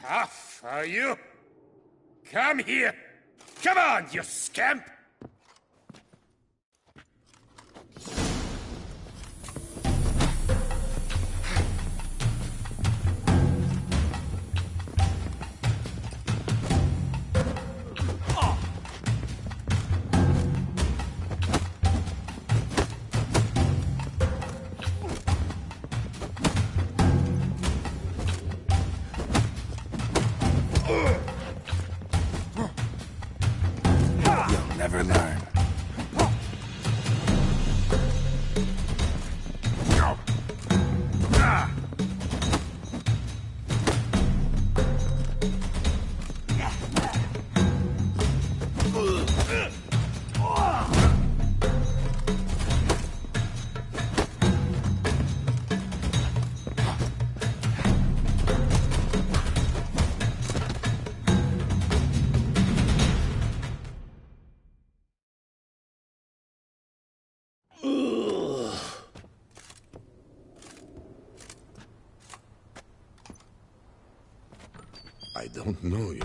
Tough, are you? Come here! Come on, you scamp! Never learn. I don't know you,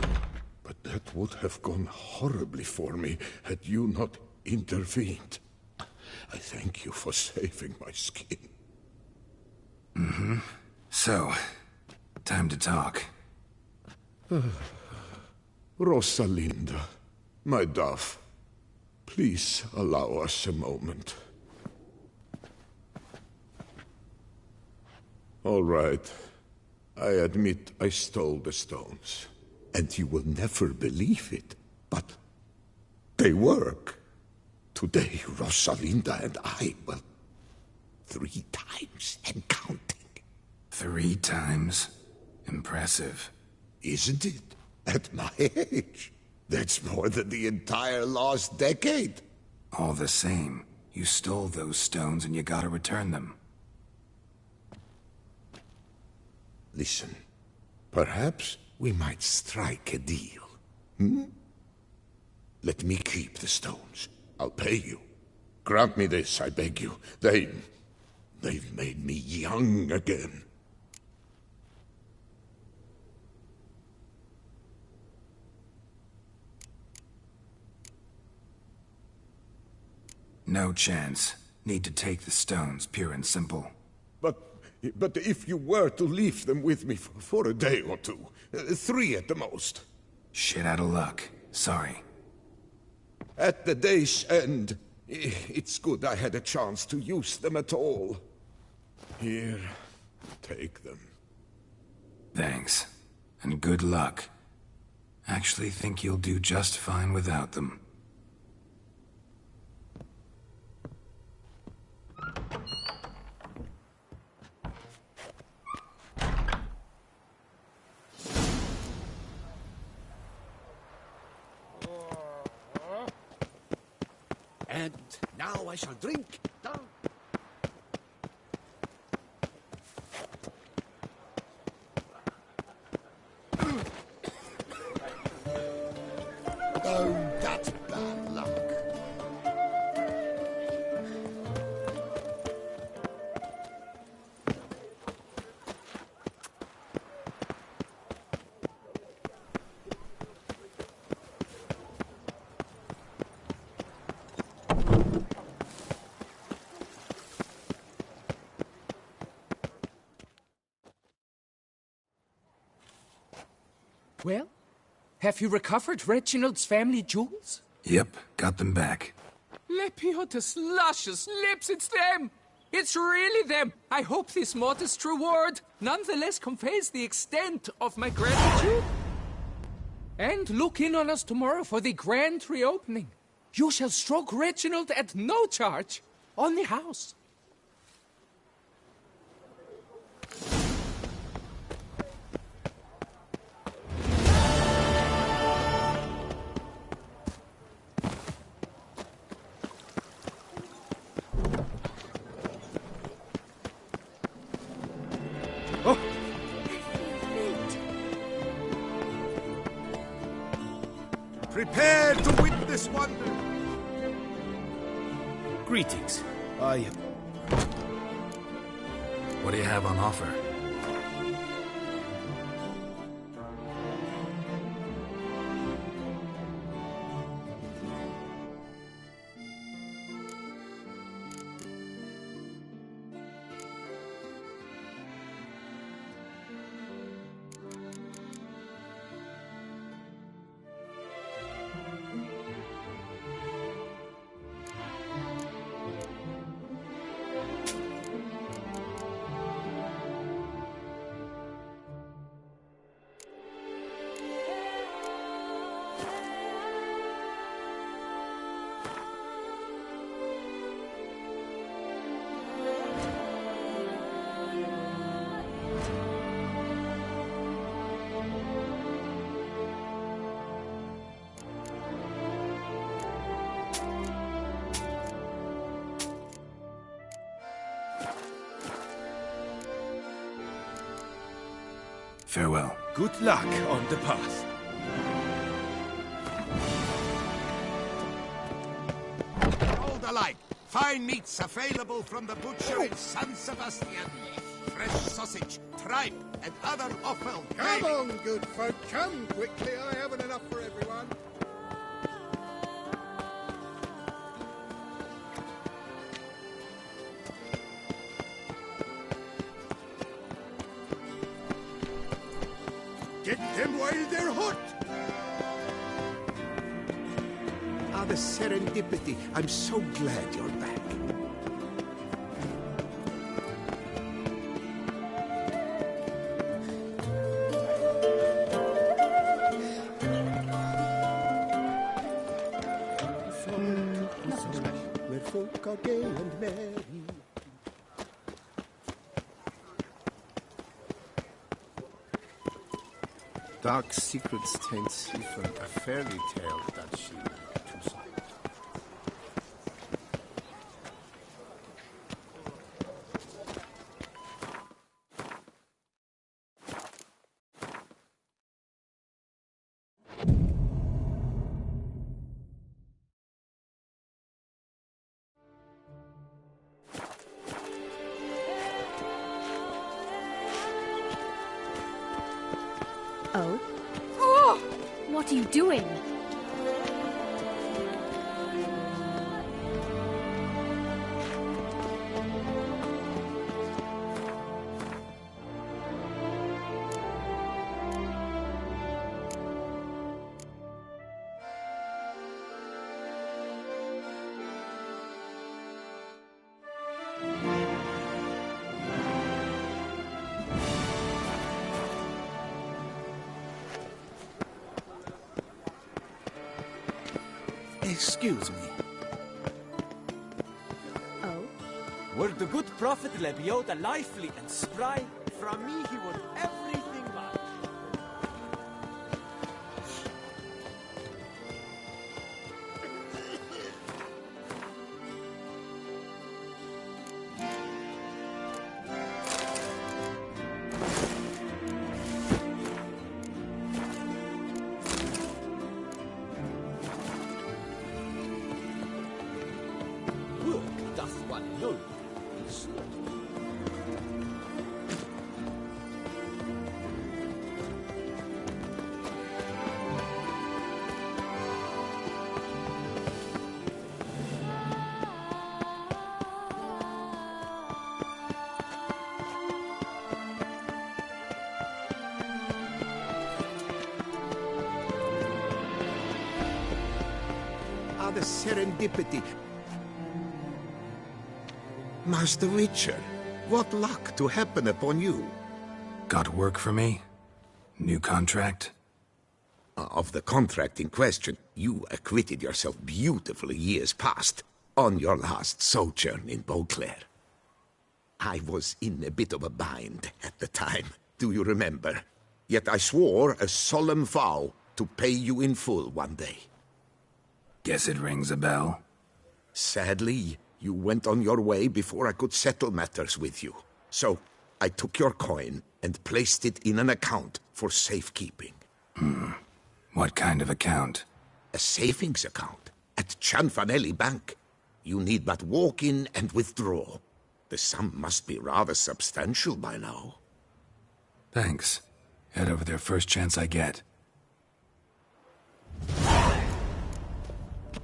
but that would have gone horribly for me had you not intervened. I thank you for saving my skin. So, time to talk. Rosalinda, my dove, please allow us a moment. All right. I admit I stole the stones. And you will never believe it, but they work. Today, Rosalinda and I, well, 3 times and counting. 3 times? Impressive. Isn't it? At my age. That's more than the entire last decade. All the same, you stole those stones and you gotta return them. Listen, perhaps we might strike a deal. Let me keep the stones. I'll pay you. Grant me this, I beg you. They've made me young again. No chance. Need to take the stones, pure and simple. But if you were to leave them with me for a day or 2, 3 at the most. Shit out of luck. Sorry. At the day's end, it's good I had a chance to use them at all. Here, take them. Thanks. And good luck. Actually think you'll do just fine without them. And now I shall drink down. Oh, that's bad luck. Well, have you recovered Reginald's family jewels? Yep, got them back. Lepiotus luscious lips, it's them! It's really them! I hope this modest reward nonetheless conveys the extent of my gratitude. And look in on us tomorrow for the grand reopening. You shall stroke Reginald at no charge on the house. Prepare to witness wonder. Greetings. What do you have on offer? Farewell. Good luck on the path. All alike. Fine meats available from the butcher in San Sebastian. Fresh sausage, tripe, and other offal. Come on, good folk, come quickly. I haven't enough for everyone. Get them while they're hot. Ah, the serendipity. I'm so glad you're back. Where folk are gay and merry. Dark secrets taint Stephen, a fairy tale that she to sight. Oh? Oh! What are you doing? Excuse me. Oh? Were the good prophet Lebioda lively and spry, from me he would everything like. Work doth one know. Ah, the serendipity. Master Witcher, what luck to happen upon you. Got work for me? New contract? Of the contract in question, you acquitted yourself beautifully years past on your last sojourn in Beauclair. I was in a bit of a bind at the time, do you remember? Yet I swore a solemn vow to pay you in full one day. Guess it rings a bell. Sadly, you went on your way before I could settle matters with you. So, I took your coin and placed it in an account for safekeeping. What kind of account? A savings account at Cianfanelli Bank. You need but walk in and withdraw. The sum must be rather substantial by now. Thanks. Head over there first chance I get.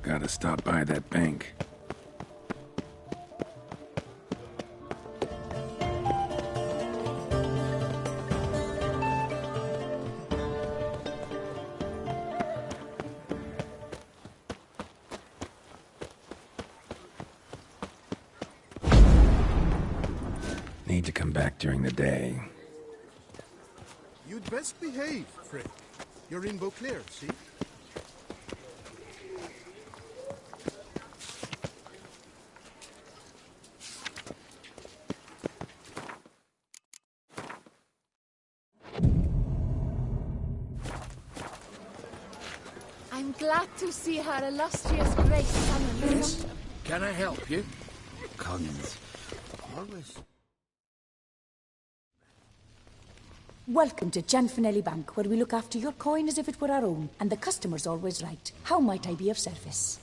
Gotta stop by that bank. Need to come back during the day. You'd best behave, Fred. You're in Beauclair, see? I'm glad to see her illustrious grace summoned. Yes? Can I help you? Cons. Always. Welcome to Gianfinelli Bank, where we look after your coin as if it were our own, and the customer's always right. How might I be of service?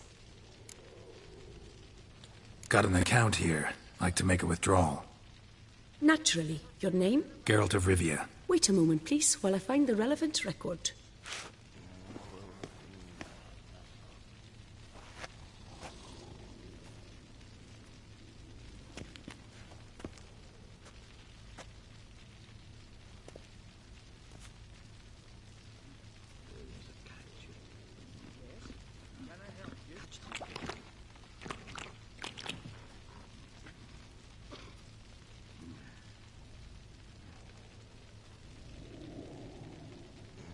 Got an account here. Like to make a withdrawal. Naturally. Your name? Geralt of Rivia. Wait a moment, please, while I find the relevant record.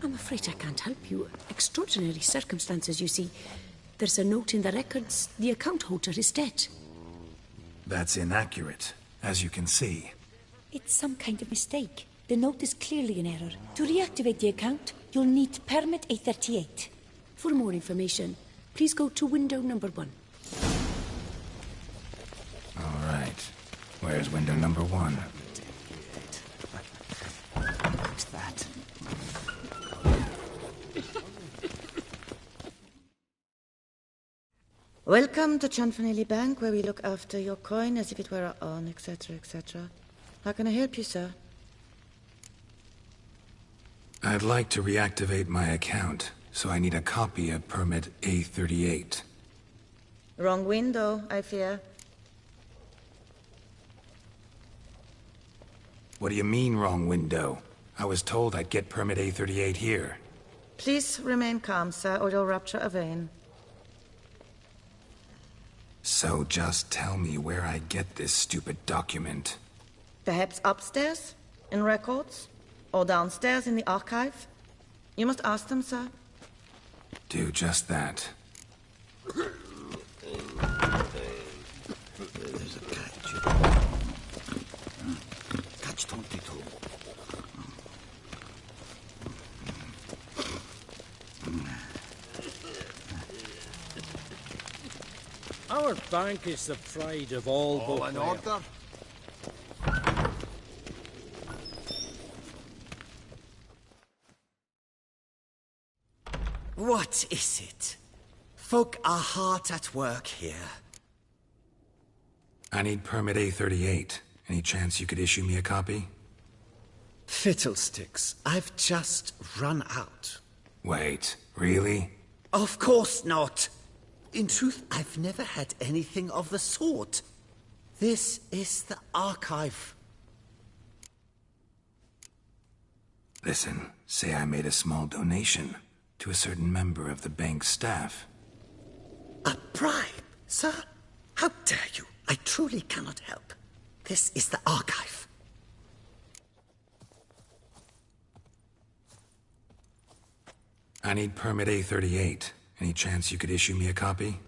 I'm afraid I can't help you. Extraordinary circumstances, you see. There's a note in the records. The account holder is dead. That's inaccurate, as you can see. It's some kind of mistake. The note is clearly in error. To reactivate the account, you'll need permit A38. For more information, please go to window number 1. All right. Where's window number 1? What's that? Welcome to Gianfinelli Bank, where we look after your coin as if it were our own, etc., etc. How can I help you, sir? I'd like to reactivate my account, so I need a copy of permit A38. Wrong window, I fear. What do you mean, wrong window? I was told I'd get permit A38 here. Please remain calm, sir, or you'll rupture a vein. So just tell me where I get this stupid document. Perhaps upstairs, in records, or downstairs in the archive? You must ask them, sir. Do just that. There's a catch. Catch 22. Our bank is the pride of all in order? What is it? Folk are hard at work here. I need permit A38. Any chance you could issue me a copy? Fiddlesticks, I've just run out. Wait, really? Of course not. In truth, I've never had anything of the sort. This is the archive. Listen, say I made a small donation to a certain member of the bank's staff. A bribe, sir? How dare you? I truly cannot help. This is the archive. I need permit A38. Any chance you could issue me a copy?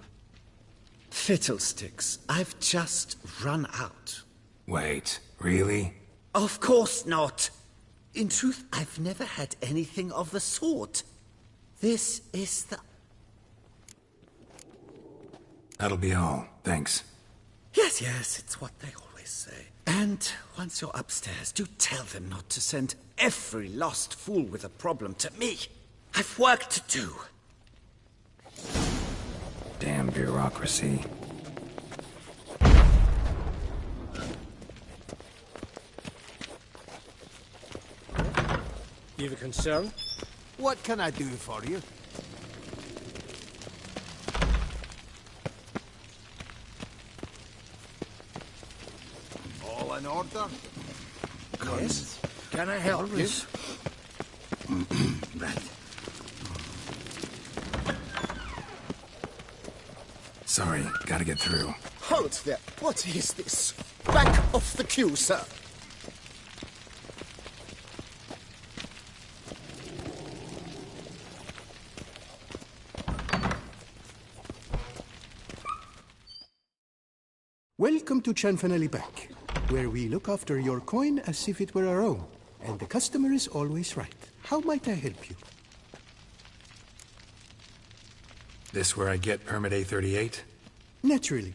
Fiddlesticks, I've just run out. Wait, really? Of course not. In truth, I've never had anything of the sort. This is the... That'll be all. Thanks. Yes, it's what they always say. And once you're upstairs, do tell them not to send every lost fool with a problem to me. I've work to do. Damn bureaucracy. You have a concern? What can I do for you? All in order? Yes. Can I help you? Right. Sorry, gotta get through. Halt there. What is this? Back off the queue, sir. Welcome to Gianfinelli Bank, where we look after your coin as if it were our own, and the customer is always right. How might I help you? This where I get permit A38? Naturally.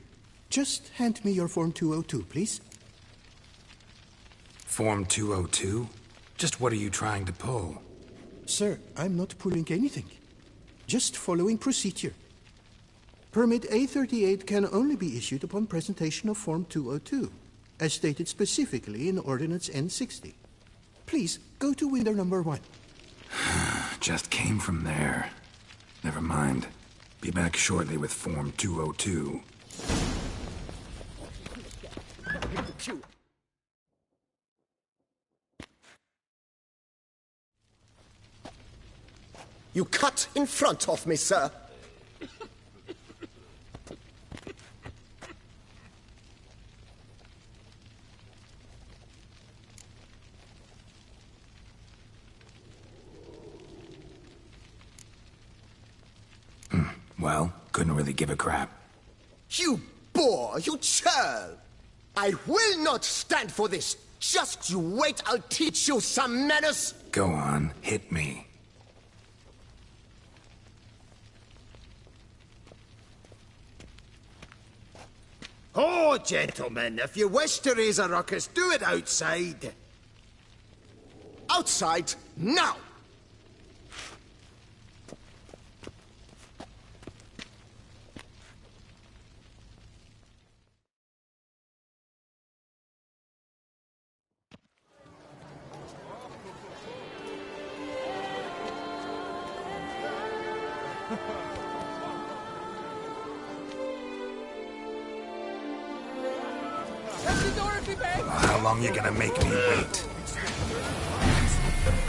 Just hand me your Form 202, please. Form 202? Just what are you trying to pull? Sir, I'm not pulling anything. Just following procedure. Permit A38 can only be issued upon presentation of Form 202, as stated specifically in Ordinance N60. Please, go to window number 1. Just came from there. Never mind. Be back shortly with Form 202. You cut in front of me, sir. Well, couldn't really give a crap. You boor, you churl! I will not stand for this. Just you wait, I'll teach you some manners. Go on, hit me. Oh, gentlemen, if you wish to raise a ruckus, do it outside. Outside, now! How long you gonna make me wait?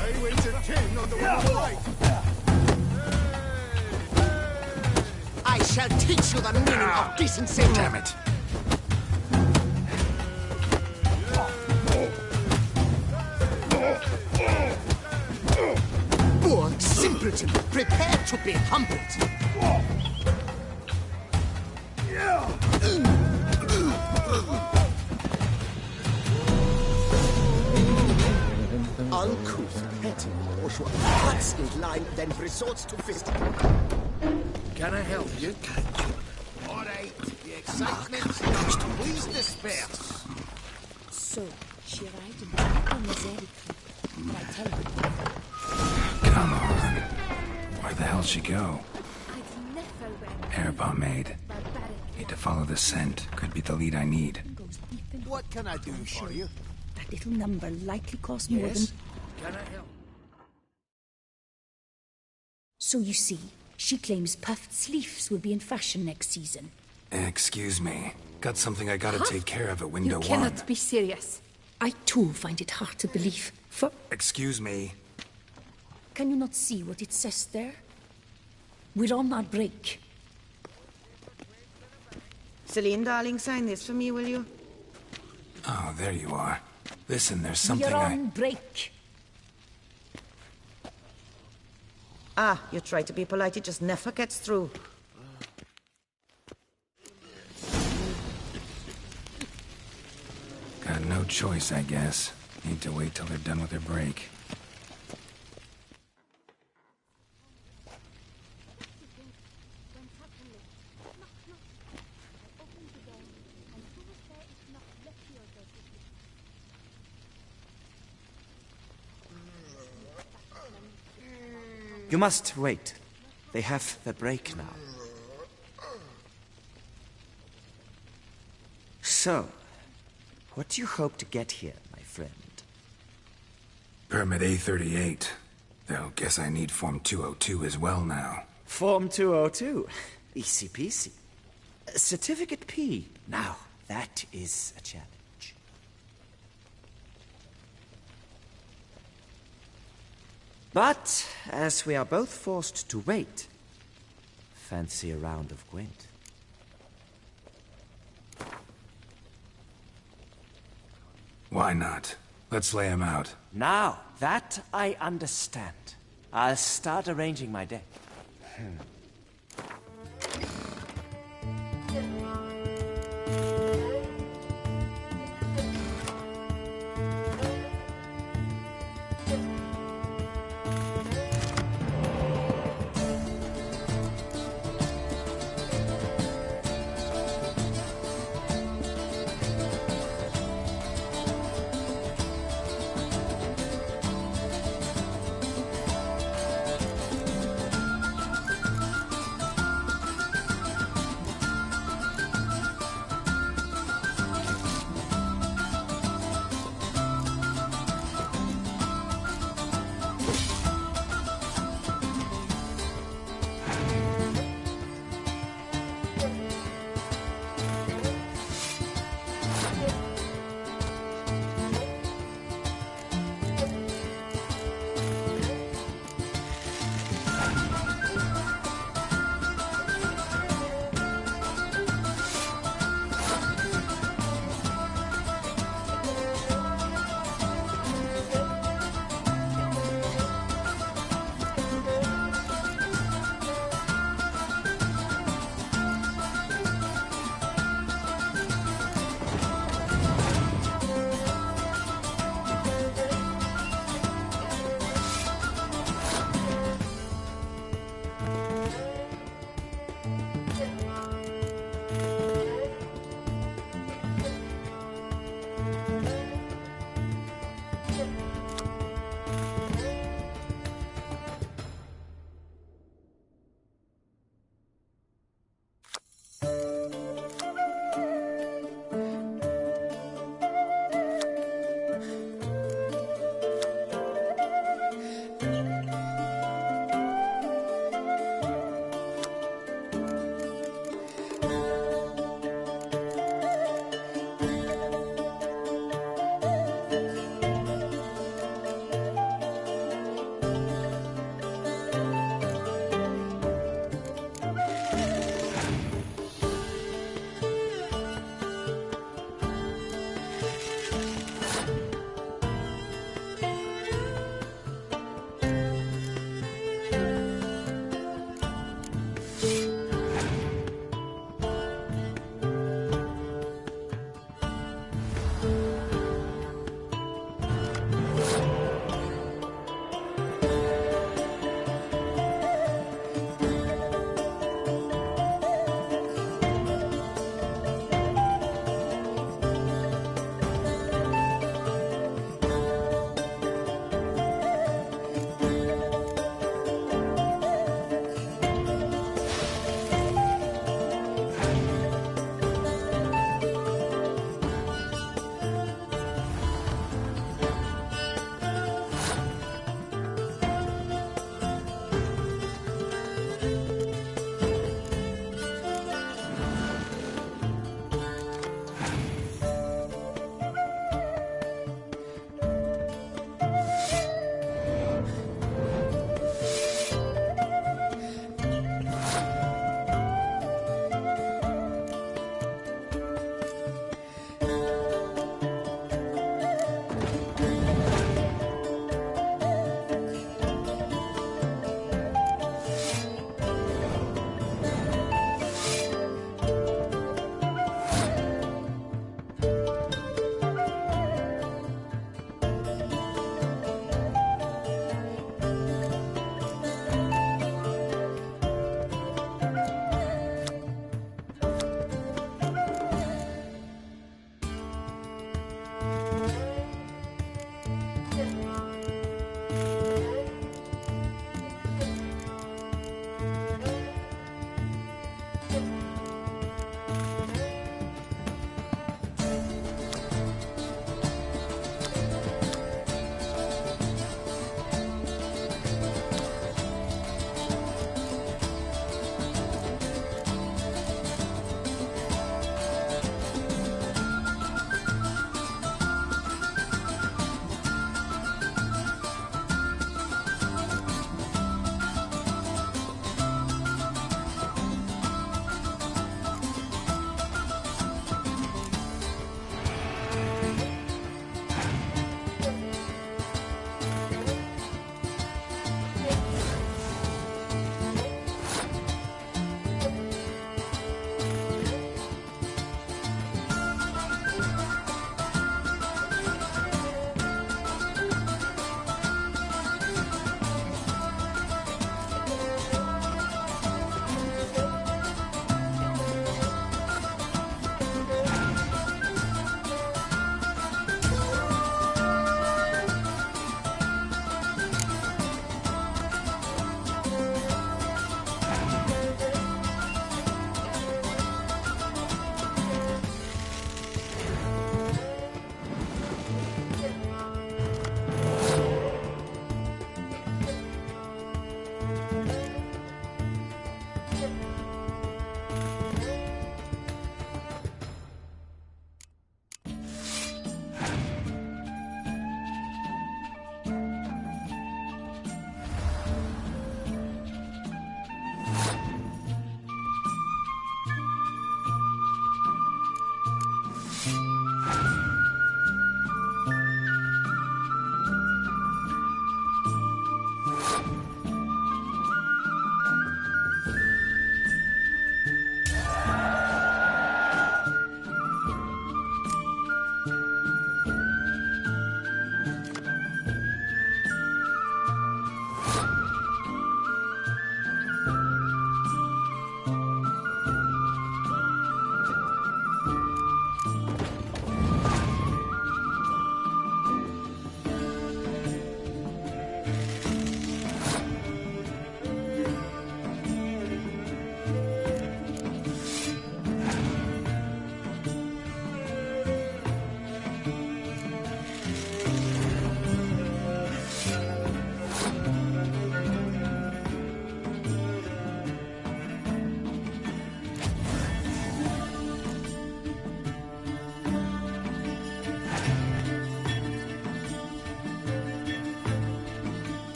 I wager 10 on the winner right. I shall teach you the meaning of decency. Damn it. Poor simpleton, prepare to be humbled. Uncouth, petty, bourgeois, cuts in line, then resorts to fist. Can I help you? All right, the excitement's done. Please disperse. So, she arrived in the Missouri Creek. But I tell you... Come on. Where'd the hell she go? I'd never wear Air pomade. Need to follow the scent. Could be the lead I need. What can I do for you? That little number likely cost more than... Can I help? So you see, she claims puffed sleeves will be in fashion next season. Excuse me. Got something I gotta take care of at window You 1. cannot be serious. I too find it hard to believe. For... Excuse me. Can you not see what it says there? We're on our break. Celine, darling, sign this for me, will you? Oh, there you are. Listen, there's something We're on break. Ah, you try to be polite, it just never gets through. Got no choice, I guess. Need to wait till they're done with their break. You must wait. They have their break now. So, what do you hope to get here, my friend? Permit A38. Though, guess I need Form 202 as well now. Form 202. Easy peasy. Certificate P. Now, that is a challenge. But, as we are both forced to wait, fancy a round of Gwent. Why not? Let's lay him out. Now, that I understand. I'll start arranging my deck.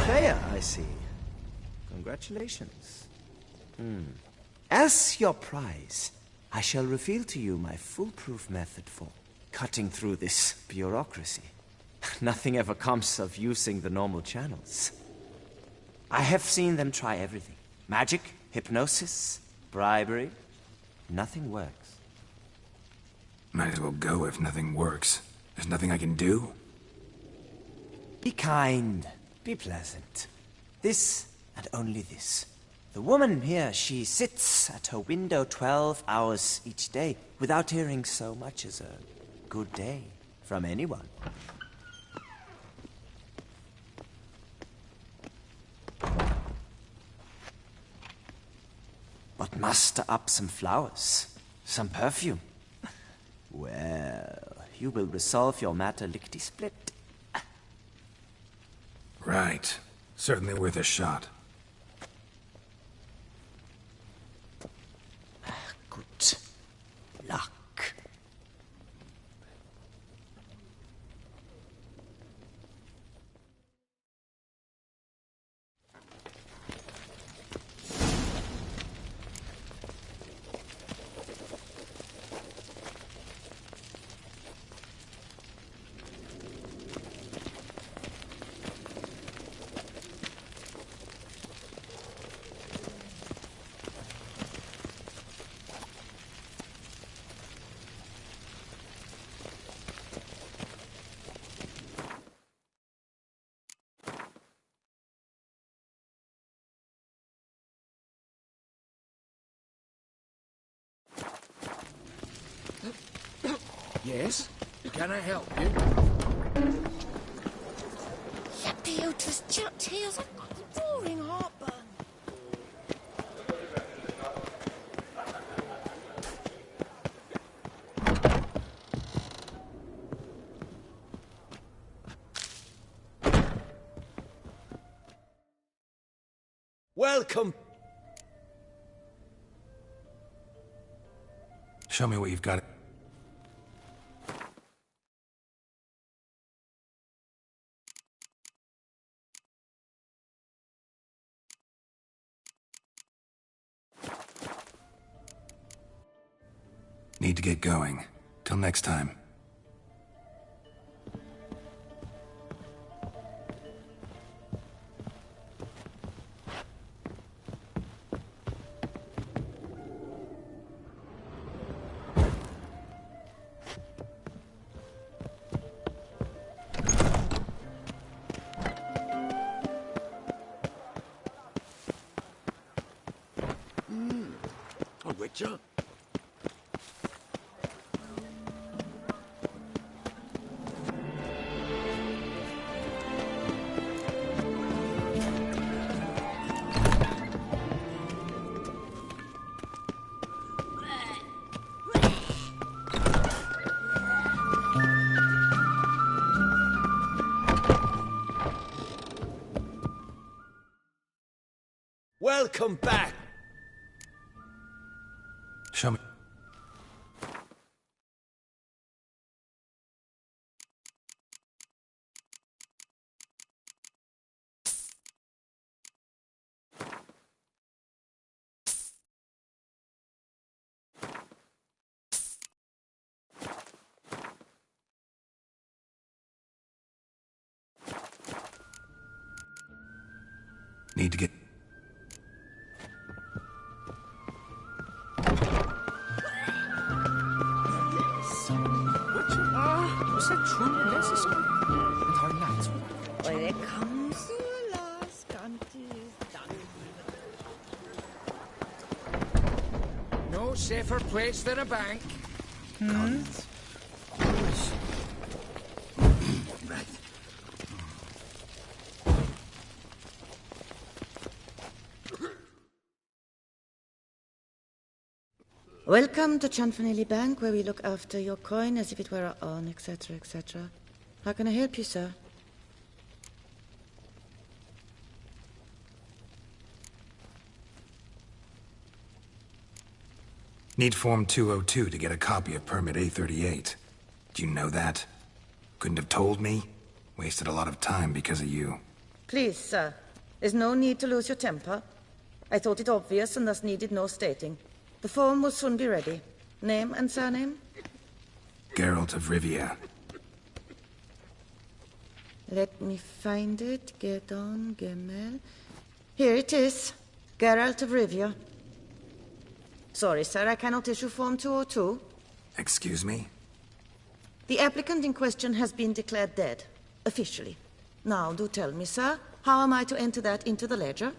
player, I see. Congratulations. As your prize, I shall reveal to you my foolproof method for cutting through this bureaucracy. Nothing ever comes of using the normal channels. I have seen them try everything. Magic, hypnosis, bribery. Nothing works. Might as well go if nothing works. There's nothing I can do? Be kind. Be pleasant. This and only this. The woman here, she sits at her window 12 hours each day without hearing so much as a good day from anyone. But muster up some flowers, some perfume. Well, you will resolve your matter lickety-split. Right. Certainly worth a shot. Good luck. Yes? Can I help you? Yuppie, Otis, jerk tails. I've got the roaring heartburn. Welcome. Show me what you've got. Need to get going. Till next time. A witcher? Welcome back. Show me. Need to get... Was that truly necessary? And our nights were... When it comes to the last country is done. No safer place than a bank. Right. Welcome to Chanfanelli Bank, where we look after your coin as if it were our own, etc., etc. How can I help you, sir? Need Form 202 to get a copy of Permit A38. Do you know that? Couldn't have told me? Wasted a lot of time because of you. Please, sir. There's no need to lose your temper. I thought it obvious and thus needed no stating. The form will soon be ready. Name and surname? Geralt of Rivia. Let me find it. Gedon, Gemel. Here it is. Geralt of Rivia. Sorry, sir, I cannot issue Form 202. Excuse me? The applicant in question has been declared dead, officially. Now, do tell me, sir, how am I to enter that into the ledger?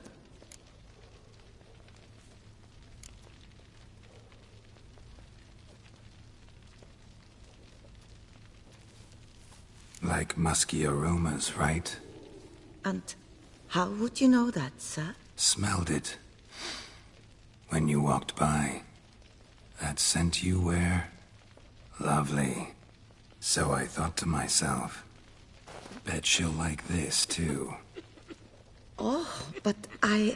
Like musky aromas, right? And how would you know that, sir? Smelled it. When you walked by. That scent you wear? Lovely. So I thought to myself, bet she'll like this, too. Oh, but I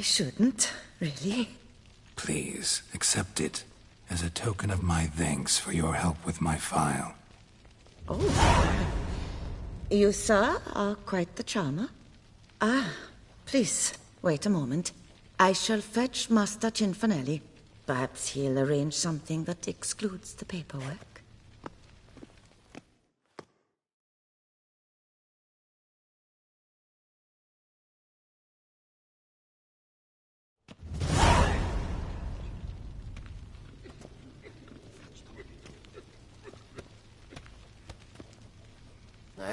shouldn't, really. Please, accept it as a token of my thanks for your help with my file. Oh. You, sir, are quite the charmer. Ah, please, wait a moment. I shall fetch Master Cinfanelli. Perhaps he'll arrange something that excludes the paperwork.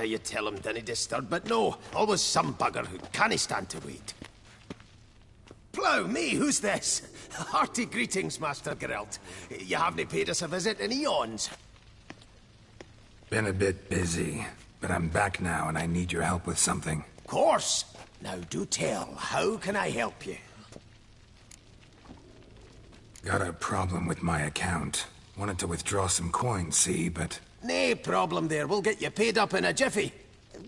You tell him dinna disturb, but no, always some bugger who can't stand to wait. Plough me, who's this? Hearty greetings, Master Geralt. You haven't paid us a visit in eons. Been a bit busy, but I'm back now and I need your help with something. Of course. Now do tell, how can I help you? Got a problem with my account. Wanted to withdraw some coins, see, but... No problem there, we'll get you paid up in a jiffy.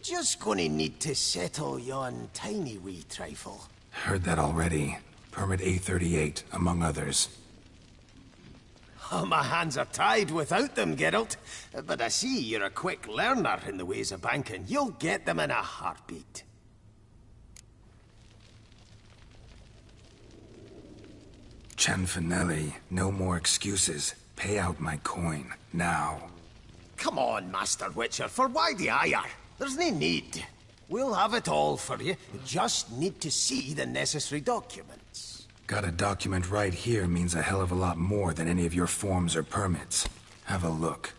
Just gonna need to settle yon tiny wee trifle. Heard that already. Permit A38, among others. Oh, my hands are tied without them, Geralt. But I see you're a quick learner in the ways of banking. You'll get them in a heartbeat. Cinfanelli, no more excuses. Pay out my coin, now. Come on, Master Witcher, for why the ire? There's no need. We'll have it all for you. You just need to see the necessary documents. Got a document right here means a hell of a lot more than any of your forms or permits. Have a look.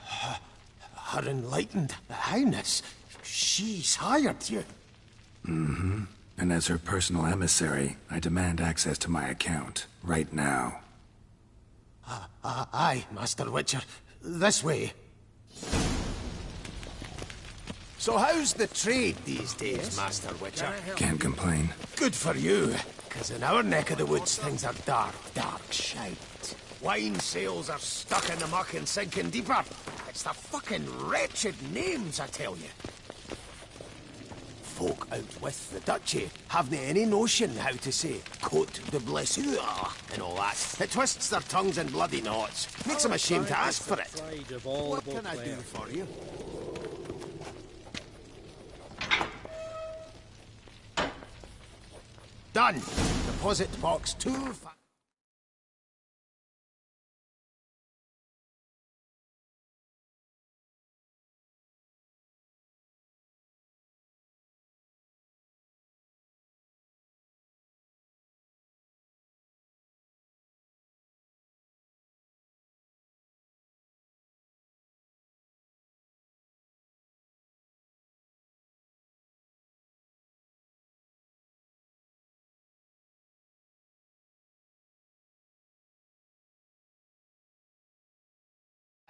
Her Enlightened Highness, she's hired you. Mm-hmm. And as her personal emissary, I demand access to my account, right now. Aye, Master Witcher. This way. So how's the trade these days, Master Witcher? Can't complain. Good for you, because in our neck of the woods things are dark, dark shite. Wine sales are stuck in the muck and sinking deeper. It's the fucking wretched names, I tell you. Folk out with the duchy haven't any notion how to say Cote de Blessure and all that. It twists their tongues in bloody knots. Makes them ashamed to ask for it. What can I do for you? Done. Deposit box 2.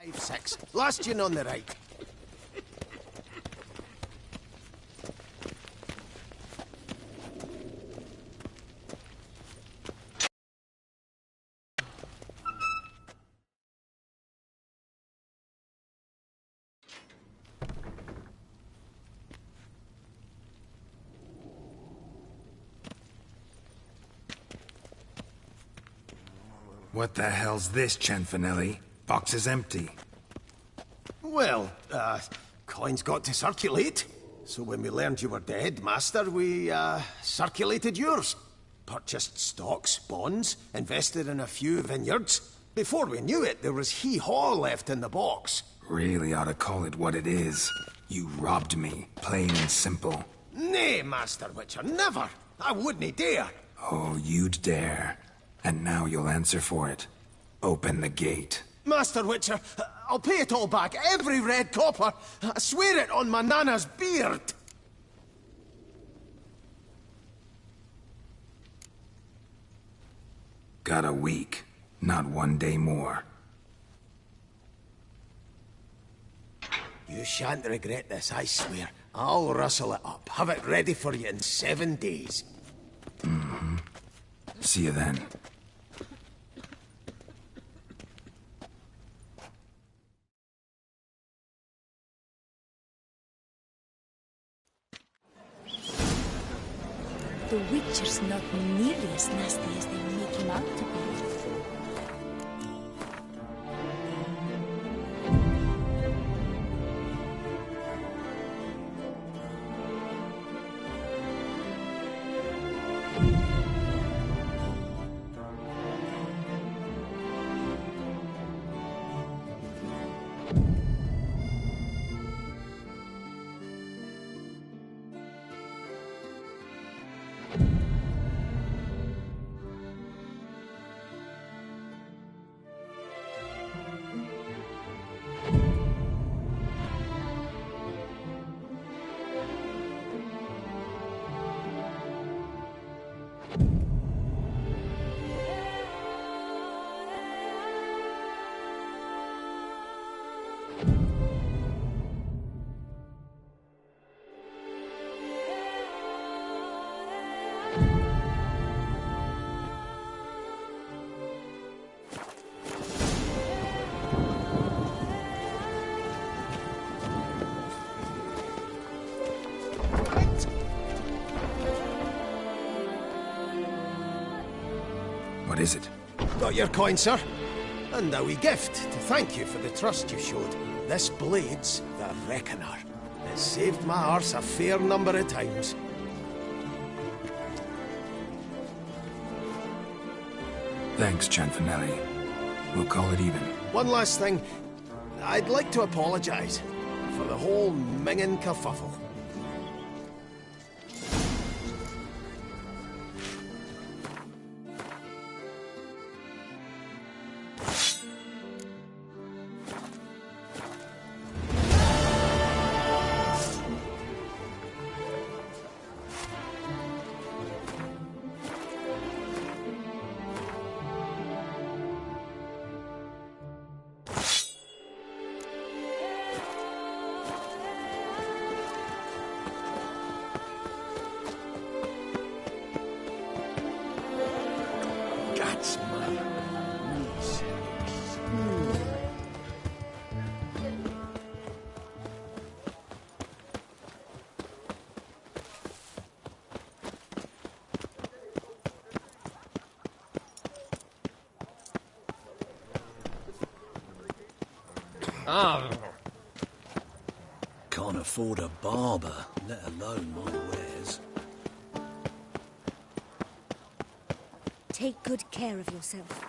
Five, 6. Last one on the right. What the hell's this, Cinfanelli? Box is empty. Well, Coins got to circulate. So when we learned you were dead, Master, we, circulated yours. Purchased stocks, bonds, invested in a few vineyards. Before we knew it, there was hee-haw left in the box. Really ought to call it what it is. You robbed me, plain and simple. Nay, Master Witcher, never. I wouldn't dare. Oh, you'd dare. And now you'll answer for it. Open the gate. Master Witcher, I'll pay it all back, every red copper. I swear it on my nana's beard. Got a week, not 1 day more. You shan't regret this, I swear. I'll rustle it up, have it ready for you in 7 days. Mm-hmm. See you then. The Witcher's not nearly as nasty as they make him out to be. What is it? Got your coin, sir. And a wee gift to thank you for the trust you showed. This blade's the Reckoner. It saved my arse a fair number of times. Thanks, Cianfanelli. We'll call it even. One last thing. I'd like to apologize for the whole mingin' kerfuffle. Can't afford a barber, let alone my wares. Take good care of yourself.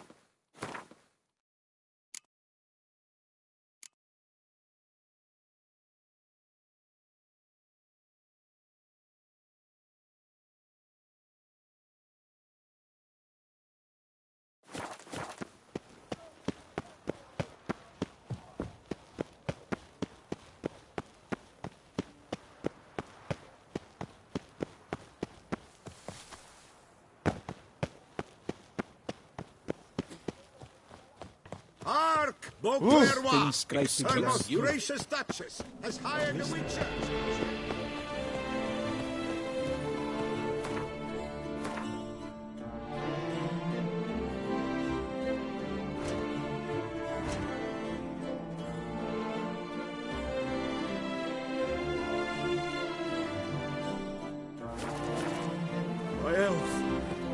Hark, Beauclerc! Her most gracious Duchess has hired a witcher! My health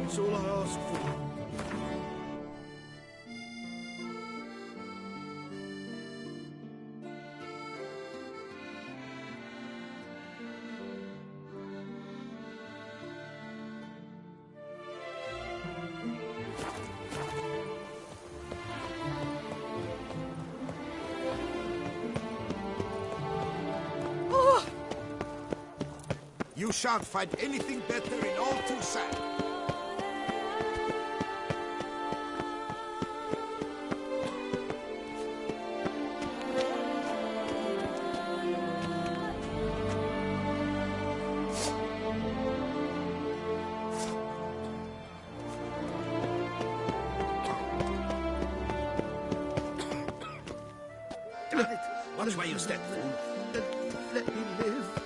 is all I ask for. You shan't find anything better in all Toussaint. Damn it! Watch where you step, fool. Let me live.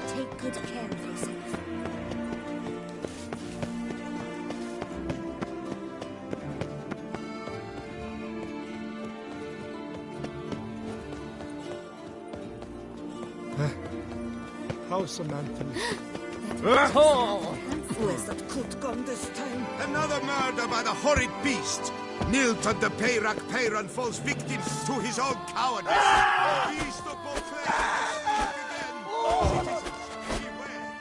Take good care of yourself. How's Samantha? Where's that coot gone this time? Another murder by the horrid beast! Nilton the Peyrak Peyron falls victim to his own cowardice! The beast of Beauclair will speak again! Citizens, beware!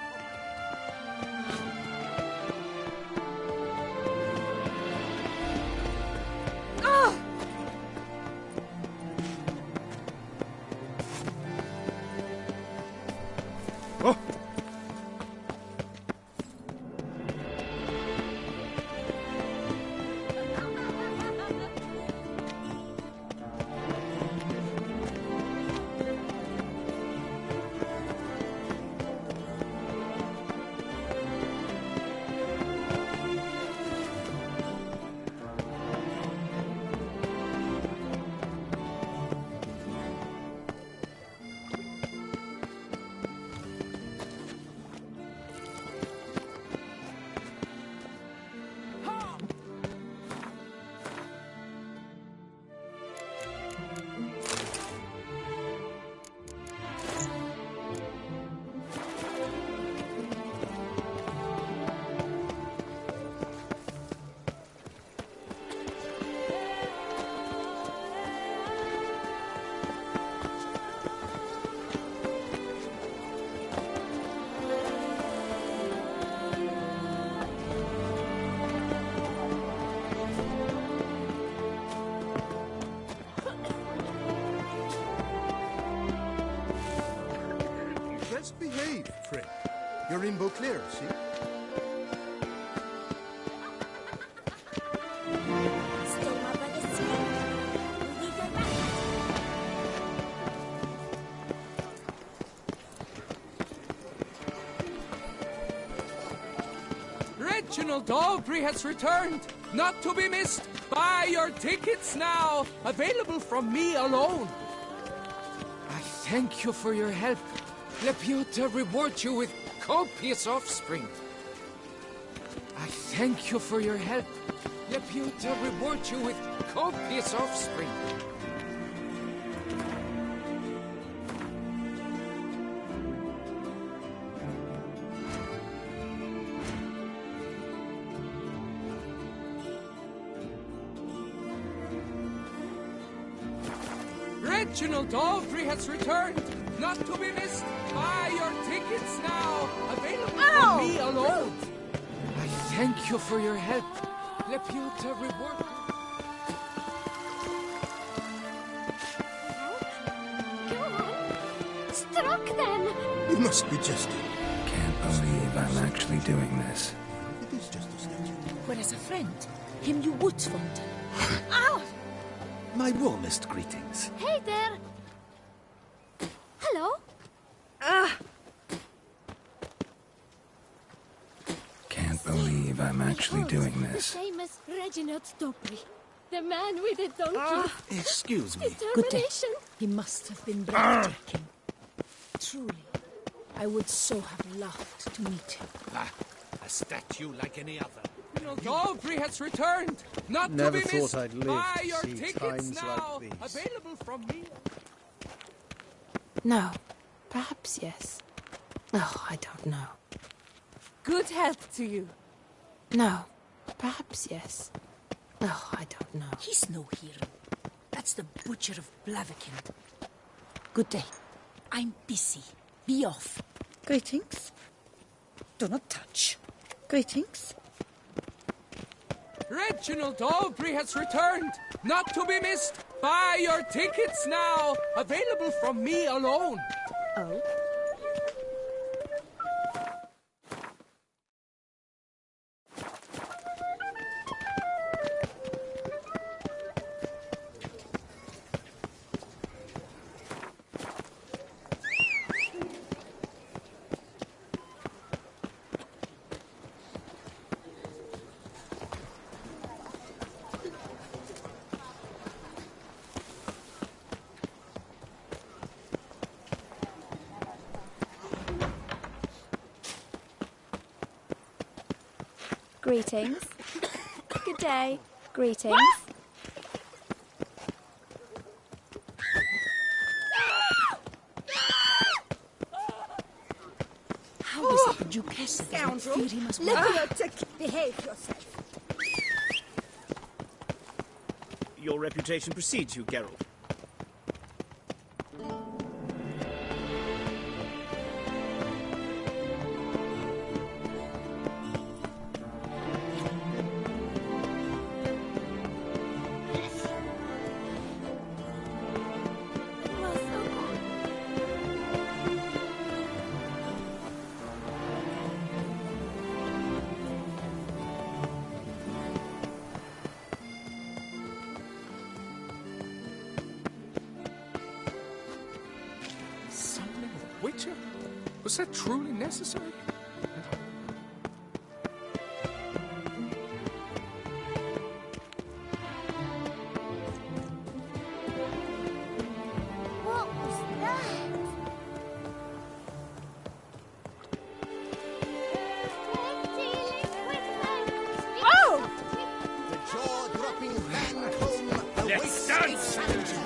Just behave, friend. You're in Beauclair, see? Stole my brother's skin. Will you go back? Reginald Aubrey has returned, not to be missed. Buy your tickets now, available from me alone. I thank you for your help. Lepiota reward you with copious offspring. I thank you for your help. Lepiota reward you with copious offspring. Reginald Aubrey has returned, not to be missed. Buy your tickets now, available from me alone. I thank you for your help. Lepiota reward. Go on. Struck them. You must be jesting. Can't believe I'm actually doing this. It is just a statue. Whereas a friend, him you would find. Ow! My warmest greetings. Hey there. Hello? Can't believe I'm actually doing The this. same as Reginald Aubrey. The man with the donkey. Excuse me. Good day. Determination. He must have been breathtaking. Truly, I would so have loved to meet him. A statue like any other. Reginald Aubrey has returned, not Never to be missed. thought I'd live Buy to your see tickets times now, like these. available from me. No. Perhaps yes. Oh, I don't know. Good health to you. No. Perhaps yes. Oh, I don't know. He's no hero. That's the Butcher of Blaviken. Good day. I'm busy. Be off. Greetings. Do not touch. Greetings. Reginald Aubrey has returned, not to be missed. Buy your tickets now. Available from me alone. Oh? Greetings. Good day. Greetings. How is it the Duchess doesn't fear him as well? Behave yourself. Your reputation precedes you, Geralt. Witcher? Was that truly necessary? What was that? Oh! The jaw-dropping Van Combe awaits its challenger.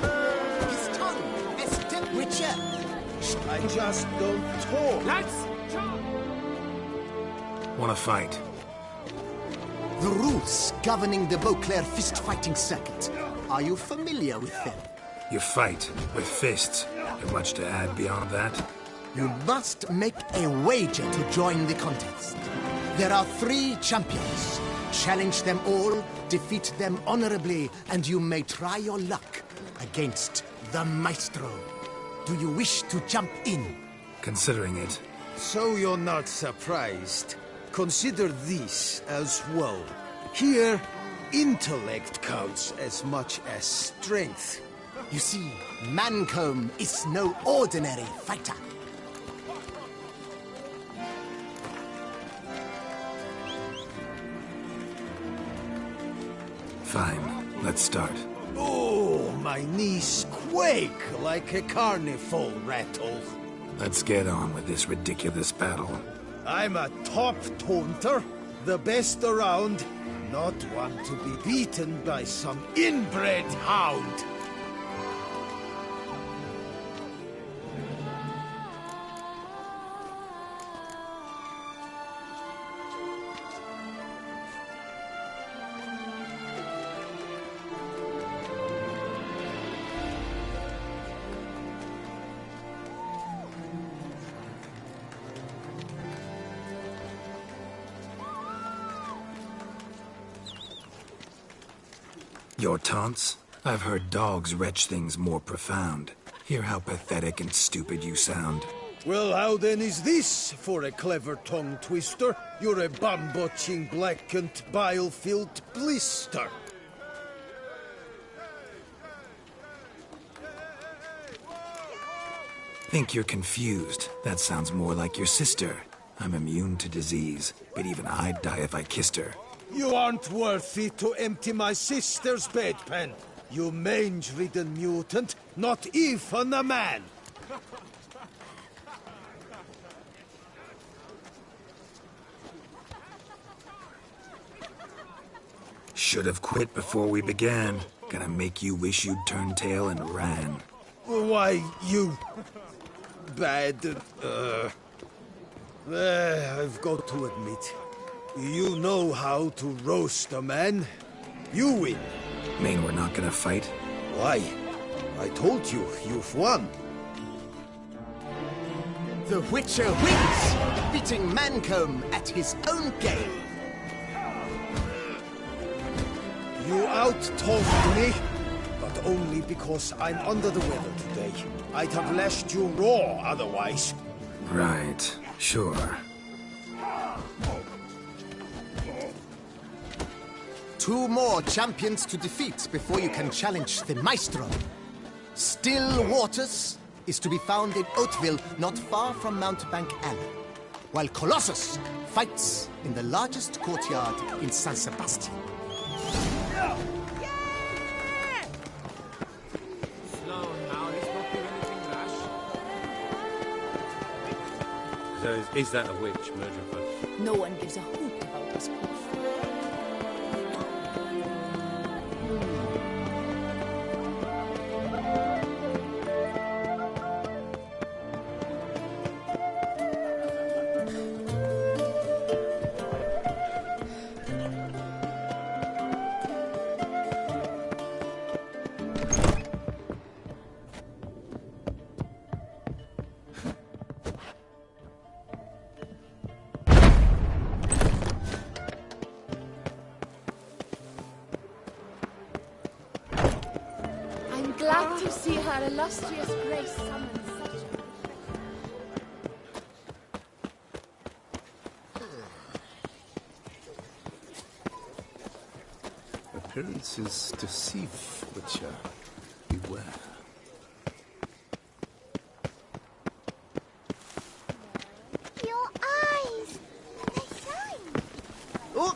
His tongue, as dead Witcher. I just don't talk. Lads! Want to fight? The rules governing the Beauclair fist-fighting circuit. Are you familiar with them? You fight with fists. Have much to add beyond that? You must make a wager to join the contest. There are 3 champions. Challenge them all, defeat them honorably, and you may try your luck against the Maestro. Do you wish to jump in? Considering it. So you're not surprised. Consider this as well. Here, intellect counts as much as strength. You see, Mancomb is no ordinary fighter. Fine. Let's start. Oh, my knees quake like a carnival rattle. Let's get on with this ridiculous battle. I'm a top taunter, the best around, not one to be beaten by some inbred hound. Your taunts? I've heard dogs retch things more profound. Hear how pathetic and stupid you sound. Well, how then is this for a clever tongue twister? You're a bum-botching, blackened, bile-filled blister. Think you're confused. That sounds more like your sister. I'm immune to disease, but even I'd die if I kissed her. You aren't worthy to empty my sister's bedpan. You mange-ridden mutant, not even a man. Should have quit before we began. Gonna make you wish you'd turned tail and ran. Why, you... bad... I've got to admit, you know how to roast a man. You win. Mean we're not gonna fight? Why? I told you, you've won. The Witcher wins, beating Mancomb at his own game. You out-talked me, but only because I'm under the weather today. I'd have lashed you raw otherwise. Right, sure. 2 more champions to defeat before you can challenge the Maestro. Still Waters is to be found in Oatville, not far from Mountebank Alley, while Colossus fights in the largest courtyard in San Sebastian. So is that a witch murdering folks? No one gives a hoot about this proof. Glad to see her illustrious grace summon such a... Appearances deceive, Witcher. Beware. Your eyes! They shine! Oh!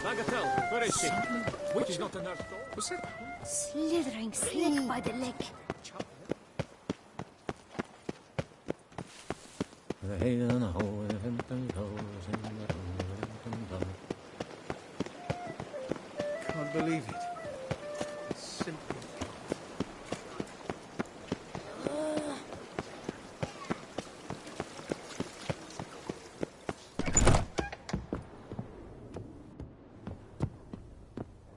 Bagatelle, where is she? Which is not a nurse door? What's it? Slithering slick by the leg. Can't believe it. Simple.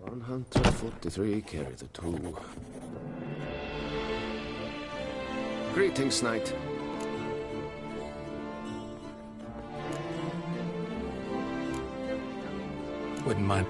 $143 carry the 2. Greetings, knight. Wouldn't mind.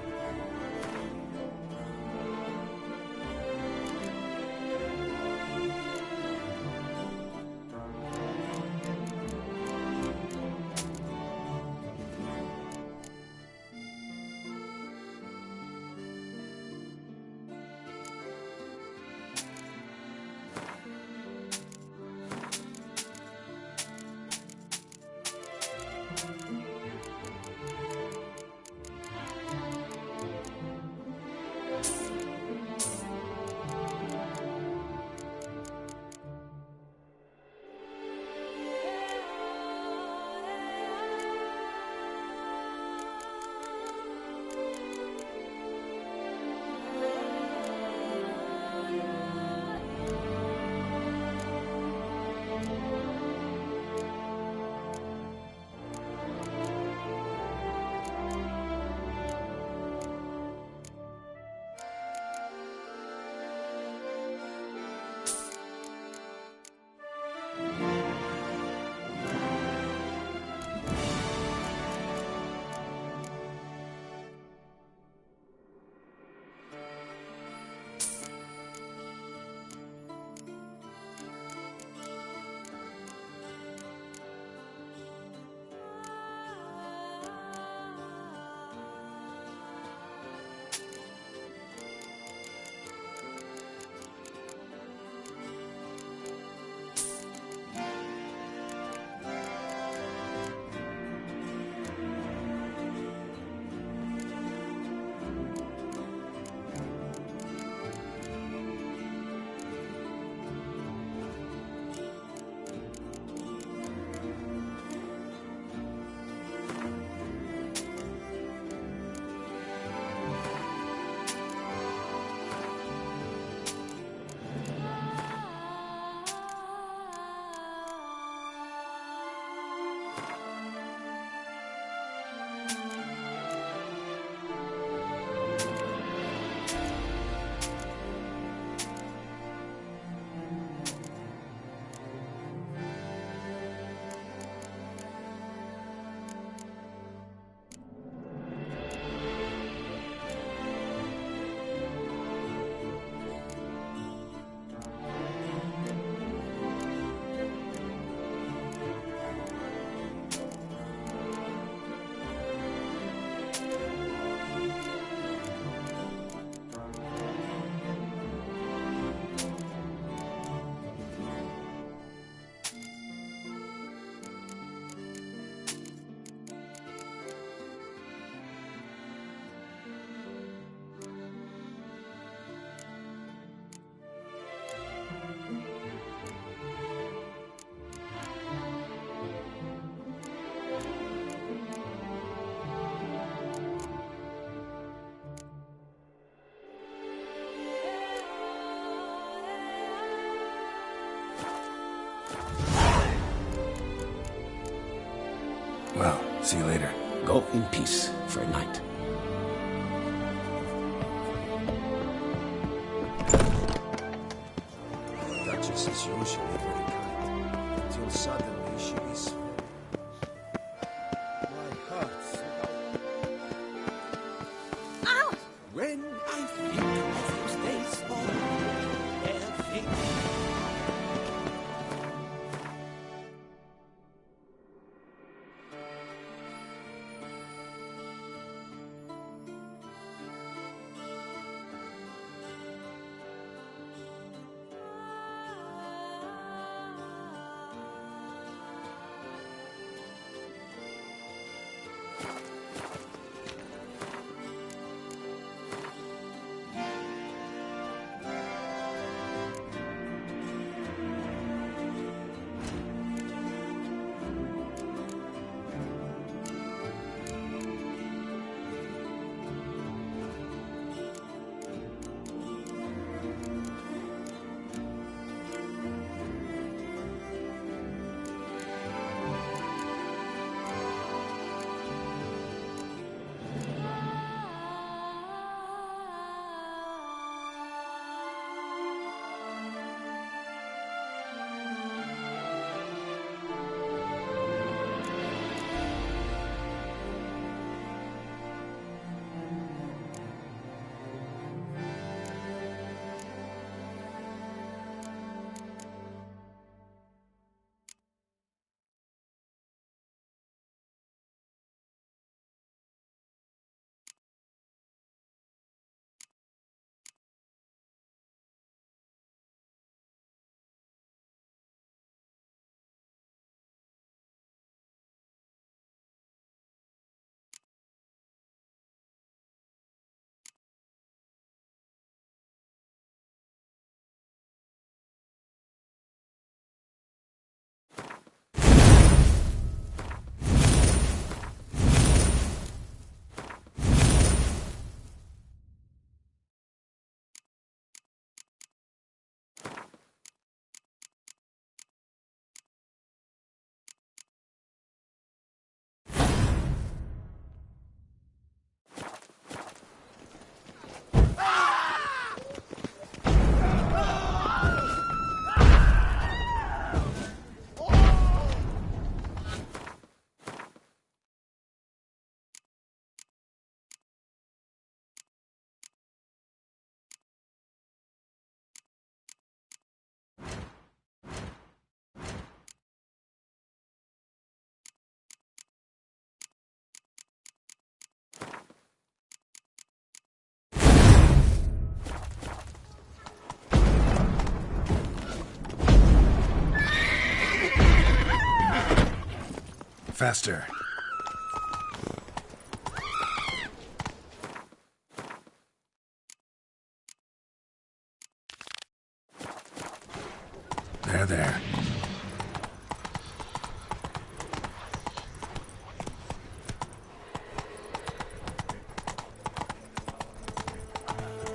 See you later. Go in peace for a night. The Duchess is usually very kind, until suddenly she is... My heart's Ow! When I think of those days for everything. Faster. There.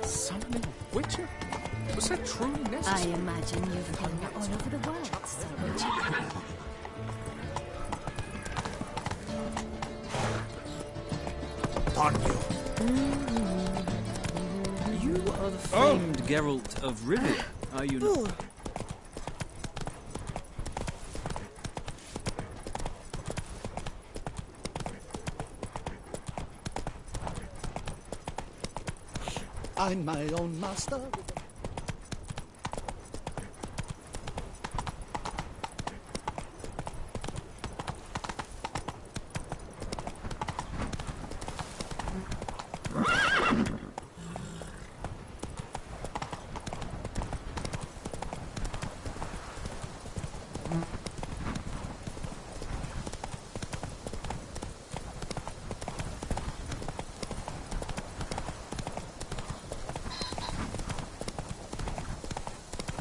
Summoning a witcher? Was that truly I necessary? imagine you've been all over the world, so would you? Pardon you. You are the famed Geralt of Rivia, are you not? I'm my own master.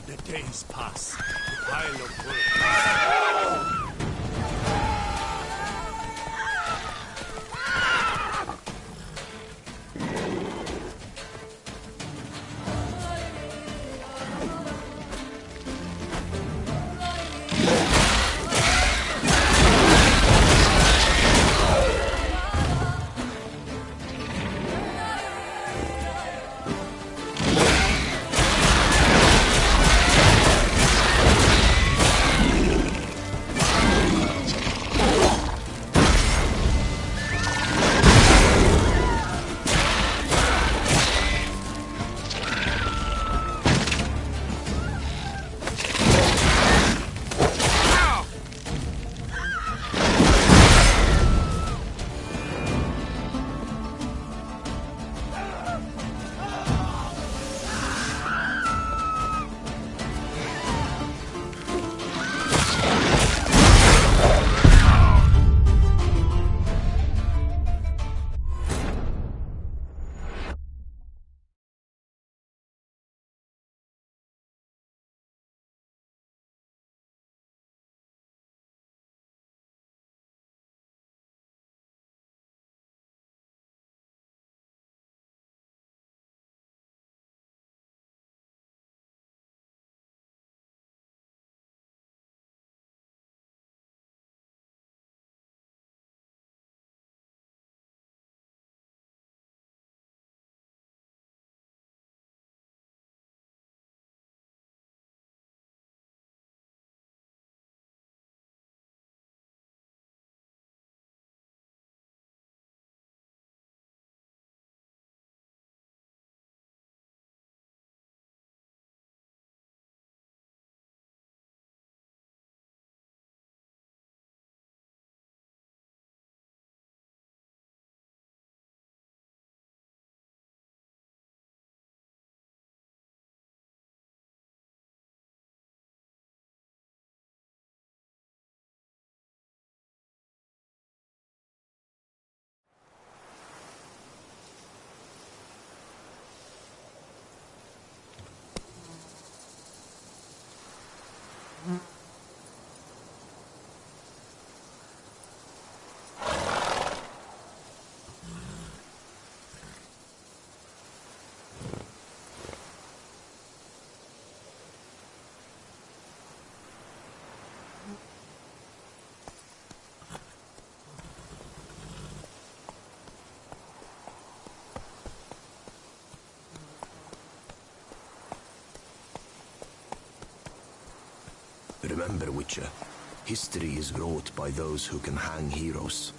The days pass. The pile of work. Remember, Witcher, history is wrought by those who can hang heroes.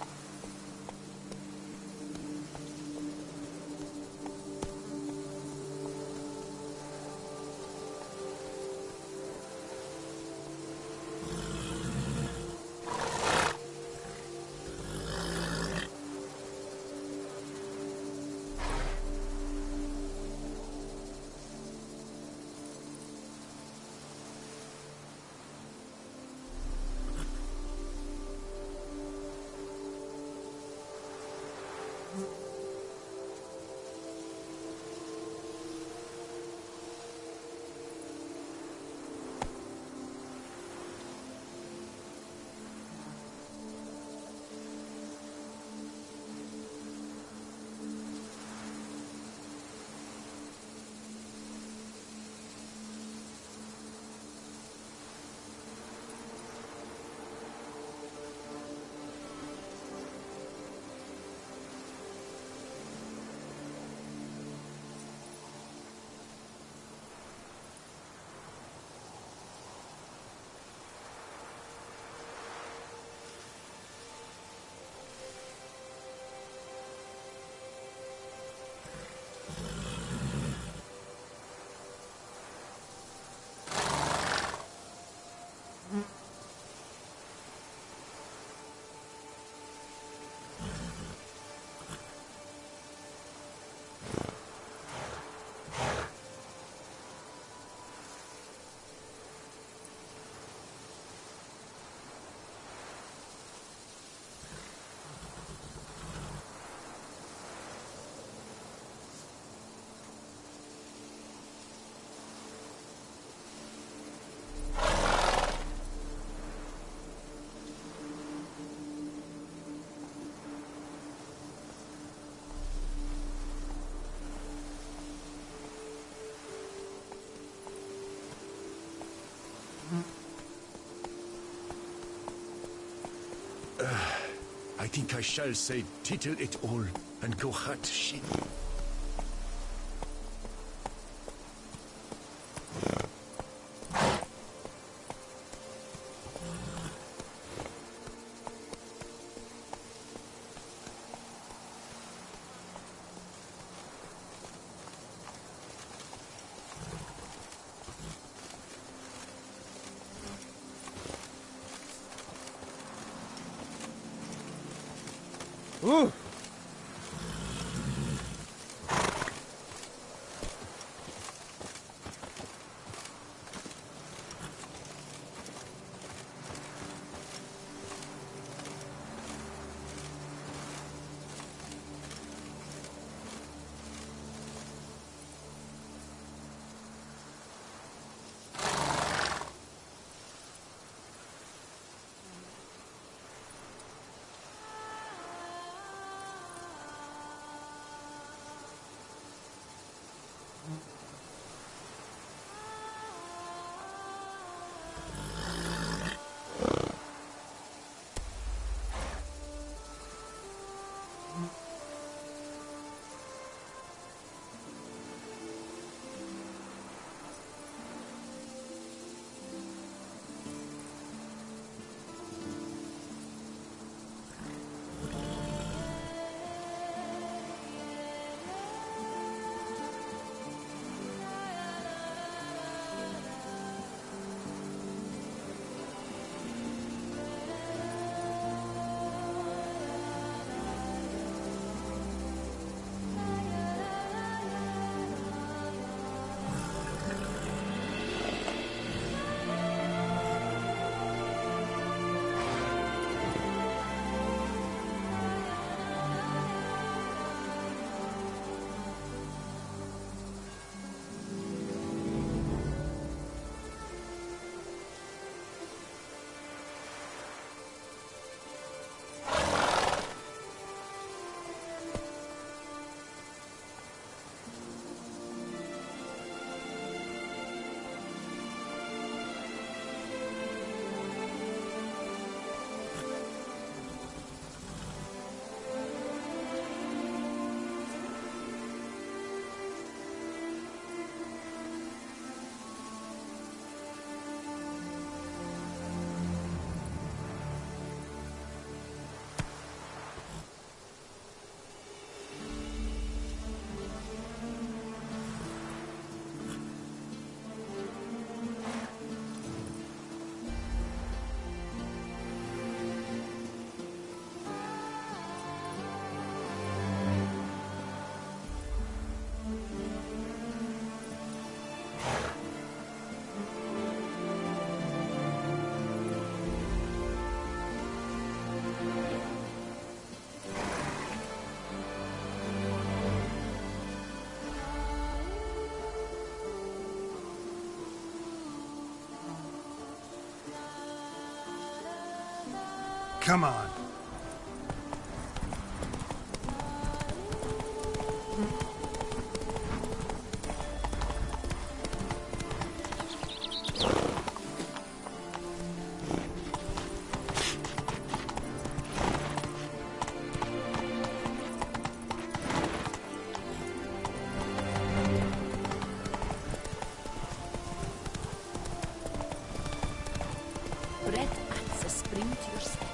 I think I shall say tittle it all and go hut shit. Ooh. Come on. Bread adds a spring to your step.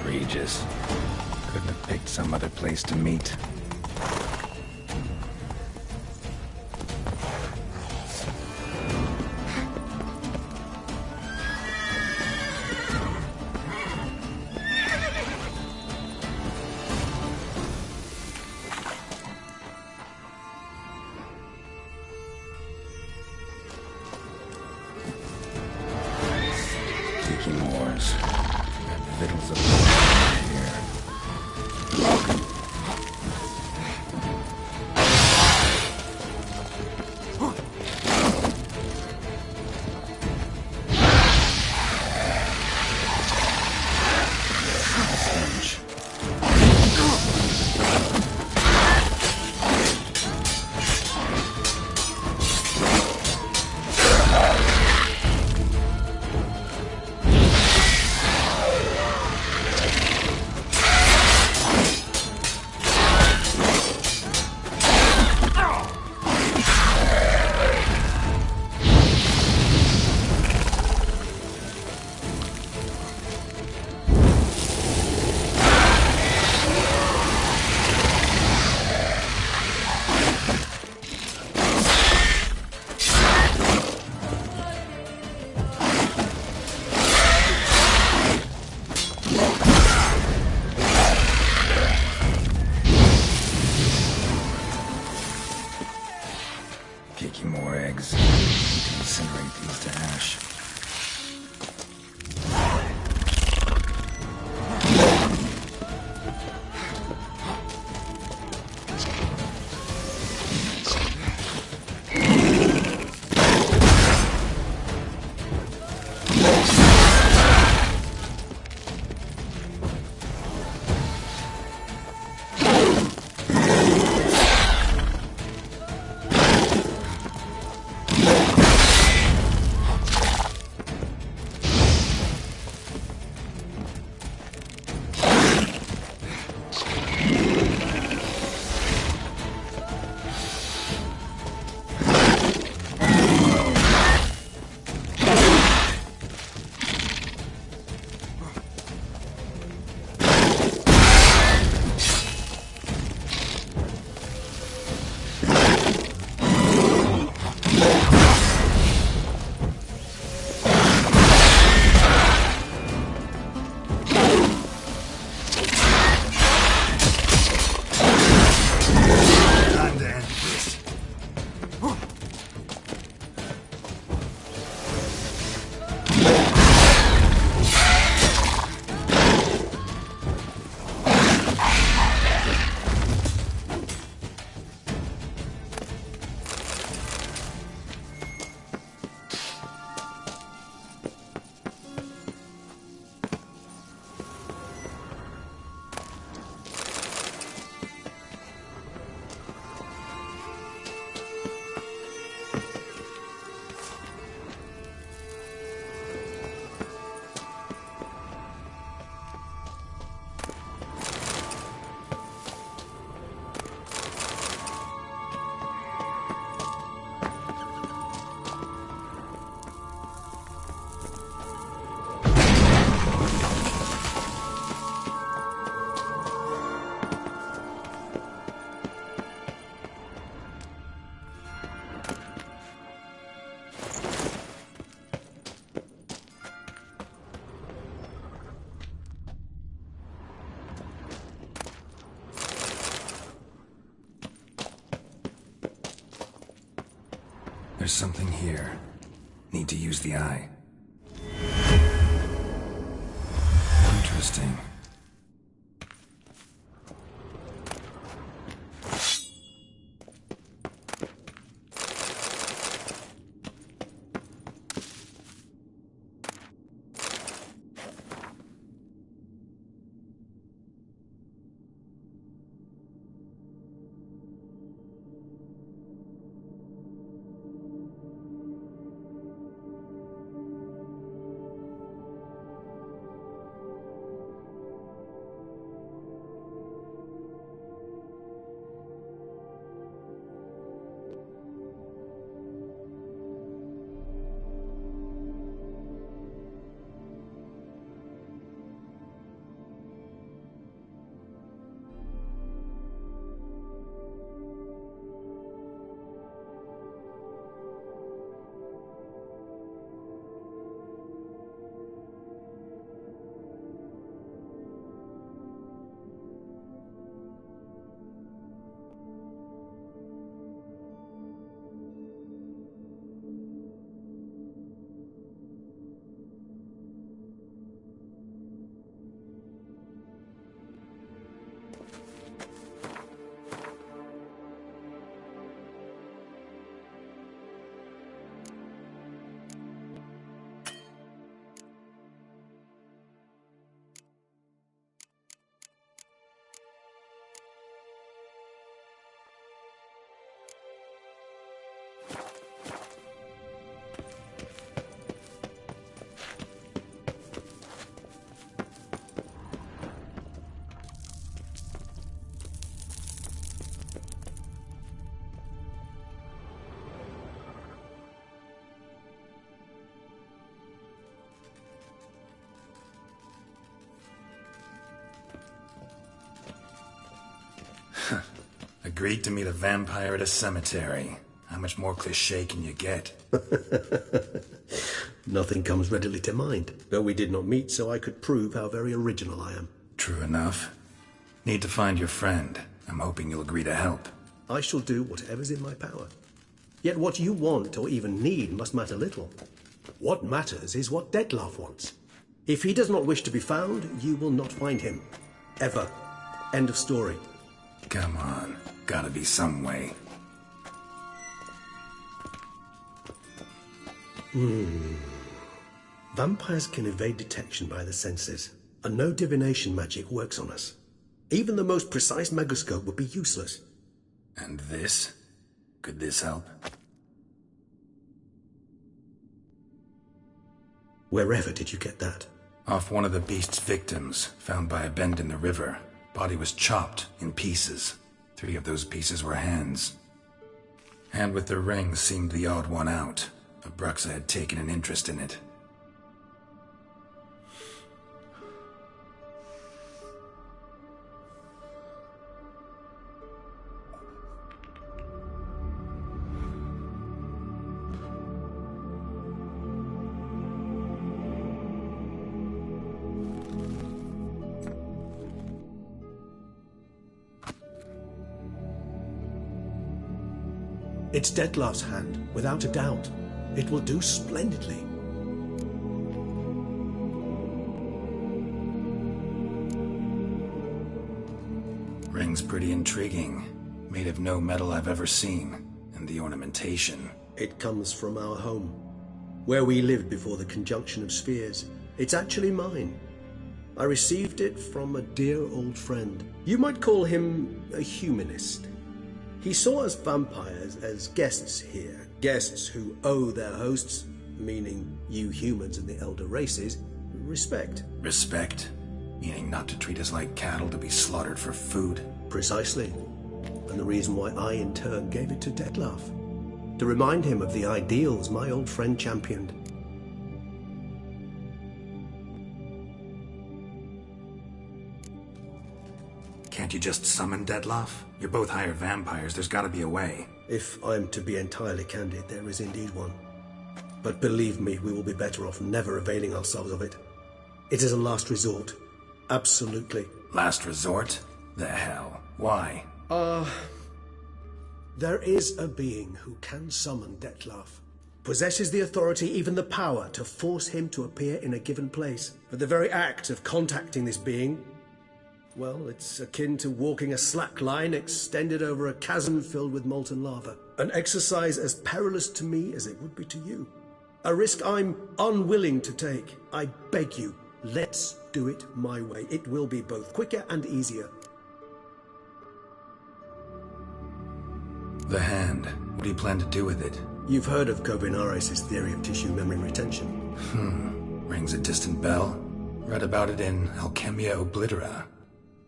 Regis. Couldn't have picked some other place to meet. Taking wars. Fiddles of here. Kicking more eggs. Incinerate these to ash. There's something here. Need to use the eye. Interesting. Agreed to meet a vampire at a cemetery. How much more cliché can you get? Nothing comes readily to mind, though we did not meet so I could prove how very original I am. True enough. Need to find your friend. I'm hoping you'll agree to help. I shall do whatever's in my power. Yet what you want or even need must matter little. What matters is what Dettlaff wants. If he does not wish to be found, you will not find him. Ever. End of story. Come on. Gotta be some way. Vampires can evade detection by the senses, and no divination magic works on us. Even the most precise megascope would be useless. And this? Could this help? Wherever did you get that? Off one of the beast's victims, found by a bend in the river. Body was chopped in pieces. 3 of those pieces were hands. Hand with the ring seemed the odd one out. Abruxa had taken an interest in it. It's Dettlaff's hand, without a doubt. It will do splendidly. Ring's pretty intriguing. Made of no metal I've ever seen. And the ornamentation. It comes from our home, where we lived before the conjunction of spheres. It's actually mine. I received it from a dear old friend. You might call him a humanist. He saw us vampires as guests here, guests who owe their hosts, meaning you humans and the elder races, respect. Respect? Meaning not to treat us like cattle to be slaughtered for food? Precisely. And the reason why I in turn gave it to Dettlaff. To remind him of the ideals my old friend championed. Can't you just summon Dettlaff? You're both hired vampires, there's gotta be a way. If I'm to be entirely candid, there is indeed one. But believe me, we will be better off never availing ourselves of it. It is a last resort. Absolutely. Last resort? The hell? Why? There is a being who can summon Dettlaff. possesses the authority, even the power, to force him to appear in a given place. But the very act of contacting this being, well, it's akin to walking a slack line extended over a chasm filled with molten lava. An exercise as perilous to me as it would be to you. A risk I'm unwilling to take. I beg you, let's do it my way. It will be both quicker and easier. The hand. What do you plan to do with it? You've heard of Kovinaris' theory of tissue memory retention. Rings a distant bell. Read about it in Alchemia Oblitera.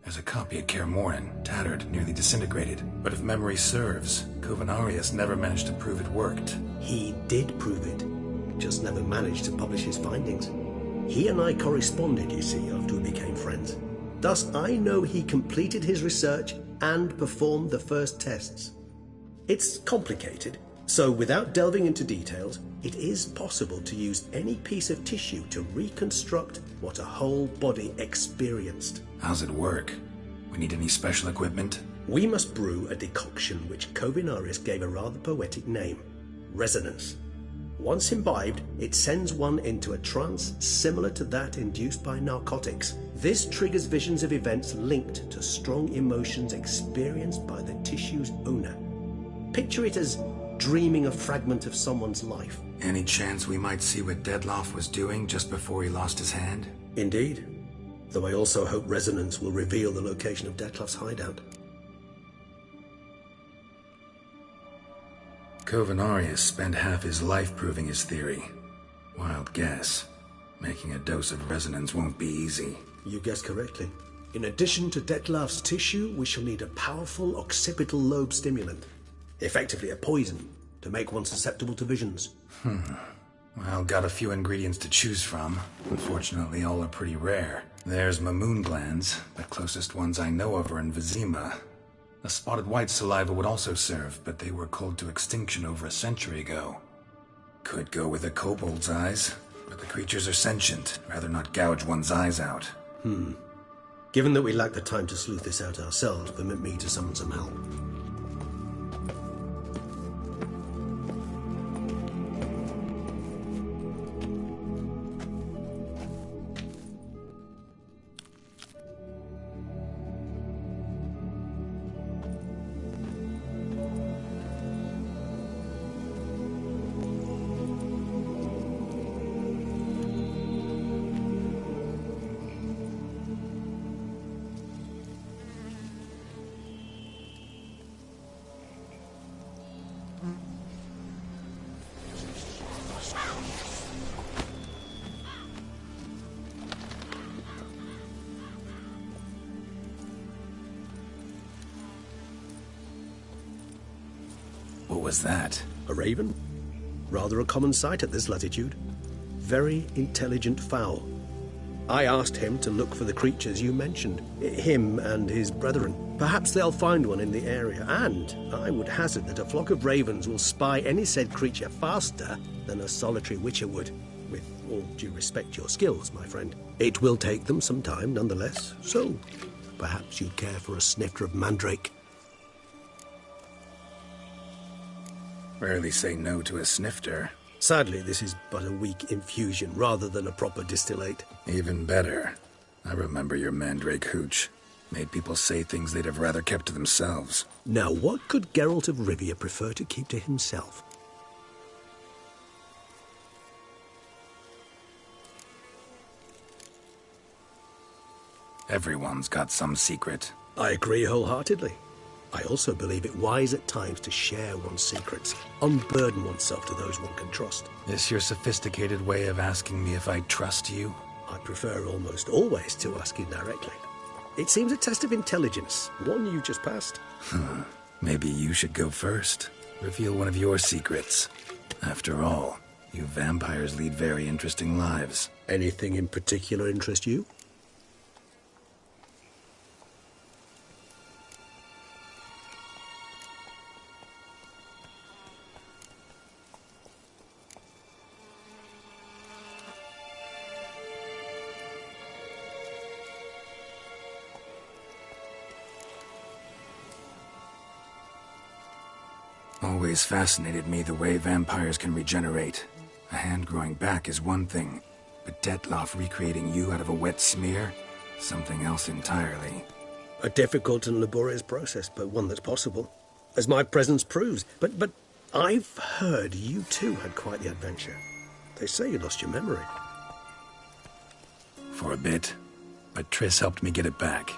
There's a copy at Kaer Morhen, tattered, nearly disintegrated. But if memory serves, Kovinaris never managed to prove it worked. He did prove it, just never managed to publish his findings. He and I corresponded, you see, after we became friends. Thus, I know he completed his research and performed the first tests. It's complicated, so without delving into details, it is possible to use any piece of tissue to reconstruct what a whole body experienced. How's it work? We need any special equipment? We must brew a decoction which Kovinaris gave a rather poetic name, resonance. Once imbibed, it sends one into a trance similar to that induced by narcotics. This triggers visions of events linked to strong emotions experienced by the tissue's owner. Picture it as dreaming a fragment of someone's life. Any chance we might see what Dettlaff was doing just before he lost his hand? Indeed. Though I also hope resonance will reveal the location of Dettlaff's hideout. Kovinaris spent half his life proving his theory. Wild guess. Making a dose of resonance won't be easy. You guessed correctly. In addition to Dettlaff's tissue, we shall need a powerful occipital lobe stimulant. Effectively a poison, to make one susceptible to visions. Well, got a few ingredients to choose from. Unfortunately, all are pretty rare. There's Mamoon glands. The closest ones I know of are in Vizima. A spotted white saliva would also serve, but they were cold to extinction over a century ago. Could go with a kobold's eyes, but the creatures are sentient. Rather not gouge one's eyes out. Given that we lack the time to sleuth this out ourselves, permit me to summon some help. What was that? A raven? Rather a common sight at this latitude. Very intelligent fowl. I asked him to look for the creatures you mentioned. Him and his brethren. Perhaps they'll find one in the area, and I would hazard that a flock of ravens will spy any said creature faster than a solitary witcher would. With all due respect to your skills, my friend. It will take them some time, nonetheless, so perhaps you'd care for a snifter of mandrake. Rarely say no to a snifter. Sadly, this is but a weak infusion rather than a proper distillate. Even better. I remember your mandrake hooch. Made people say things they'd have rather kept to themselves. Now, what could Geralt of Rivia prefer to keep to himself? Everyone's got some secret. I agree wholeheartedly. I also believe it wise at times to share one's secrets, unburden oneself to those one can trust. Is your sophisticated way of asking me if I trust you? I prefer almost always to ask you directly. It seems a test of intelligence, one you just passed. Maybe you should go first. Reveal one of your secrets. After all, you vampires lead very interesting lives. Anything in particular interest you? Always fascinated me the way vampires can regenerate. A hand growing back is one thing, but Detloff recreating you out of a wet smear? Something else entirely. A difficult and laborious process, but one that's possible, as my presence proves. But I've heard you too had quite the adventure. They say you lost your memory. For a bit, but Triss helped me get it back.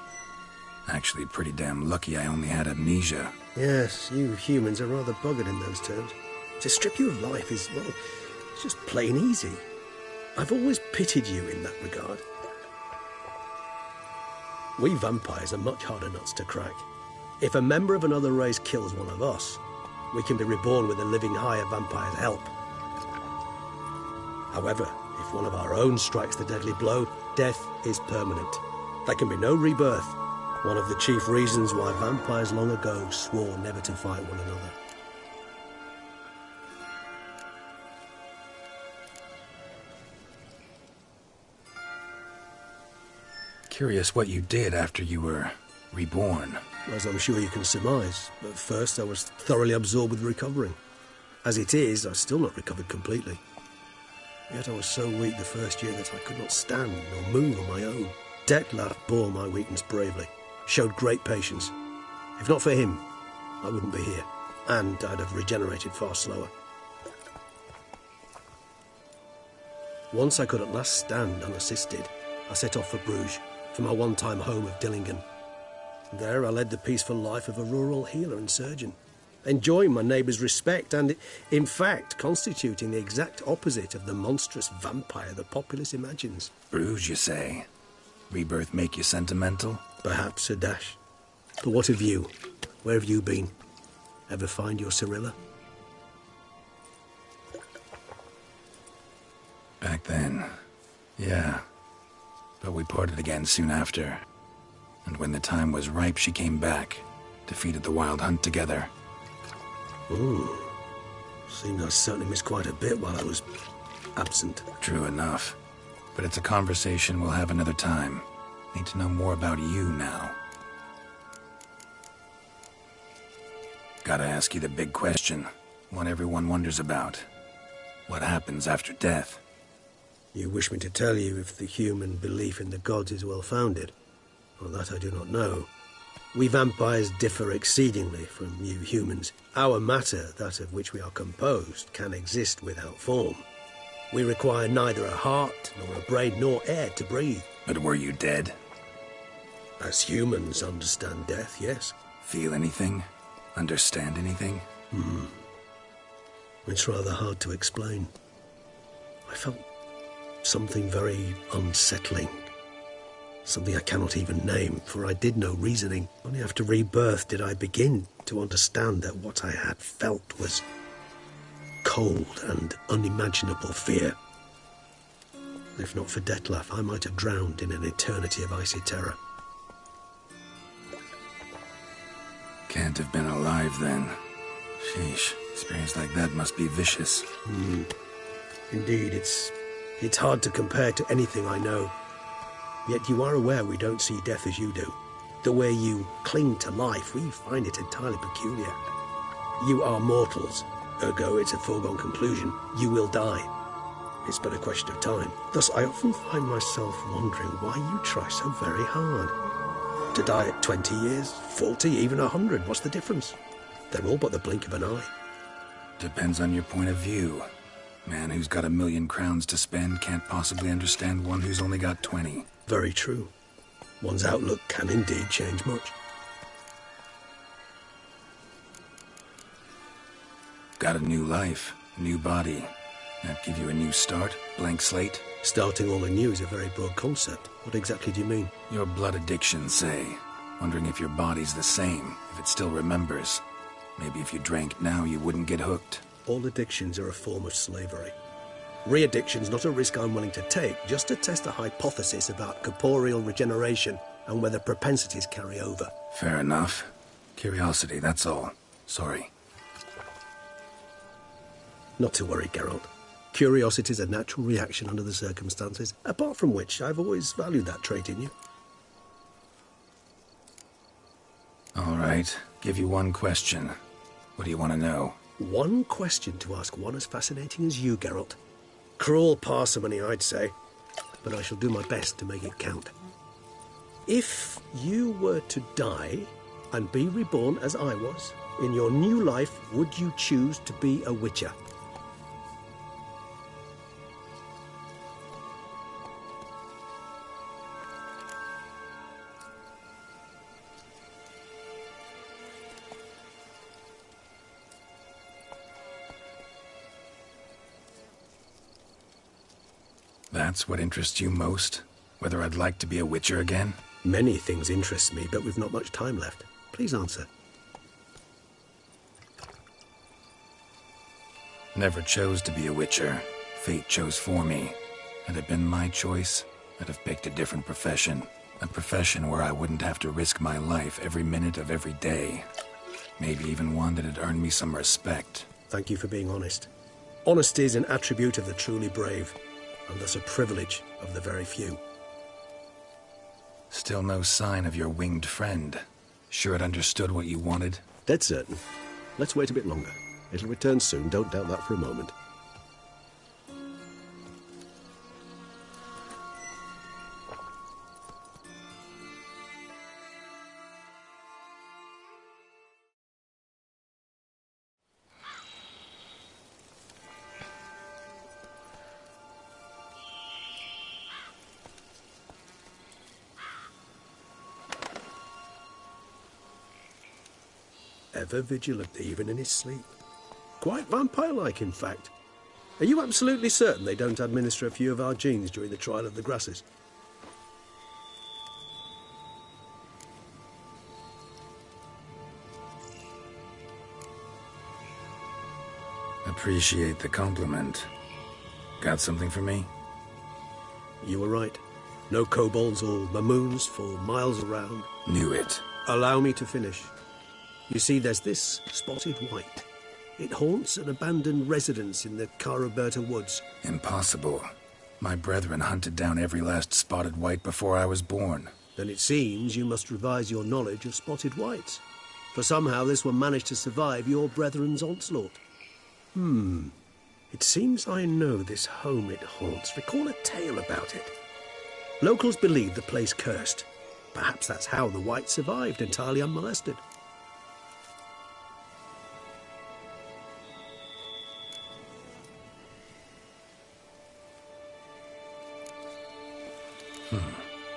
Actually, pretty damn lucky I only had amnesia. Yes, you humans are rather buggered in those terms. To strip you of life is, well, it's just plain easy. I've always pitied you in that regard. We vampires are much harder nuts to crack. If a member of another race kills one of us, we can be reborn with a living higher vampire's help. However, if one of our own strikes the deadly blow, death is permanent. There can be no rebirth. One of the chief reasons why vampires long ago swore never to fight one another. Curious what you did after you were reborn. As I'm sure you can surmise, at first I was thoroughly absorbed with recovering. As it is, I've still not recovered completely. Yet I was so weak the first year that I could not stand or move on my own. Detloff bore my weakness bravely, showed great patience. If not for him, I wouldn't be here, and I'd have regenerated far slower. Once I could at last stand unassisted, I set off for Bruges, for my one-time home of Dillingen. There I led the peaceful life of a rural healer and surgeon, enjoying my neighbours' respect and, in fact, constituting the exact opposite of the monstrous vampire the populace imagines. Bruges, you say? Rebirth make you sentimental? Perhaps a dash. But what of you? Where have you been? Ever find your Cyrilla? Back then, yeah. But we parted again soon after. And when the time was ripe, she came back, defeated the Wild Hunt together. Ooh. Seemed I certainly missed quite a bit while I was absent. True enough. But it's a conversation we'll have another time. Need to know more about you now. Gotta ask you the big question. One everyone wonders about. What happens after death? You wish me to tell you if the human belief in the gods is well-founded? Well, that I do not know. We vampires differ exceedingly from you humans. Our matter, that of which we are composed, can exist without form. We require neither a heart, nor a brain, nor air to breathe. But were you dead? As humans understand death, yes. Feel anything? Understand anything? It's rather hard to explain. I felt something very unsettling. Something I cannot even name, for I did no reasoning. Only after rebirth did I begin to understand that what I had felt was cold and unimaginable fear. If not for Detloff, I might have drowned in an eternity of icy terror. Can't have been alive then. Sheesh, experience like that must be vicious. Indeed, it's hard to compare to anything I know. Yet you are aware we don't see death as you do. The way you cling to life, we find it entirely peculiar. You are mortals, ergo it's a foregone conclusion. You will die. It's but a question of time. Thus, I often find myself wondering why you try so very hard. To die at 20 years, 40, even 100, what's the difference? They're all but the blink of an eye. Depends on your point of view. Man who's got 1,000,000 crowns to spend can't possibly understand one who's only got 20. Very true. One's outlook can indeed change much. Got a new life, new body. That give you a new start? Blank slate? Starting all anew is a very broad concept. What exactly do you mean? Your blood addiction, say. Wondering if your body's the same, if it still remembers. Maybe if you drank now, you wouldn't get hooked. All addictions are a form of slavery. Re-addiction's not a risk I'm willing to take, just to test a hypothesis about corporeal regeneration and whether propensities carry over. Fair enough. Curiosity, that's all. Sorry. Not to worry, Geralt. Curiosity is a natural reaction under the circumstances, apart from which I've always valued that trait in you. All right. Give you one question. What do you want to know? One question to ask one as fascinating as you, Geralt. Cruel parsimony, I'd say, but I shall do my best to make it count. If you were to die and be reborn as I was, in your new life, would you choose to be a Witcher? That's what interests you most? Whether I'd like to be a Witcher again? Many things interest me, but we've not much time left. Please answer. Never chose to be a Witcher. Fate chose for me. Had it been my choice, I'd have picked a different profession. A profession where I wouldn't have to risk my life every minute of every day. Maybe even one that'd earn me some respect. Thank you for being honest. Honesty is an attribute of the truly brave, and thus a privilege of the very few. Still no sign of your winged friend. Sure it understood what you wanted? Dead certain. Let's wait a bit longer. It'll return soon, don't doubt that for a moment. Ever vigilant, even in his sleep. Quite vampire-like, in fact. Are you absolutely certain they don't administer a few of our genes during the trial of the grasses? Appreciate the compliment. Got something for me? You were right. No kobolds or mamoons for miles around. Knew it. Allow me to finish. You see, there's this spotted white. It haunts an abandoned residence in the Caraberta woods. Impossible. My brethren hunted down every last spotted white before I was born. Then it seems you must revise your knowledge of spotted whites. For somehow this one managed to survive your brethren's onslaught. It seems I know this home it haunts. Recall a tale about it. Locals believe the place cursed. Perhaps that's how the white survived entirely unmolested.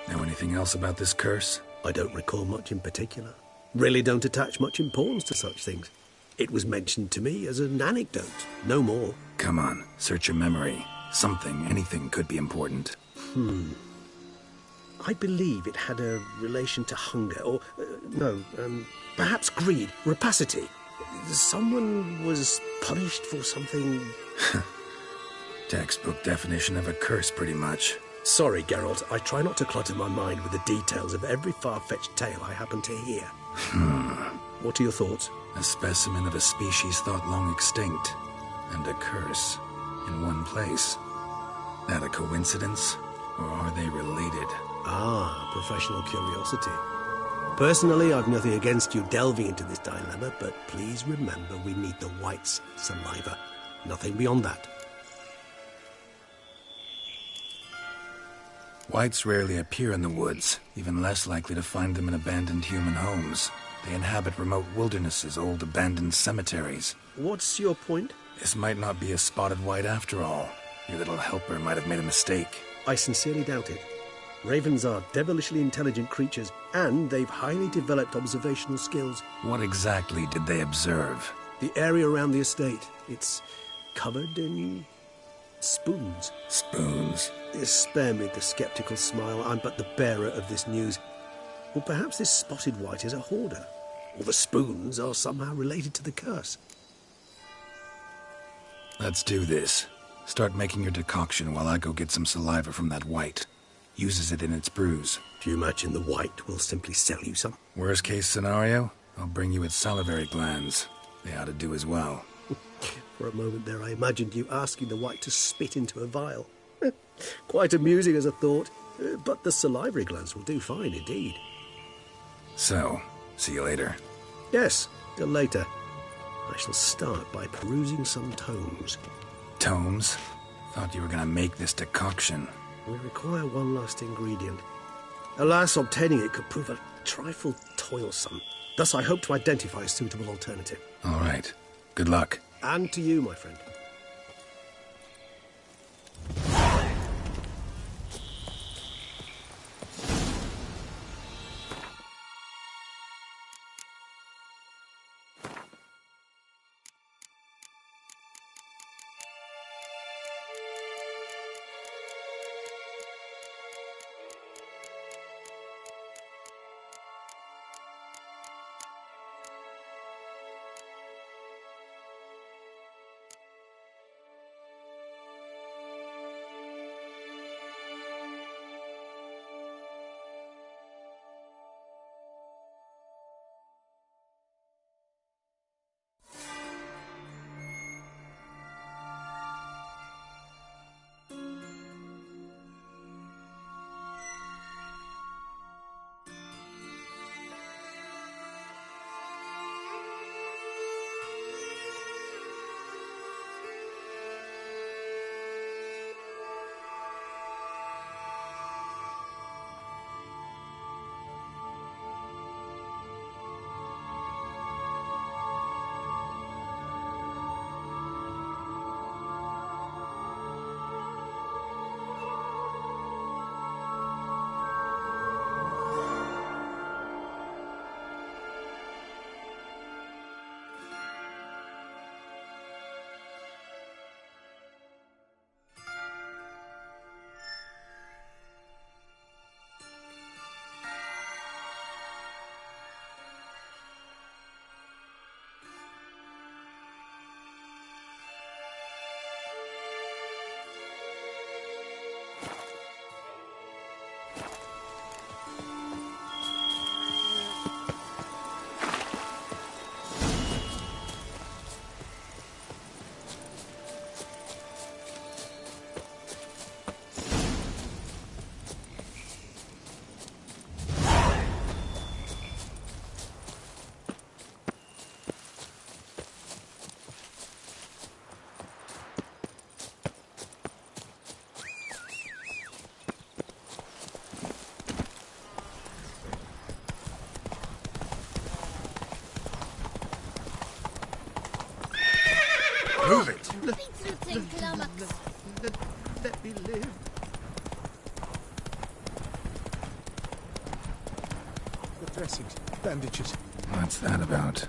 Know anything else about this curse? I don't recall much in particular. Really don't attach much importance to such things. It was mentioned to me as an anecdote, no more. Come on, search your memory. Something, anything could be important. I believe it had a relation to hunger, or, perhaps greed, rapacity. Someone was punished for something... Textbook definition of a curse, pretty much. Sorry, Geralt, I try not to clutter my mind with the details of every far-fetched tale I happen to hear. What are your thoughts? A specimen of a species thought long extinct, and a curse in one place. That a coincidence, or are they related? Ah, professional curiosity. Personally, I've nothing against you delving into this dilemma, but please remember we need the white's saliva. Nothing beyond that. Whites rarely appear in the woods, even less likely to find them in abandoned human homes. They inhabit remote wildernesses, old abandoned cemeteries. What's your point? This might not be a spotted white after all. Your little helper might have made a mistake. I sincerely doubt it. Ravens are devilishly intelligent creatures, and they've highly developed observational skills. What exactly did they observe? The area around the estate. It's covered in... spoons. Spoons? Spare me the skeptical smile. I'm but the bearer of this news. Or perhaps this spotted white is a hoarder. Or the spoons are somehow related to the curse. Let's do this. Start making your decoction while I go get some saliva from that white. Uses it in its brews. Do you imagine the white will simply sell you some? Worst case scenario, I'll bring you its salivary glands. They ought to do as well. For a moment there I imagined you asking the white to spit into a vial. Quite amusing as a thought, but the salivary glands will do fine indeed. So, see you later. Yes, till later. I shall start by perusing some tomes. Tomes? Thought you were gonna make this decoction. We require one last ingredient. Alas, obtaining it could prove a trifle toilsome. Thus, I hope to identify a suitable alternative. All right. Good luck. And to you, my friend. Move it! Let me live. The dressings, bandages. What's that about?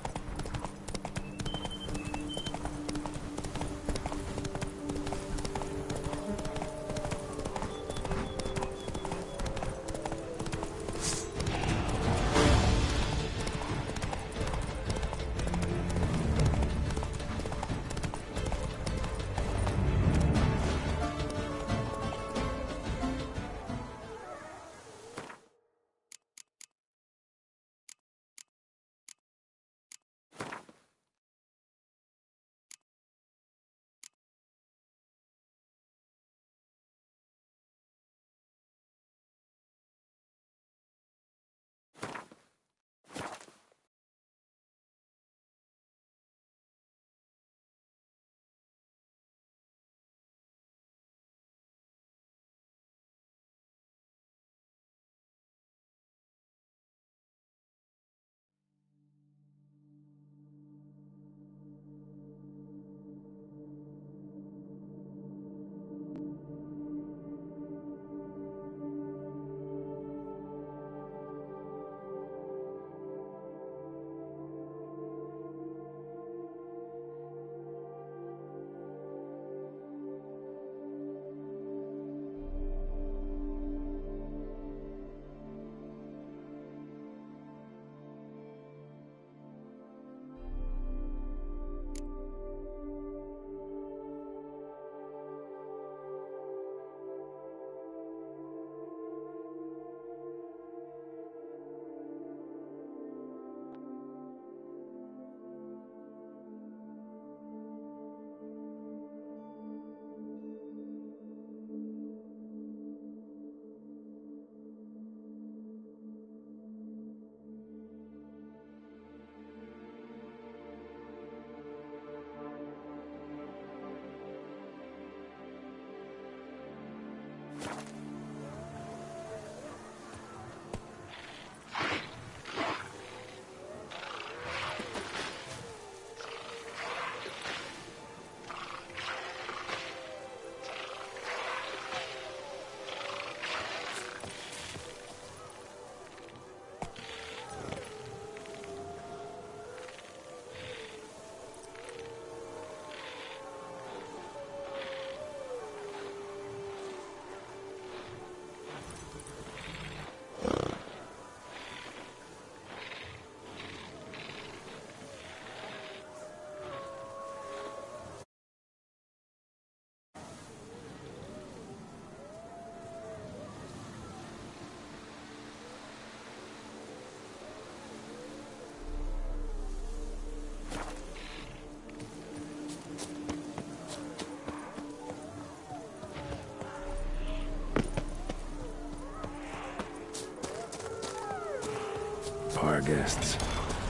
guests.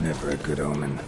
Never a good omen.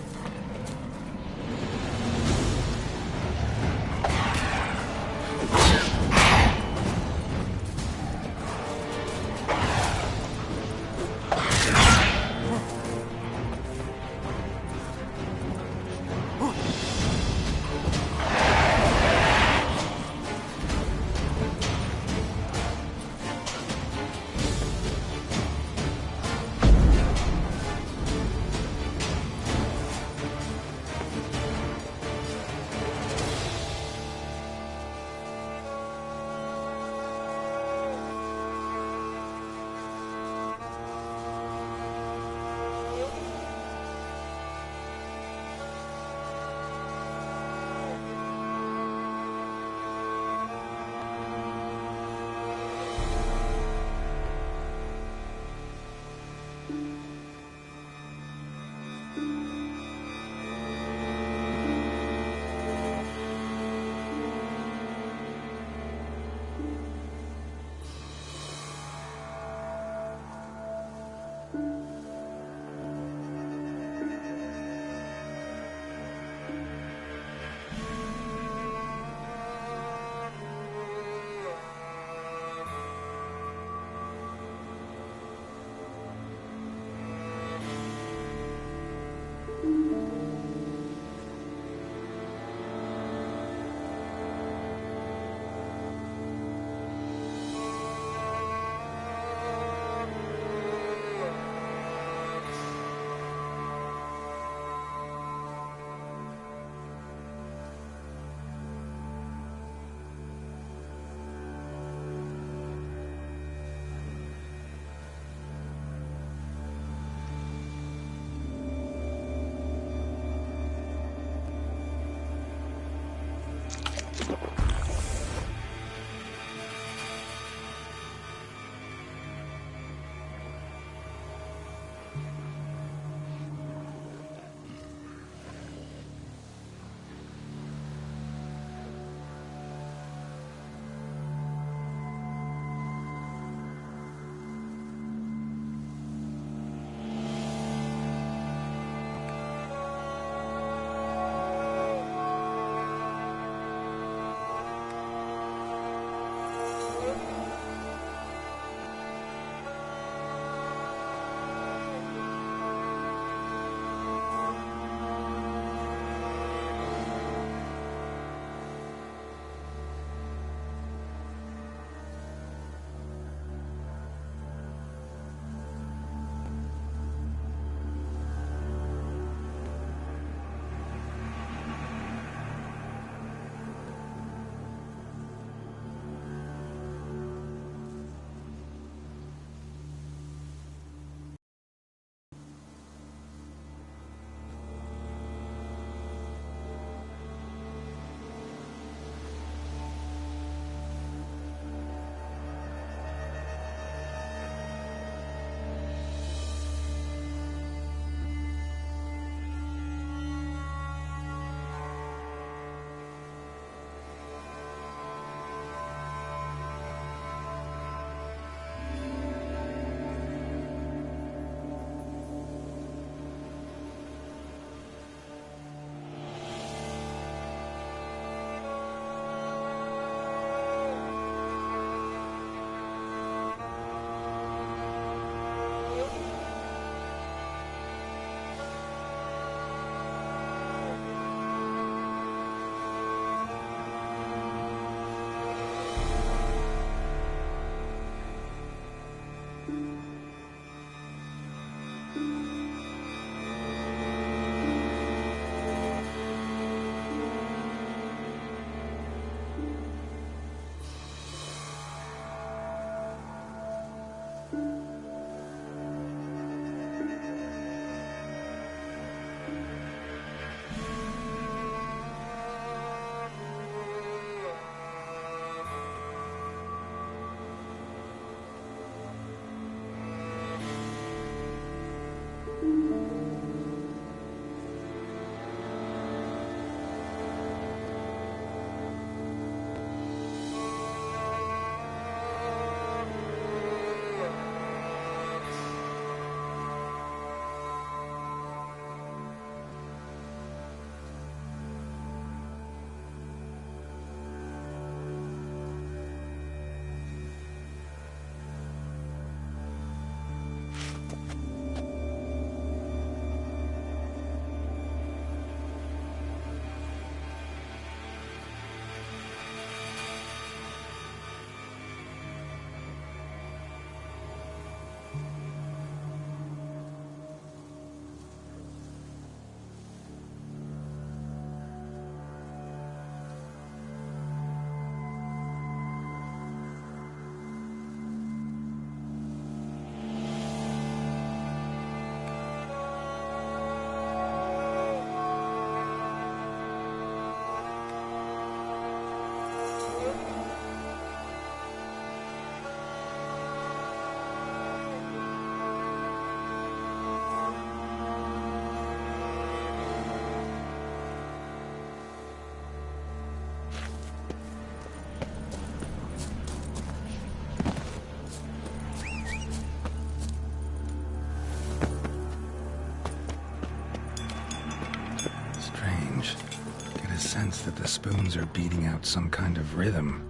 a sense that the spoons are beating out some kind of rhythm,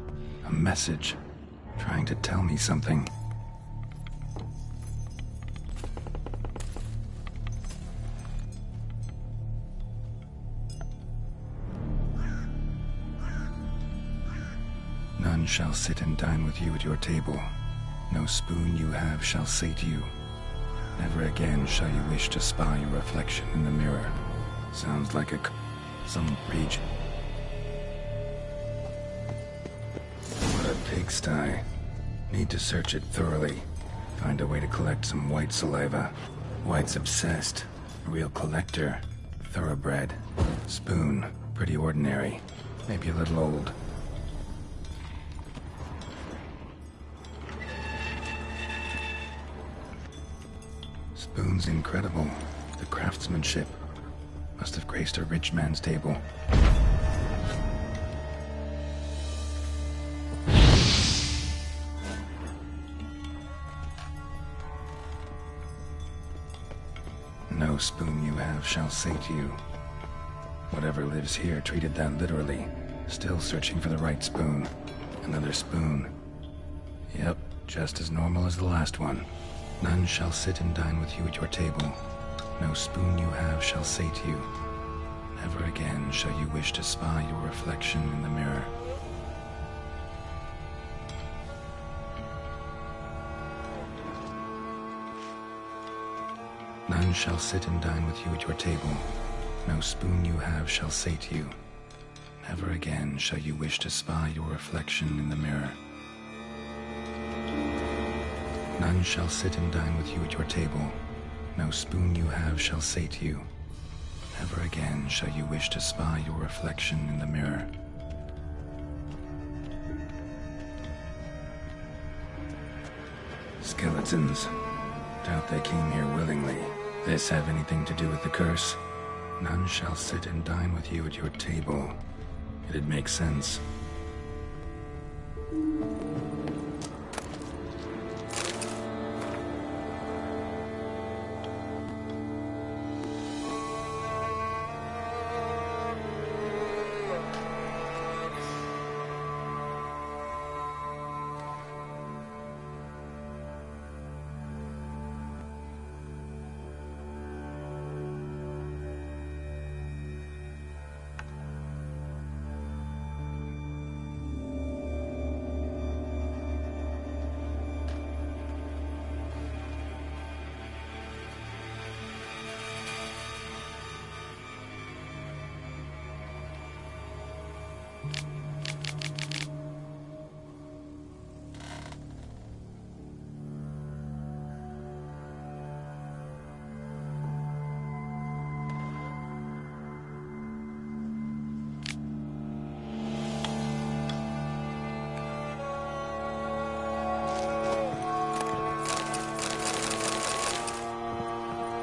a message, trying to tell me something. None shall sit and dine with you at your table. No spoon you have shall sate you. Never again shall you wish to spy your reflection in the mirror. Sounds like some rage. What a pigsty. Need to search it thoroughly. Find a way to collect some white saliva. White's obsessed. A real collector. Thoroughbred. Spoon. Pretty ordinary. Maybe a little old. Spoon's incredible. The craftsmanship. Must have graced a rich man's table. No spoon you have shall sate you. Whatever lives here treated that literally. Still searching for the right spoon. Another spoon. Yep, just as normal as the last one. None shall sit and dine with you at your table. No spoon you have shall sate you. Never again shall you wish to spy your reflection in the mirror. None shall sit and dine with you at your table. No spoon you have shall sate you. Never again shall you wish to spy your reflection in the mirror. None shall sit and dine with you at your table. No spoon you have shall sate you. Never again shall you wish to spy your reflection in the mirror. Skeletons. Doubt they came here willingly. This have anything to do with the curse? None shall sit and dine with you at your table. It'd make sense.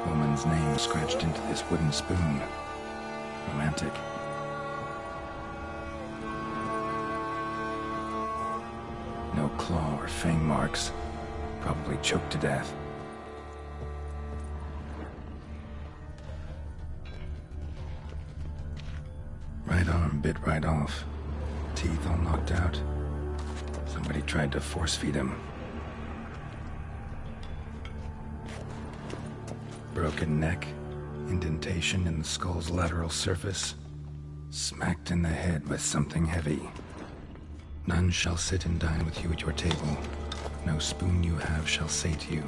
Woman's name scratched into this wooden spoon. Romantic. No claw or fang marks. Probably choked to death. Right arm bit right off. Teeth all knocked out. Somebody tried to force feed him. Broken neck, indentation in the skull's lateral surface, smacked in the head with something heavy. None shall sit and dine with you at your table. No spoon you have shall sate you.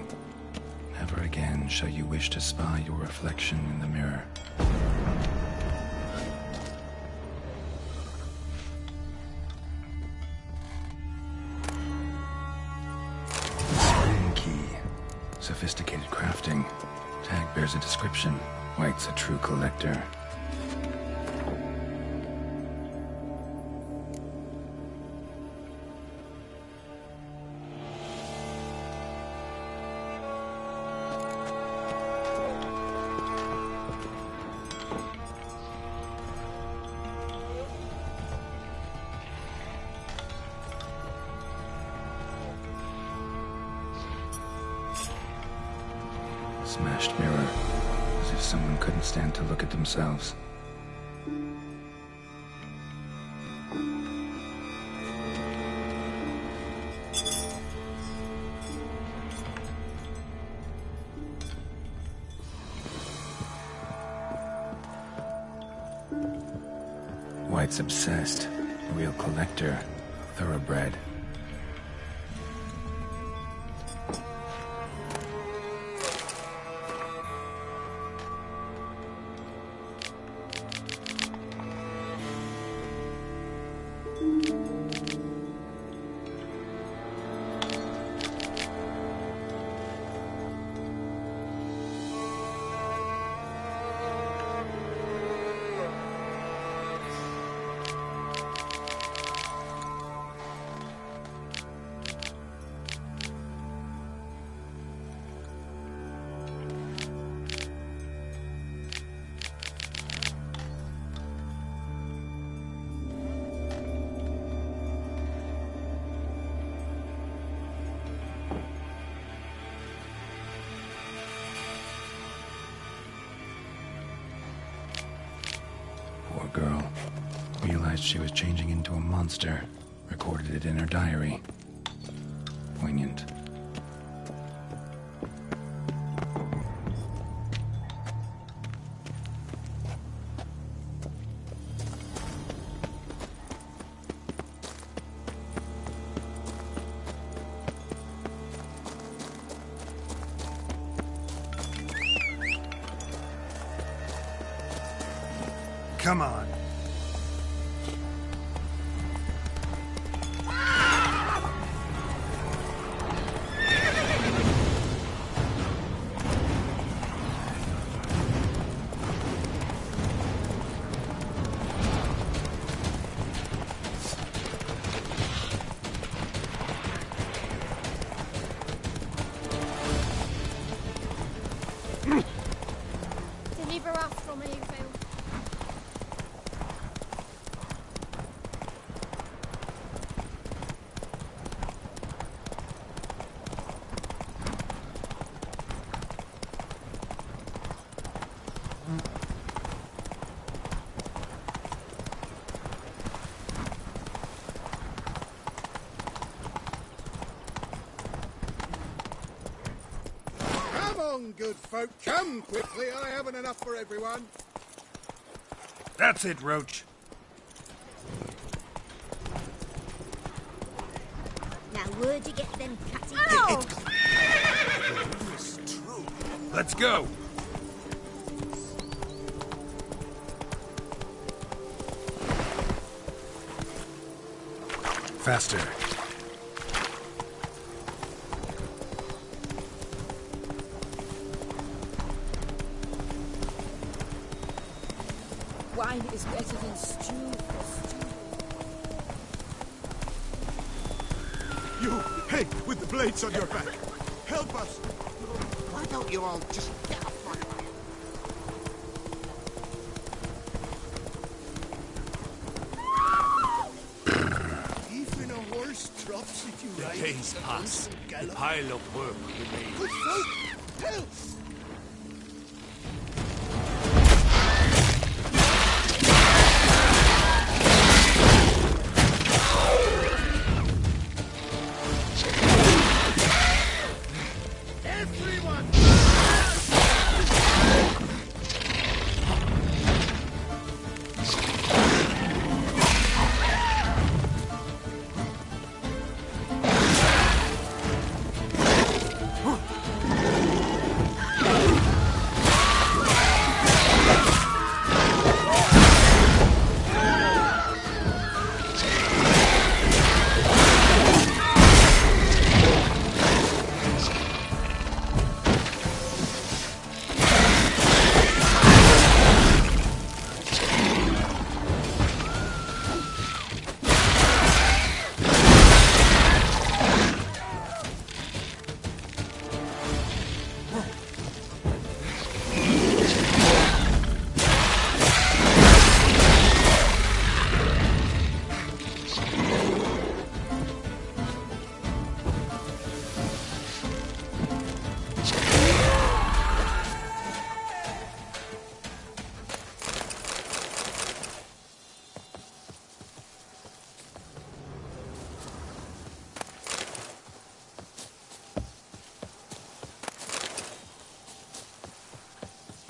Never again shall you wish to spy your reflection in the mirror. Spoon key. Sophisticated crafting. Tag bears a description. White's a true collector. Smashed mirror, as if someone couldn't stand to look at themselves. White's obsessed. Real collector. Thoroughbred. Poor girl. Realized she was changing into a monster. Recorded it in her diary. Poignant. Come on. Deliver us from evil. Come on, good folk, come quickly. I haven't enough for everyone. That's it, Roach. Now, where'd you get them cutty? It's true. Let's go. Faster. Wine is better than stew. You, hey, with the blades on your back. Help us. Why don't you all just get up on Even a horse drops at you, right? The days pass. The pile of work remains. Good folk, help!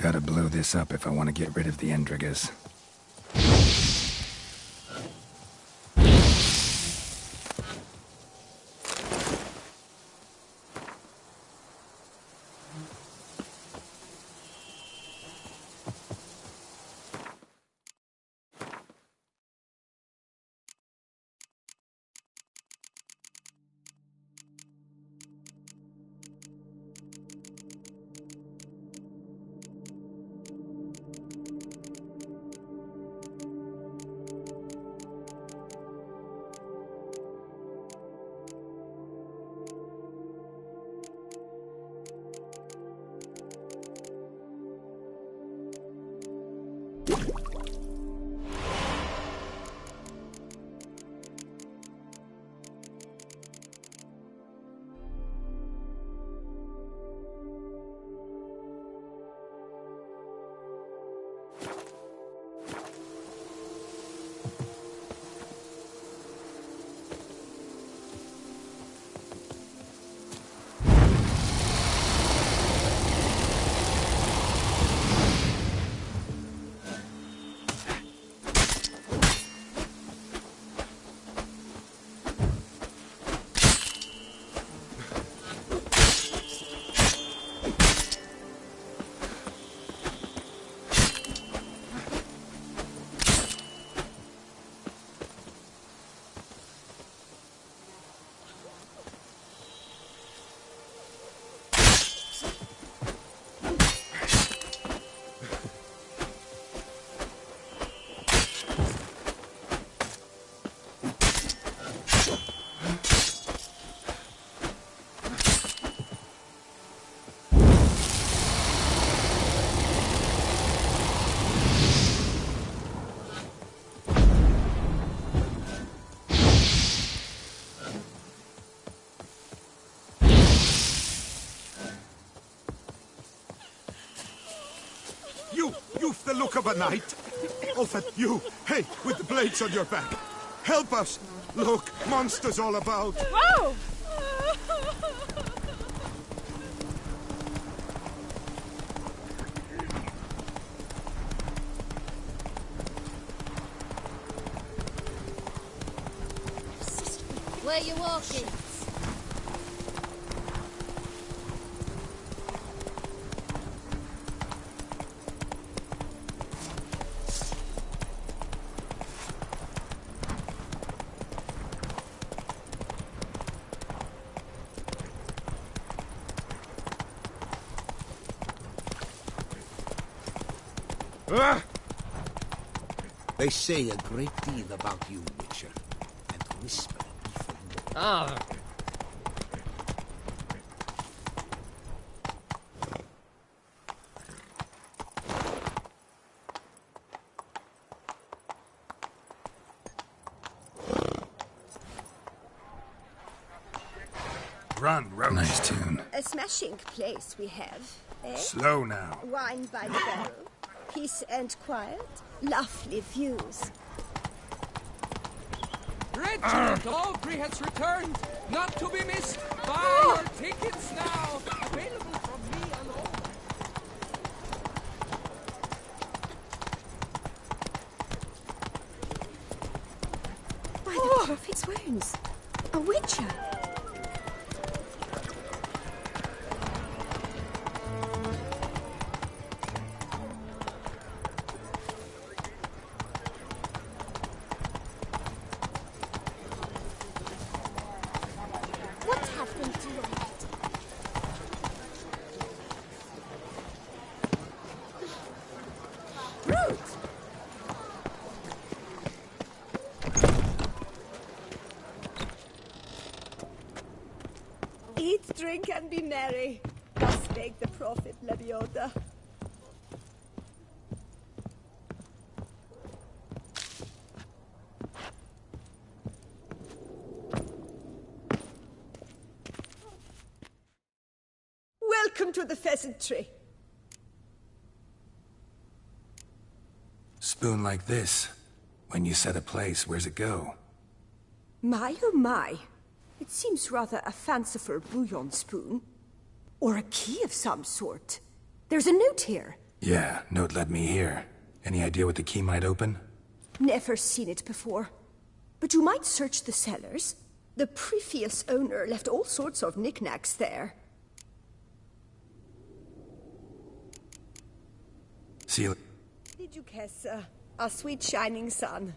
Gotta blow this up if I want to get rid of the Endrigas. joke of a night. Oh, that you, hey, with the blades on your back. Help us. Look, monsters all about. Whoa! Where you walking? They say a great deal about you, Witcher, and whisper even more. Ah. Run, Roach. Nice tune. A smashing place we have, eh? Slow now. Wine by the barrel, peace and quiet, lovely views. Regiment Aubrey has returned, not to be missed. Buy your tickets now. Available from me alone. By the prophet's wounds. A witcher. What happened to your head? Brute! Eat, drink, and be merry. Thus spake the prophet Lebiota. Welcome to the pheasantry. Spoon like this. When you set a place, where's it go? My oh my. It seems rather a fanciful bouillon spoon. Or a key of some sort. There's a note here. Yeah, note led me here. Any idea what the key might open? Never seen it before. But you might search the cellars. The previous owner left all sorts of knickknacks there. See, Did you guess, our sweet shining sun?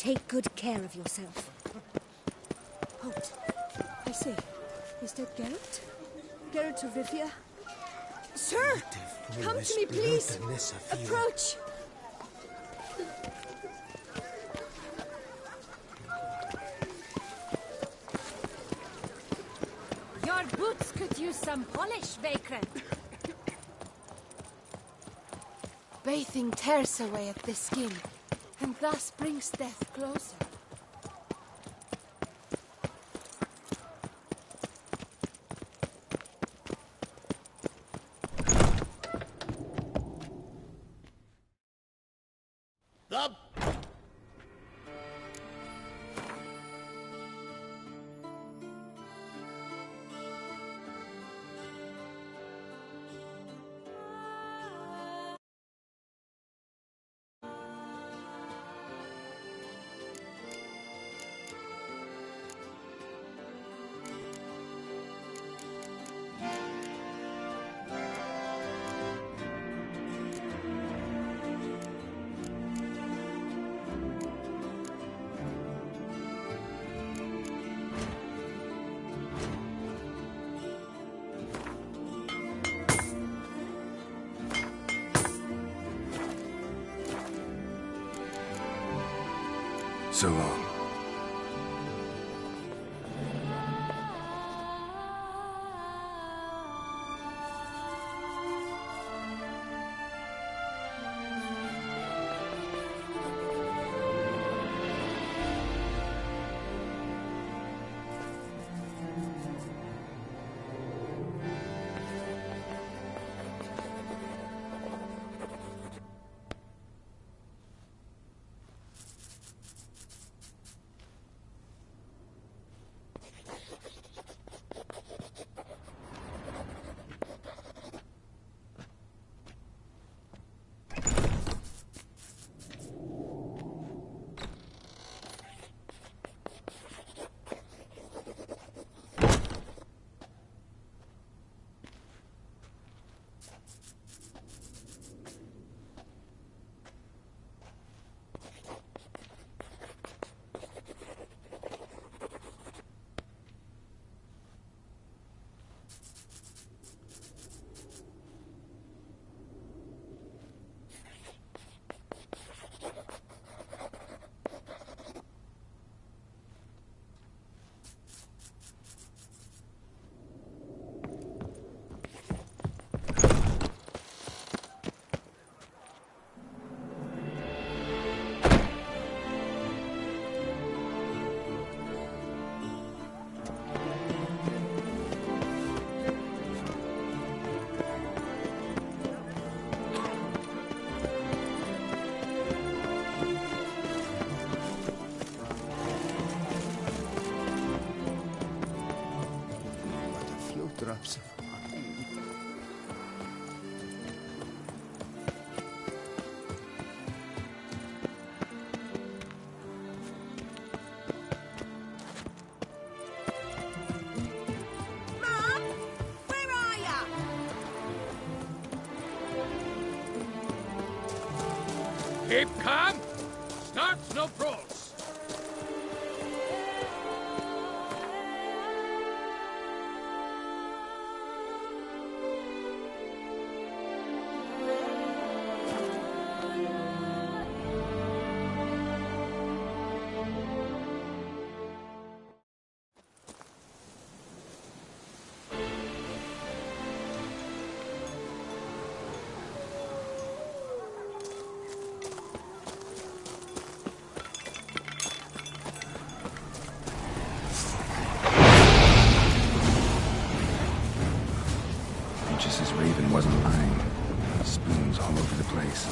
Take good care of yourself. Halt. I say, is that Geralt? Geralt of Rivia? Sir! Come to me, please! Approach! Your boots could Could use some polish, vagrant. Bathing tears away at the skin, and thus brings death closer. So long. Drops of Mom, where are ya? Keep calm. Start no brawls. Regis' raven wasn't lying. Spoons all over the place.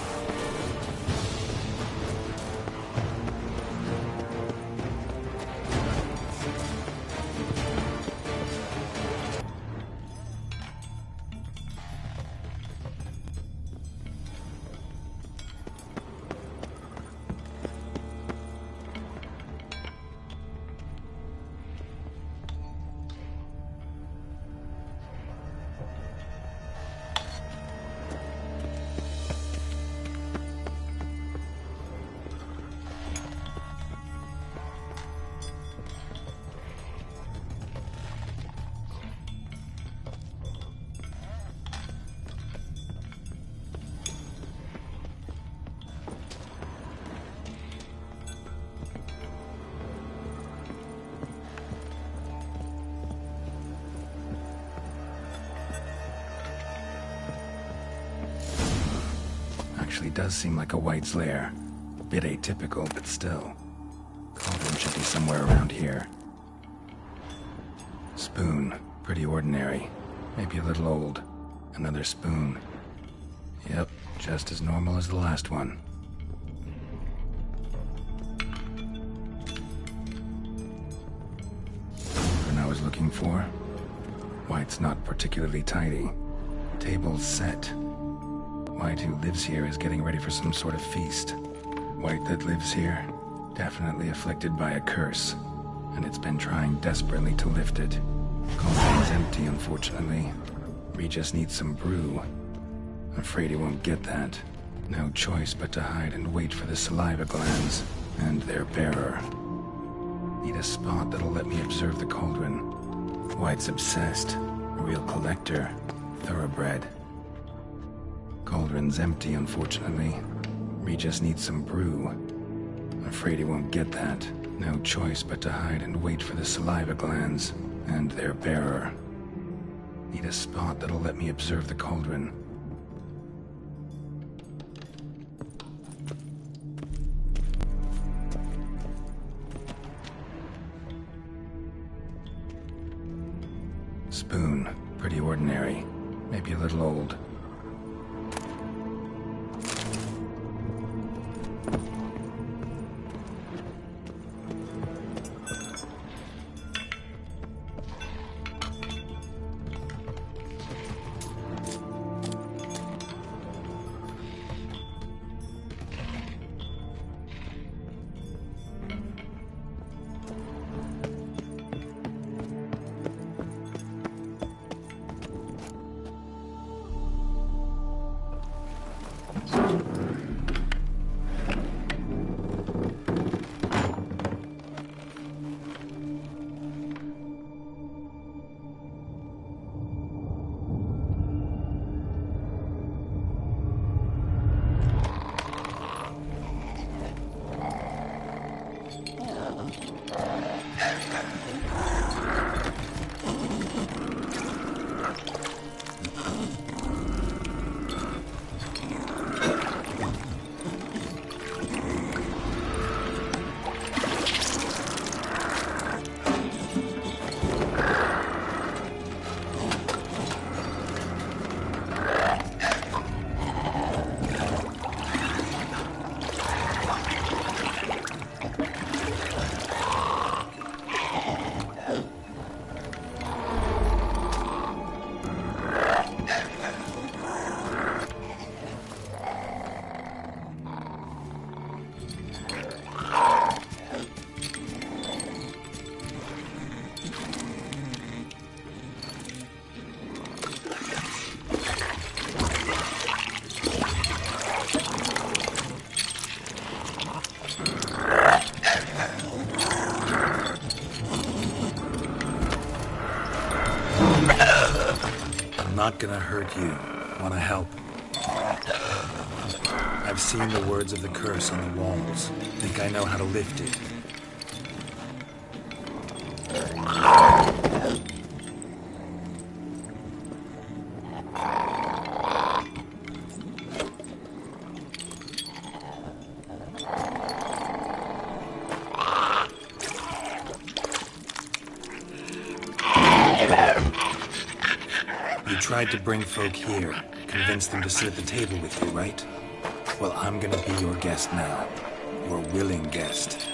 actually does seem like a White's lair. A bit atypical, but still. Cauldron should be somewhere around here. Spoon. Pretty ordinary. Maybe a little old. Another spoon. Yep, just as normal as the last one. What I was looking for? White's not particularly tidy. Table's set. White who lives here is getting ready for some sort of feast. White that lives here, definitely afflicted by a curse, and it's been trying desperately to lift it. Cauldron's empty, unfortunately. Regis needs some brew. Afraid he won't get that. No choice but to hide and wait for the saliva glands and their bearer. Need a spot that'll let me observe the cauldron. White's obsessed. A real collector. Thoroughbred. Cauldron's empty, unfortunately. Regis needs some brew. Afraid he won't get that. No choice but to hide and wait for the saliva glands and their bearer. Need a spot that'll let me observe the cauldron. Spoon. Pretty ordinary. Maybe a little old. Not gonna hurt you. Wanna help? I've seen the words of the curse on the walls. Think I know how to lift it. Tried to bring folk here, convince them to sit at the table with you, right? Well, I'm gonna be your guest now. Your willing guest.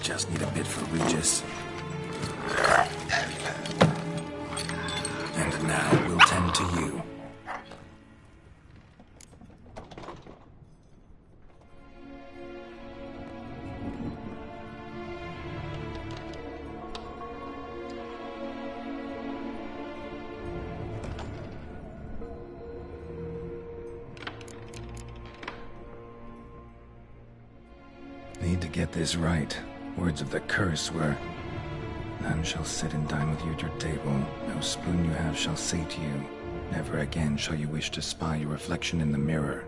Just need a bit for Regis. And now we'll tend to you. Need to get this right. Words of the curse were, "None shall sit and dine with you at your table. No spoon you have shall say to you, never again shall you wish to spy your reflection in the mirror."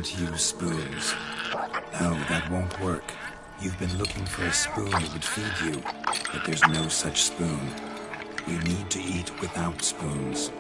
can't use spoons. No, that won't work. You've been looking for a spoon that would feed you, but there's no such spoon. We need to eat without spoons.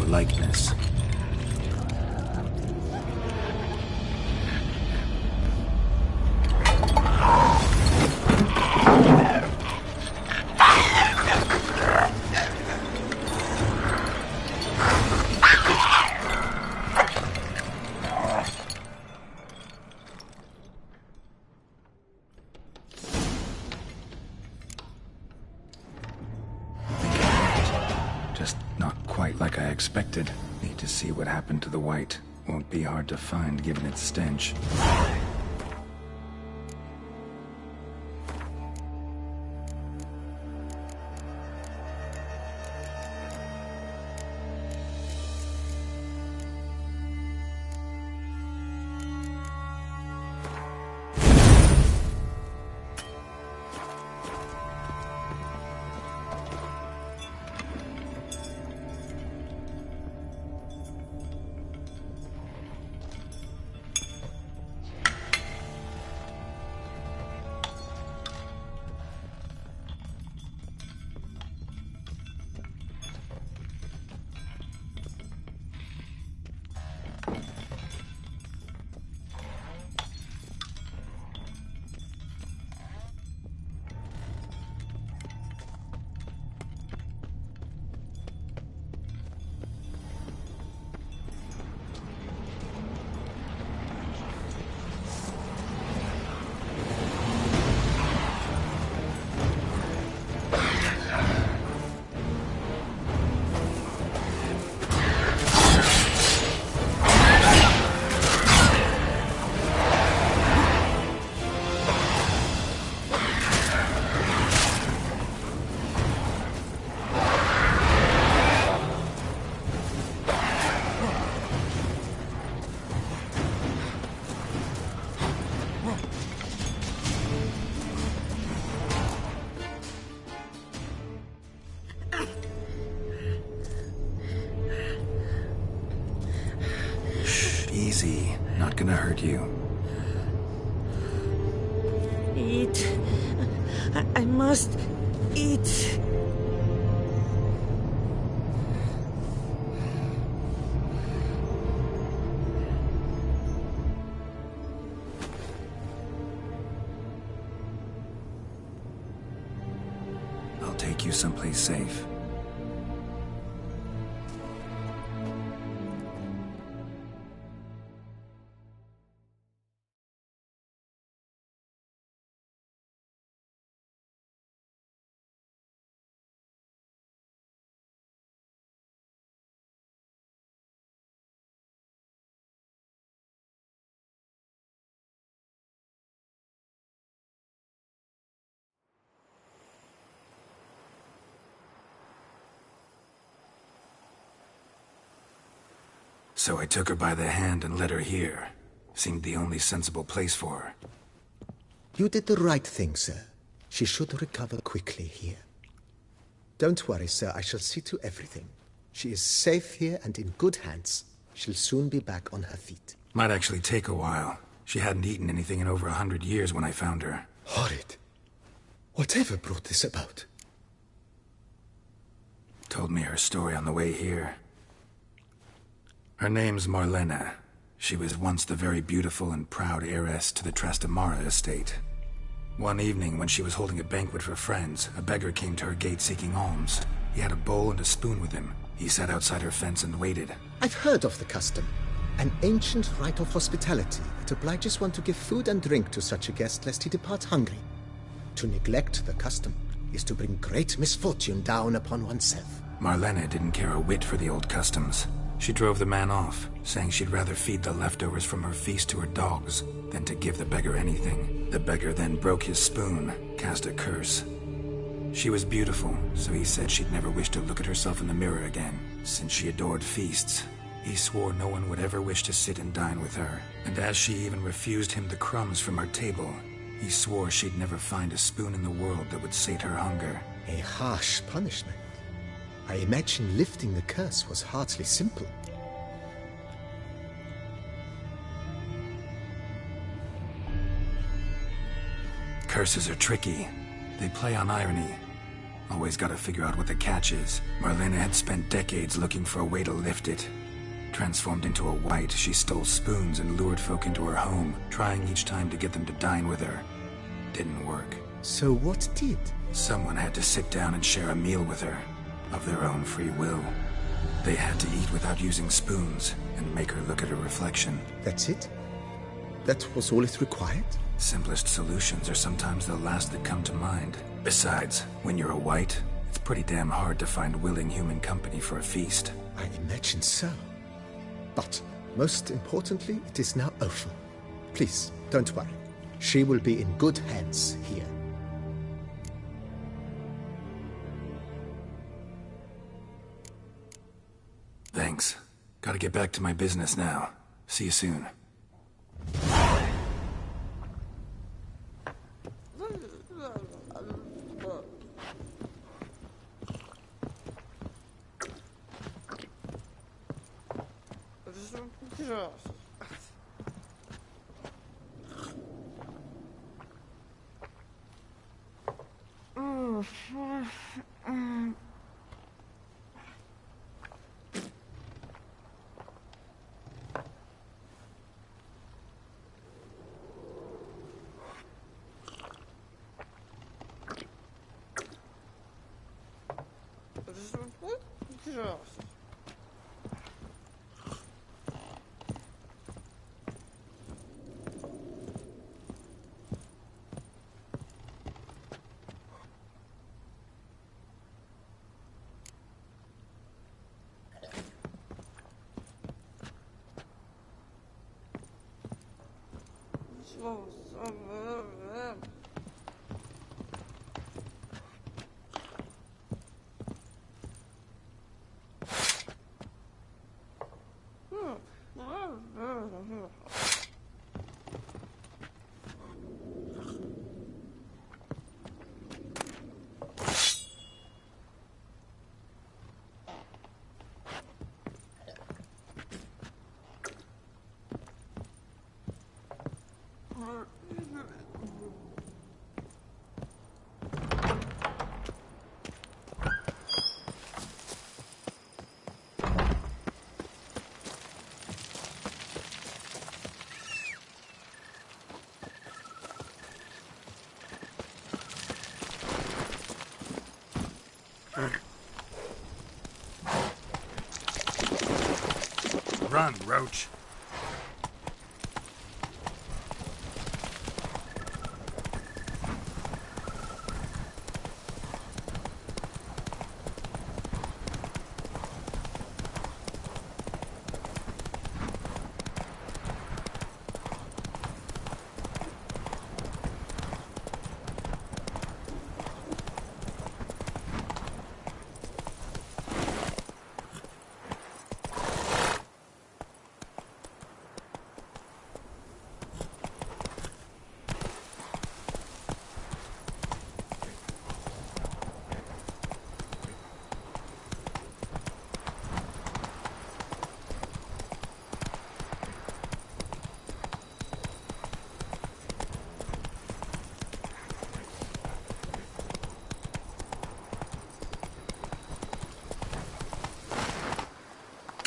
Likeness. Just not quite like I expected. Need to see what happened to the white. Won't be hard to find given its stench. Easy. Not gonna hurt you. Eat. I must eat. I'll take you someplace safe. So I took her by the hand and led her here. Seemed the only sensible place for her. You did the right thing, sir. She should recover quickly here. Don't worry, sir. I shall see to everything. She is safe here and in good hands. She'll soon be back on her feet. Might actually take a while. She hadn't eaten anything in over 100 years when I found her. Horrid. Whatever brought this about? Told me her story on the way here. Her name's Marlena. She was once the very beautiful and proud heiress to the Trastamara estate. One evening, when she was holding a banquet for friends, a beggar came to her gate seeking alms. He had a bowl and a spoon with him. He sat outside her fence and waited. I've heard of the custom. An ancient rite of hospitality that obliges one to give food and drink to such a guest lest he depart hungry. To neglect the custom is to bring great misfortune down upon oneself. Marlena didn't care a whit for the old customs. She drove the man off, saying she'd rather feed the leftovers from her feast to her dogs than to give the beggar anything. The beggar then broke his spoon, cast a curse. She was beautiful, so he said she'd never wish to look at herself in the mirror again. Since she adored feasts, he swore no one would ever wish to sit and dine with her. And as she even refused him the crumbs from her table, he swore she'd never find a spoon in the world that would sate her hunger. A harsh punishment. I imagine lifting the curse was hardly simple. Curses are tricky. They play on irony. Always gotta figure out what the catch is. Marlena had spent decades looking for a way to lift it. Transformed into a wight, she stole spoons and lured folk into her home, trying each time to get them to dine with her. Didn't work. So what did? Someone had to sit down and share a meal with her, of their own free will. They had to eat without using spoons, and make her look at her reflection. That's it? That was all it required? Simplest solutions are sometimes the last that come to mind. Besides, when you're a wight, it's pretty damn hard to find willing human company for a feast. I imagine so. But, most importantly, it is now over. Please, don't worry. She will be in good hands here. Thanks. Gotta get back to my business now. See you soon. Run, Roach.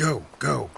Go, go.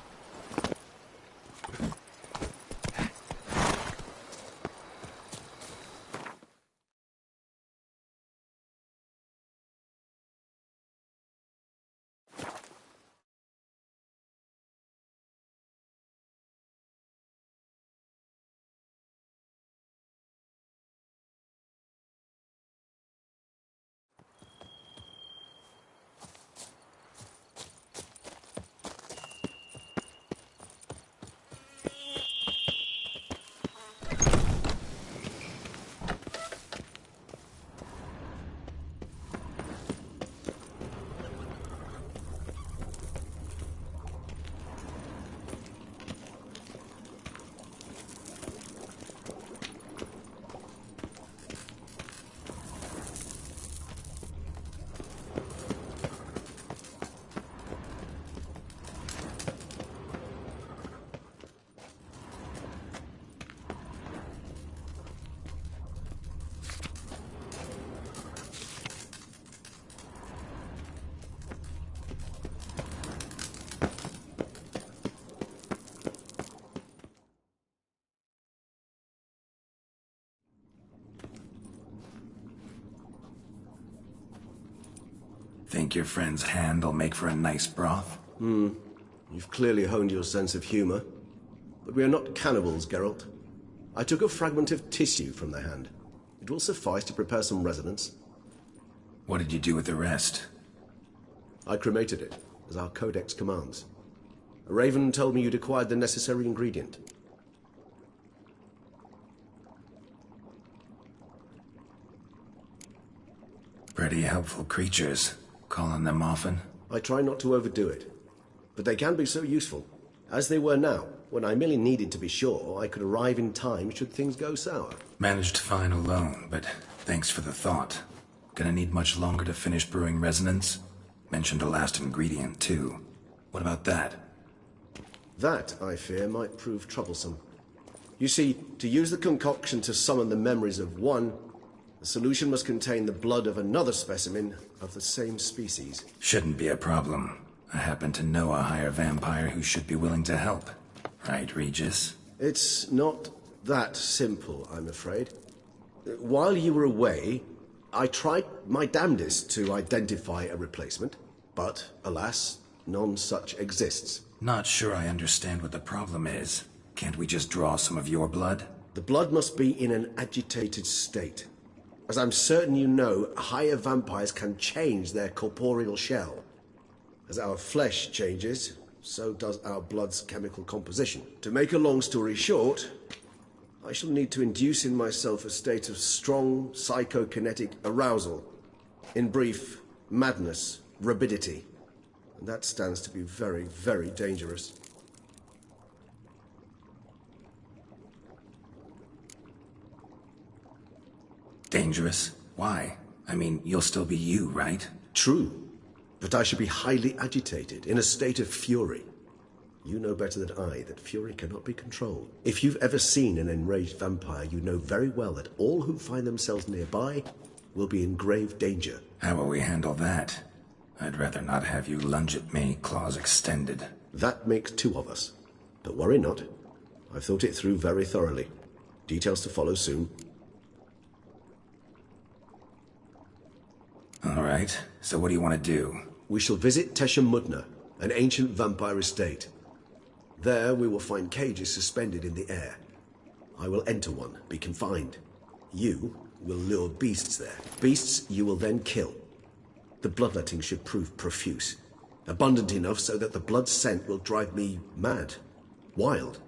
Think your friend's hand will make for a nice broth? You've clearly honed your sense of humor. But we are not cannibals, Geralt. I took a fragment of tissue from the hand. It will suffice to prepare some resonance. What did you do with the rest? I cremated it, as our codex commands. A raven told me you'd acquired the necessary ingredient. Pretty helpful creatures. Call on them often? I try not to overdo it. But they can be so useful. As they were now, when I merely needed to be sure I could arrive in time should things go sour. Managed fine alone, but thanks for the thought. Gonna need much longer to finish brewing resonance? Mentioned a last ingredient, too. What about that? That, I fear, might prove troublesome. You see, to use the concoction to summon the memories of one, the solution must contain the blood of another specimen of the same species. Shouldn't be a problem. I happen to know a higher vampire who should be willing to help. Right, Regis? It's not that simple, I'm afraid. While you were away, I tried my damnedest to identify a replacement, but, alas, none such exists. Not sure I understand what the problem is. Can't we just draw some of your blood? The blood must be in an agitated state. As I'm certain you know, higher vampires can change their corporeal shell. As our flesh changes, so does our blood's chemical composition. To make a long story short, I shall need to induce in myself a state of strong psychokinetic arousal. In brief, madness, rabidity. And that stands to be very, very dangerous. Dangerous? Why? I mean, you'll still be you, right? True. But I should be highly agitated, in a state of fury. You know better than I that fury cannot be controlled. If you've ever seen an enraged vampire, you know very well that all who find themselves nearby will be in grave danger. How will we handle that? I'd rather not have you lunge at me, claws extended. That makes two of us. But worry not. I've thought it through very thoroughly. Details to follow soon. All right, so what do you want to do? We shall visit Tesha Mudna, an ancient vampire estate. There we will find cages suspended in the air. I will enter one, be confined. You will lure beasts there. Beasts you will then kill. The bloodletting should prove profuse. Abundant enough so that the blood scent will drive me mad. Wild.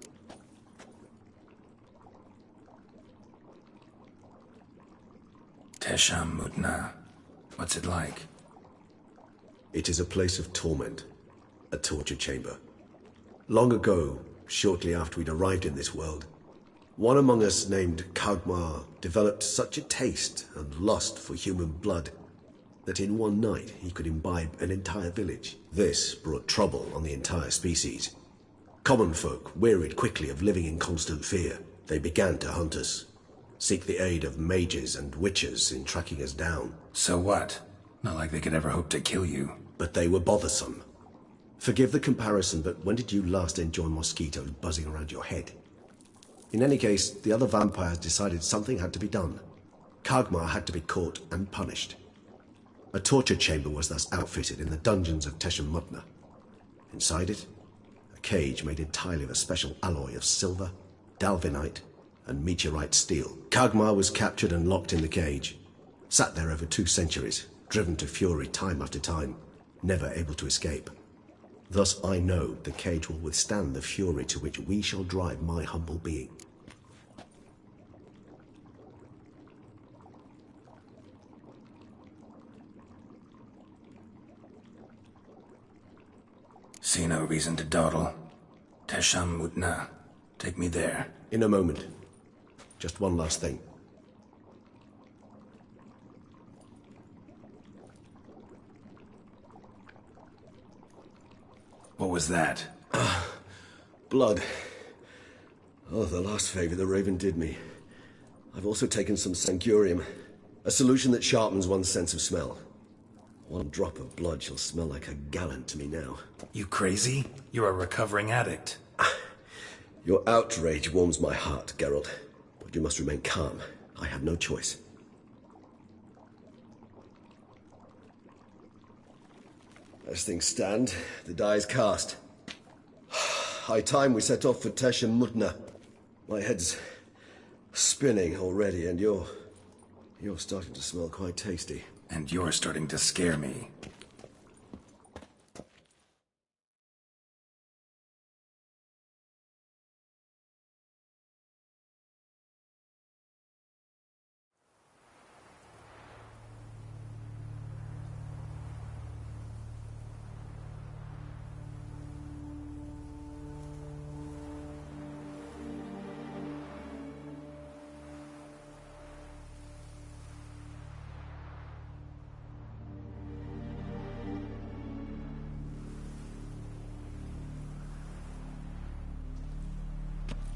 Tesha Mudna. What's it like? It is a place of torment. A torture chamber. Long ago, shortly after we'd arrived in this world, one among us named Kagmar developed such a taste and lust for human blood that in one night he could imbibe an entire village. This brought trouble on the entire species. Common folk wearied quickly of living in constant fear. They began to hunt us, seek the aid of mages and witches in tracking us down. So what? Not like they could ever hope to kill you. But they were bothersome. Forgive the comparison, but when did you last enjoy mosquitoes buzzing around your head? In any case, the other vampires decided something had to be done. Kagmar had to be caught and punished. A torture chamber was thus outfitted in the dungeons of Tesha Mudna. Inside it, a cage made entirely of a special alloy of silver, dalvinite, and meteorite steel. Kagmar was captured and locked in the cage. Sat there over 2 centuries, driven to fury time after time, never able to escape. Thus I know the cage will withstand the fury to which we shall drive my humble being. See no reason to dawdle. Tesha Mudna. Take me there. In a moment. Just one last thing. What was that? Blood. Oh, the last favor the Raven did me. I've also taken some Sancurium, a solution that sharpens one's sense of smell. One drop of blood shall smell like a gallon to me now. You crazy? You're a recovering addict. Your outrage warms my heart, Geralt. But you must remain calm. I have no choice. As things stand, the die is cast. High time we set off for Tesh and Mudna. My head's spinning already, and you're starting to smell quite tasty. And you're starting to scare me.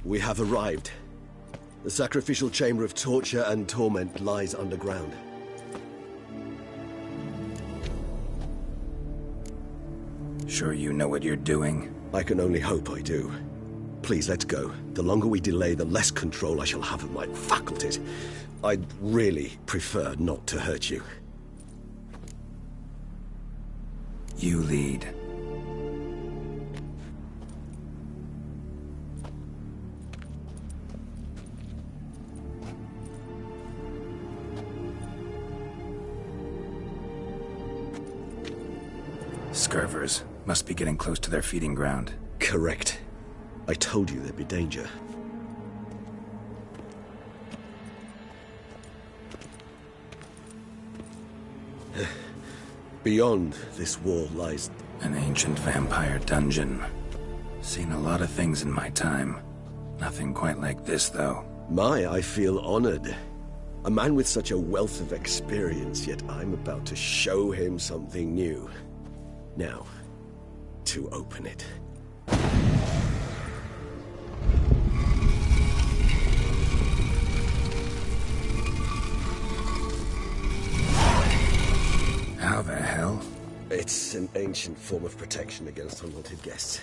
We have arrived. The sacrificial chamber of torture and torment lies underground. Sure you know what you're doing? I can only hope I do. Please, let's go. The longer we delay, the less control I shall have of my faculties. I'd really prefer not to hurt you. You lead. Scurvers must be getting close to their feeding ground. Correct. I told you there'd be danger. Beyond this wall lies an ancient vampire dungeon. Seen a lot of things in my time. Nothing quite like this, though. I feel honored. A man with such a wealth of experience, yet I'm about to show him something new. Now, to open it. How the hell? It's an ancient form of protection against unwanted guests.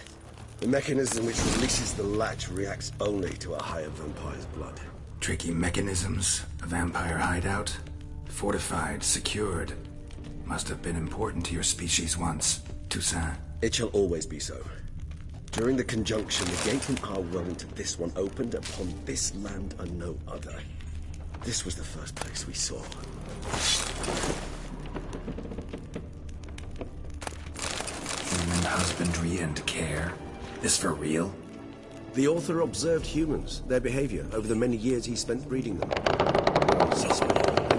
The mechanism which releases the latch reacts only to a higher vampire's blood. Tricky mechanisms, a vampire hideout, fortified, secured. Must have been important to your species once, Toussaint. It shall always be so. During the conjunction, the gate from our world into this one opened upon this land and no other. This was the first place we saw. Human husbandry and care? This for real? The author observed humans, their behavior, over the many years he spent breeding them.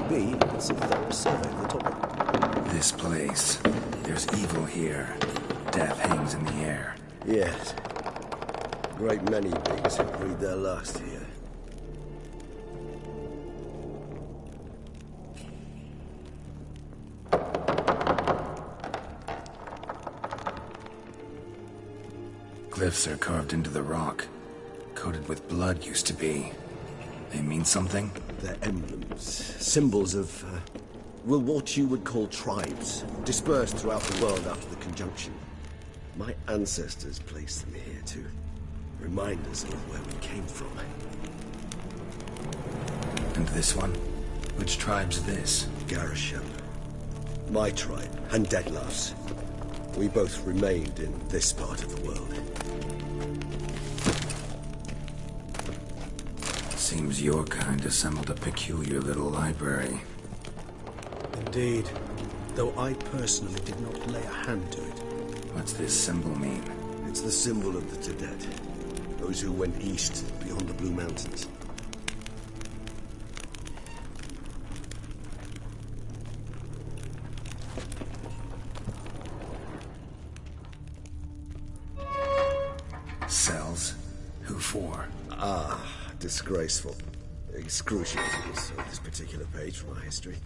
B, it's a thorough survey of the topic. This place. There's evil here. Death hangs in the air. Yes. A great many beings have breathed their last here. Glyphs are carved into the rock. Coated with blood used to be. They mean something? They're emblems. Symbols of, well, what you would call tribes. Dispersed throughout the world after the conjunction. My ancestors placed them here to remind us of where we came from. And this one? Which tribe's this? Garisham. My tribe, and Deadlaugh's. We both remained in this part of the world. Seems your kind assembled a peculiar little library. Indeed. Though I personally did not lay a hand to it. What's this symbol mean? It's the symbol of the Tedet. Those who went east, beyond the Blue Mountains. Cells? Who for? Ah, disgraceful. Excruciating, so this particular page from our history.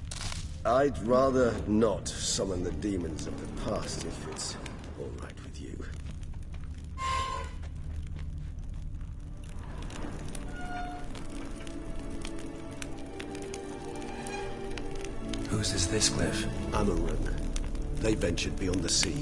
I'd rather not summon the demons of the past if it's all right with you. Whose is this glyph? Amaran. They ventured beyond the sea.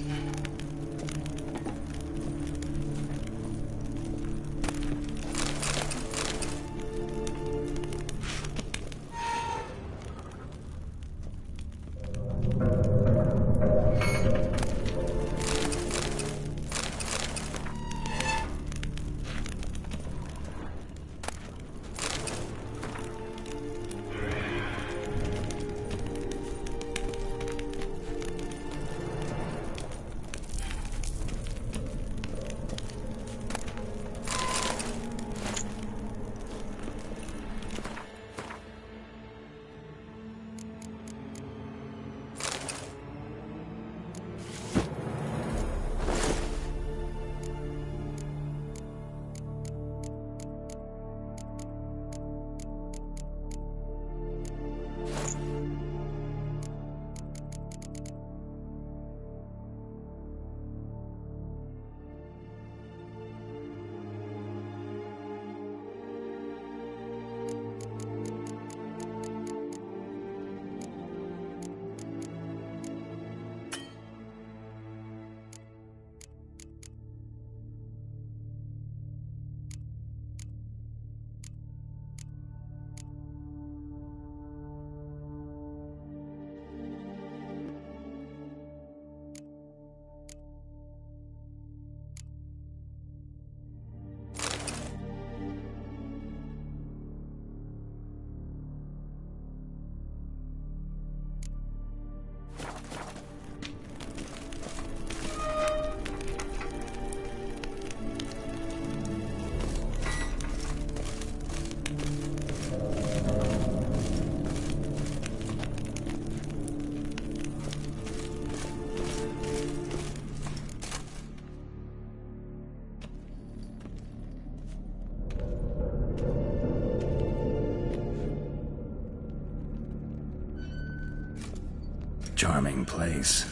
charming place.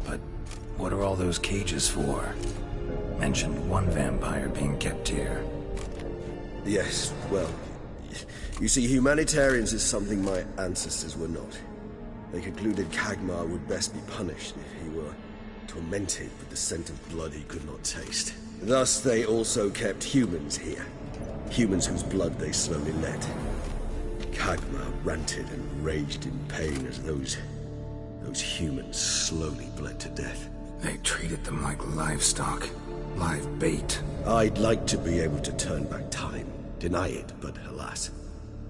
But what are all those cages for? Mentioned one vampire being kept here. Yes, well, you see, humanitarians is something my ancestors were not. They concluded Kagmar would best be punished if he were tormented with the scent of blood he could not taste. Thus, they also kept humans here. Humans whose blood they slowly let. Kagmar ranted and raged in pain as those humans slowly bled to death. They treated them like livestock. Live bait. I'd like to be able to turn back time. Deny it, but alas,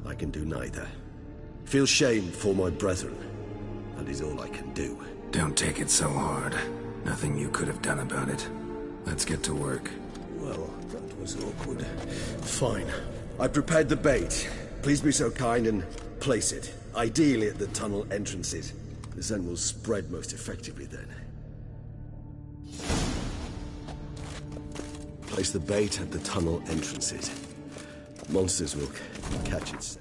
I can do neither. Feel shame for my brethren. That is all I can do. Don't take it so hard. Nothing you could have done about it. Let's get to work. Well, that was awkward. Fine. I prepared the bait. Please be so kind and place it. Ideally at the tunnel entrances. The scent will spread most effectively then. Place the bait at the tunnel entrances. Monsters will catch its...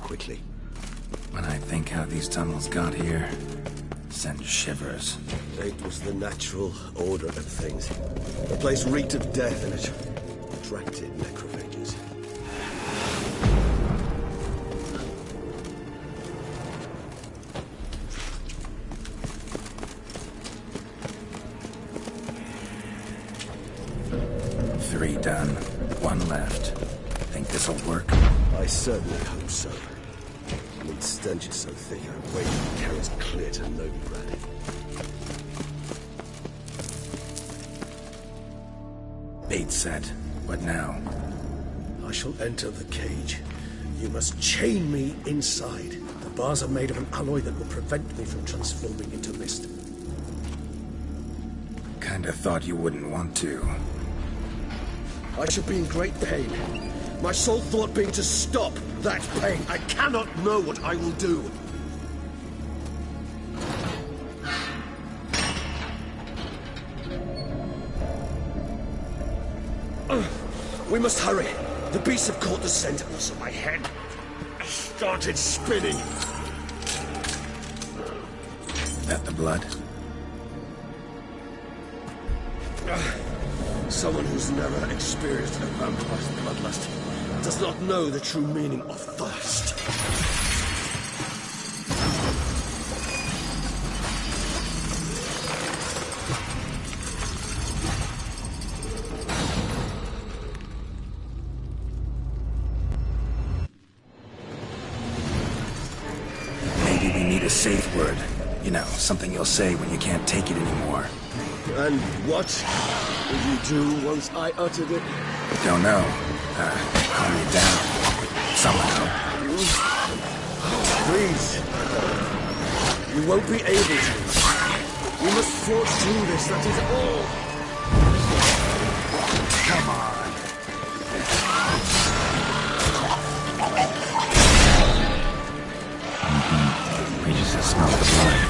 quickly. When I think how these tunnels got here, send shivers. It was the natural order of things. The place reeked of death and it attracted necrophages. Three done. One left. Think this'll work? I certainly hope so. The stench is so thick, I'm waiting for Karen's clear to Novigrad. Bait set. What now? I shall enter the cage. You must chain me inside. The bars are made of an alloy that will prevent me from transforming into mist. Kinda thought you wouldn't want to. I shall be in great pain. My sole thought being to stop that pain. I cannot know what I will do. We must hurry. The beasts have caught the scent and also my head started spinning. That the blood? Someone who's never experienced a vampire's bloodlust does not know the true meaning of thirst. Maybe we need a safe word. You know, something you'll say when you can't take it anymore. And what would you do once I uttered it? Don't know. Calm you down. Somehow. Please. You won't be able to. We must forge through this, that is all. Come on. We just smell the blood.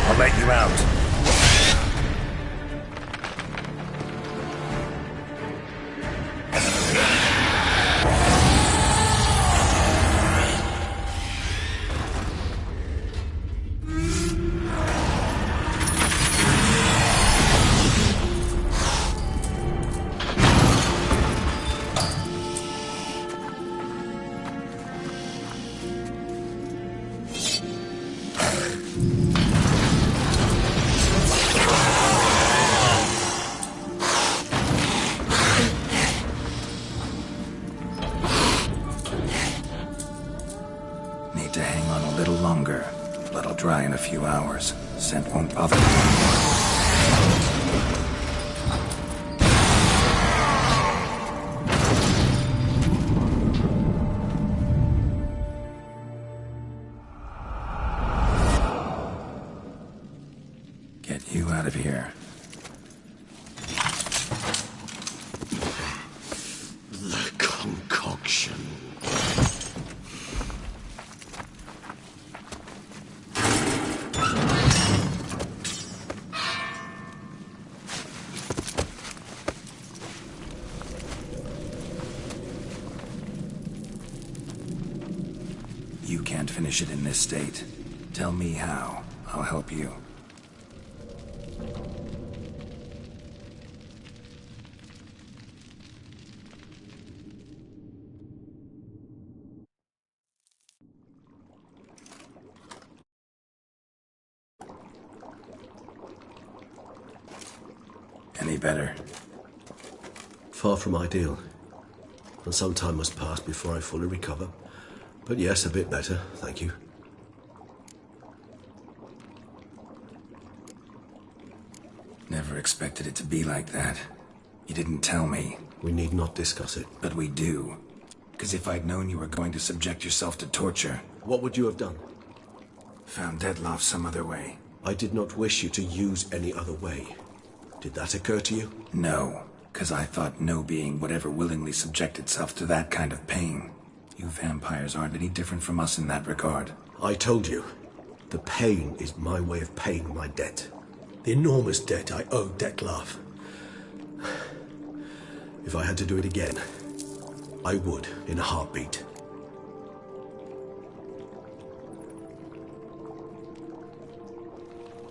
I'll let you out. Need to hang on a little longer. Blood'll dry in a few hours. Scent won't bother me anymore. Get you out of here. The concoction. You can't finish it in this state. Tell me how. I'll help you. Any better? Far from ideal. And some time must pass before I fully recover. But yes, a bit better, thank you. Never expected it to be like that. You didn't tell me. We need not discuss it. But we do. Because if I'd known you were going to subject yourself to torture... What would you have done? Found Deadloff some other way. I did not wish you to use any other way. Did that occur to you? No, because I thought no being would ever willingly subject itself to that kind of pain. You vampires aren't any different from us in that regard. I told you. The pain is my way of paying my debt. The enormous debt I owe Dettlaff. If I had to do it again, I would in a heartbeat.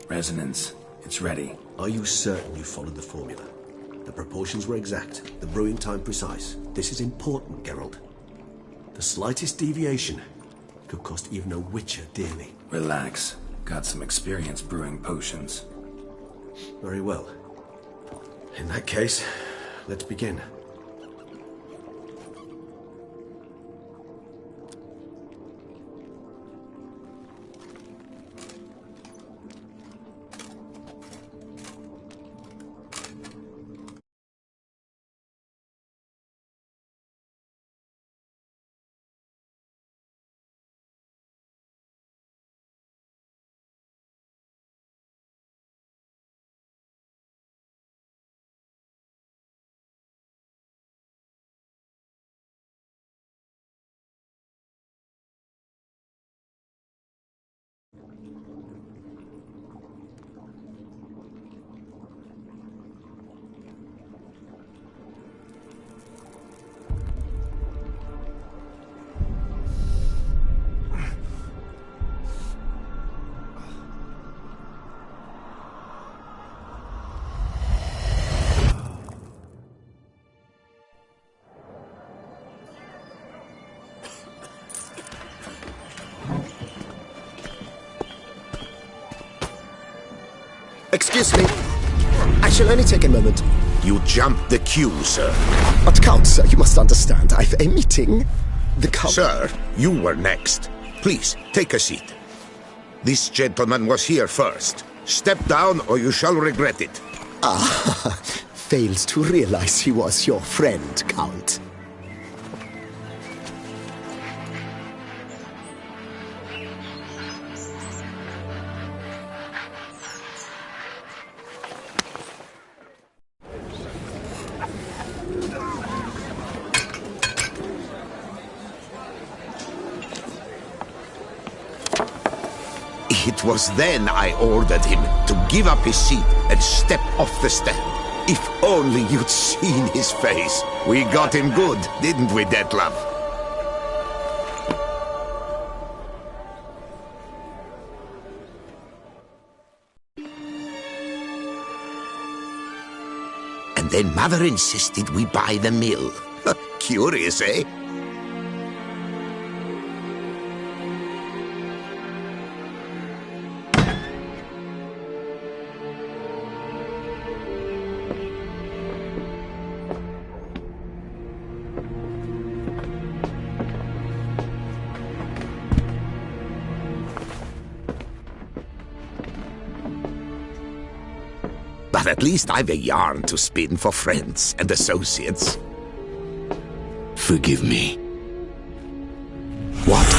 Resonance. It's ready. Are you certain you followed the formula? The proportions were exact, the brewing time precise. This is important, Geralt. The slightest deviation could cost even a witcher dearly. Relax. Got some experience brewing potions. Very well. In that case, let's begin. Excuse me. I shall only take a moment. You jumped the queue, sir. But Count, sir, you must understand. I've a meeting. The Count... Sir, you were next. Please, take a seat. This gentleman was here first. Step down or you shall regret it. Ah, fails to realize he was your friend, Count. It was then I ordered him to give up his seat and step off the stand. If only you'd seen his face. We got him good, didn't we, Detlef? And then Mother insisted we buy the mill. Curious, eh? But at least I've a yarn to spin for friends and associates. Forgive me. What?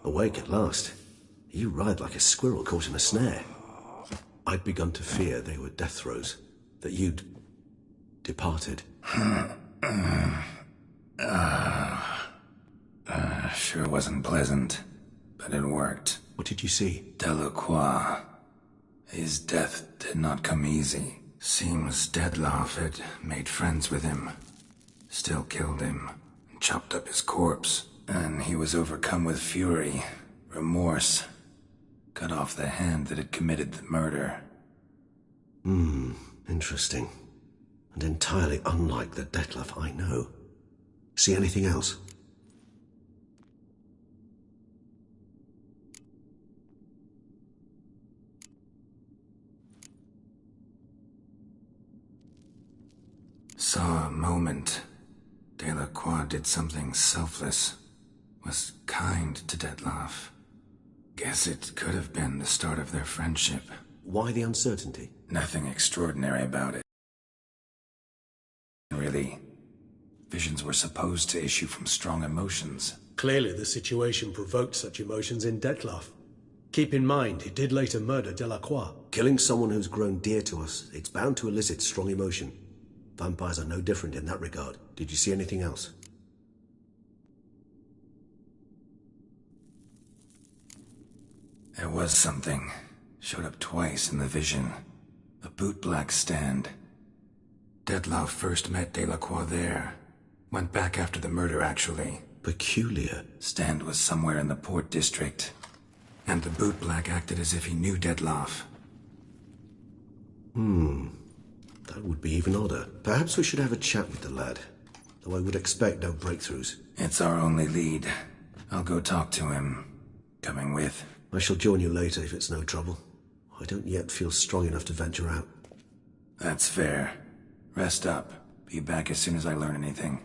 Awake at last. You ride like a squirrel caught in a snare. I'd begun to fear they were death throes, that you'd departed. Sure wasn't pleasant, but it worked. What did you see? Delacroix. His death did not come easy. Seems Detlef had made friends with him. Still killed him, and chopped up his corpse. And he was overcome with fury, remorse. Cut off the hand that had committed the murder. Interesting. And entirely unlike the Detlef I know. See anything else? Saw a moment. Delacroix did something selfless. Was kind to Detlef. Guess it could have been the start of their friendship. Why the uncertainty? Nothing extraordinary about it. Really, visions were supposed to issue from strong emotions. Clearly the situation provoked such emotions in Detlef. Keep in mind, he did later murder Delacroix. Killing someone who's grown dear to us, it's bound to elicit strong emotion. Vampires are no different in that regard. Did you see anything else? There was something. Showed up twice in the vision. A bootblack stand. Detlef first met Delacroix there. Went back after the murder, actually. Peculiar. Stand was somewhere in the Port District. And the bootblack acted as if he knew Detlef. That would be even odder. Perhaps we should have a chat with the lad. Though I would expect no breakthroughs. It's our only lead. I'll go talk to him. Coming with? I shall join you later if it's no trouble. I don't yet feel strong enough to venture out. That's fair. Rest up. Be back as soon as I learn anything.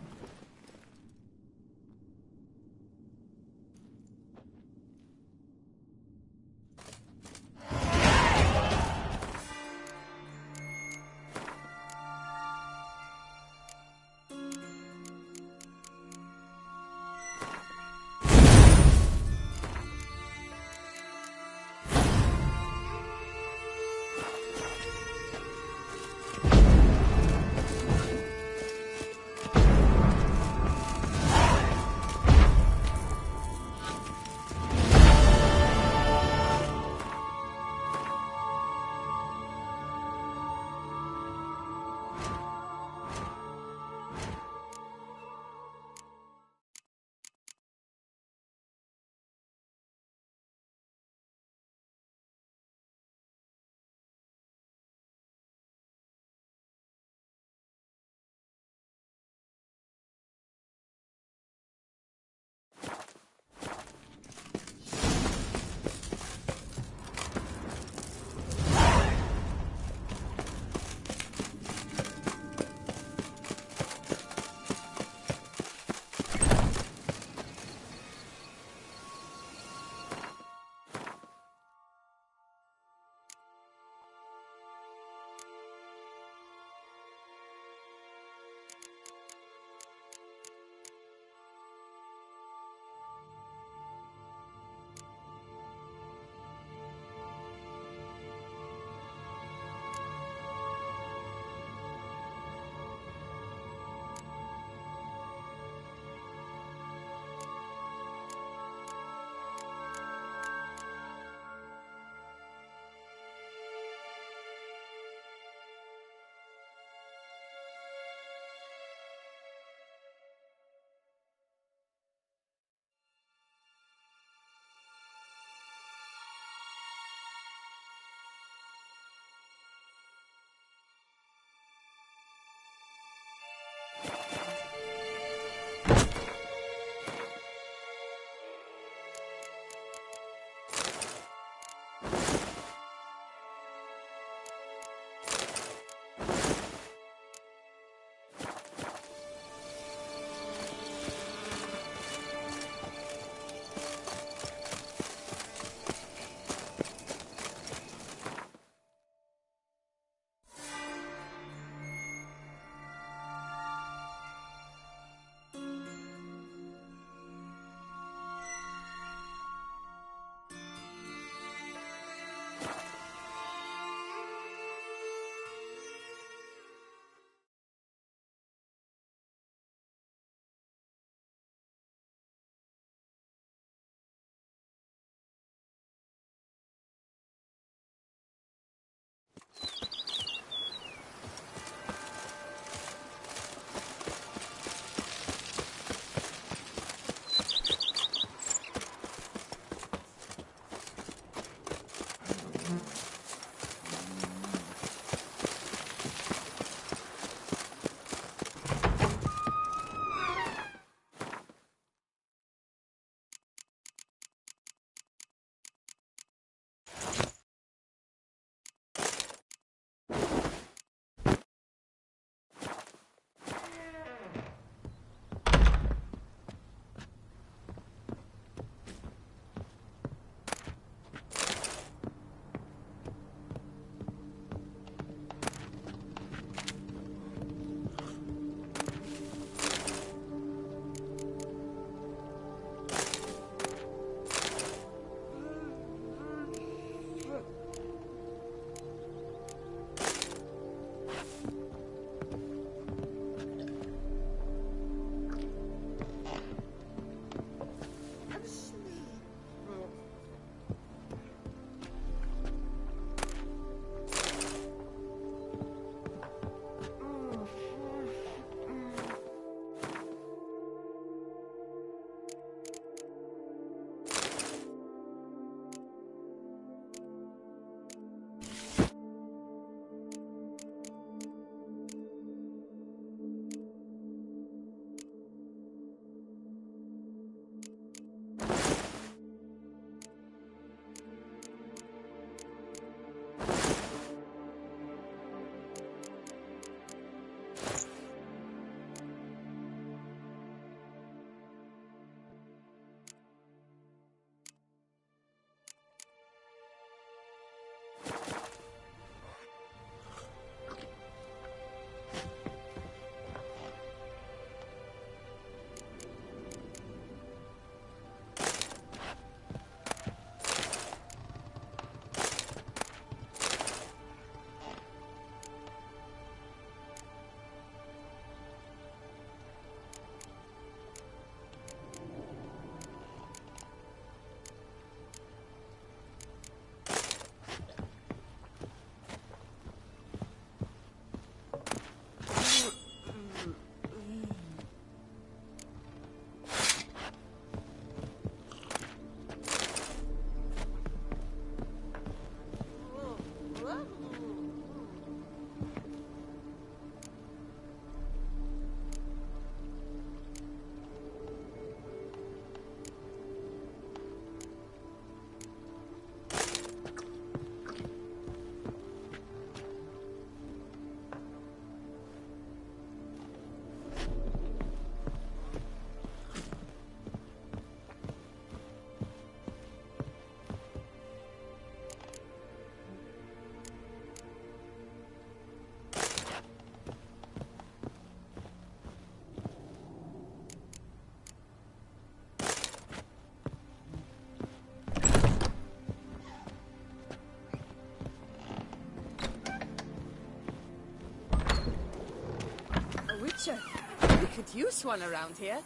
could use one around here.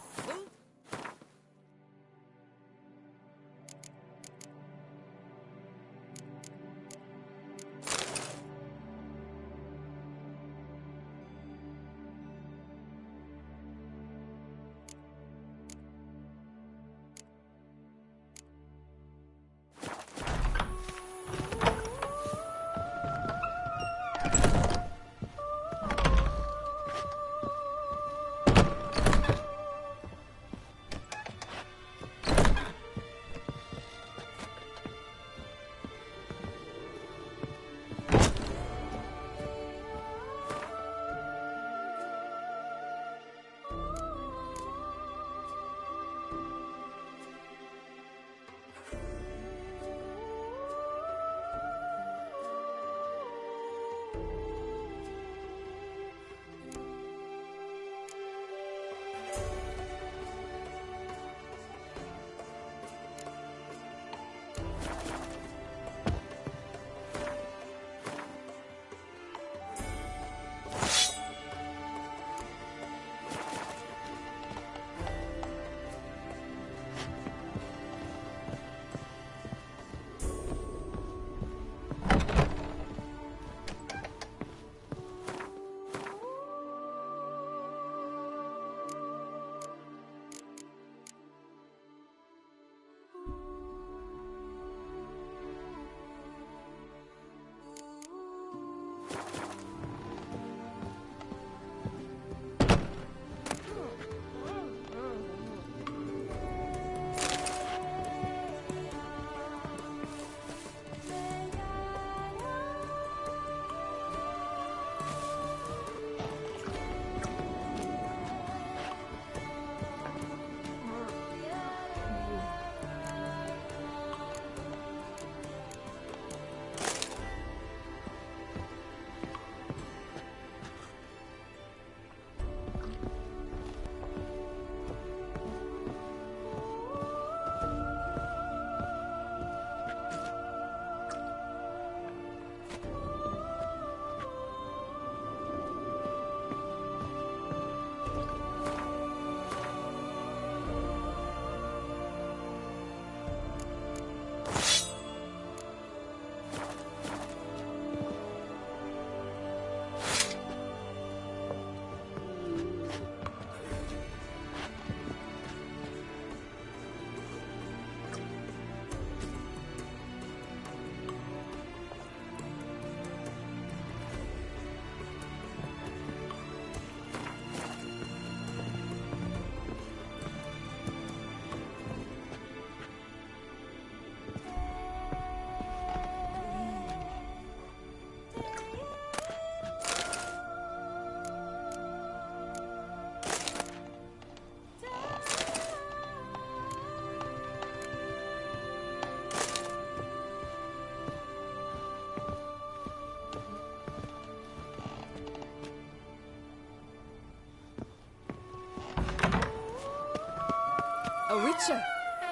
A witcher.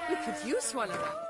We could use one around.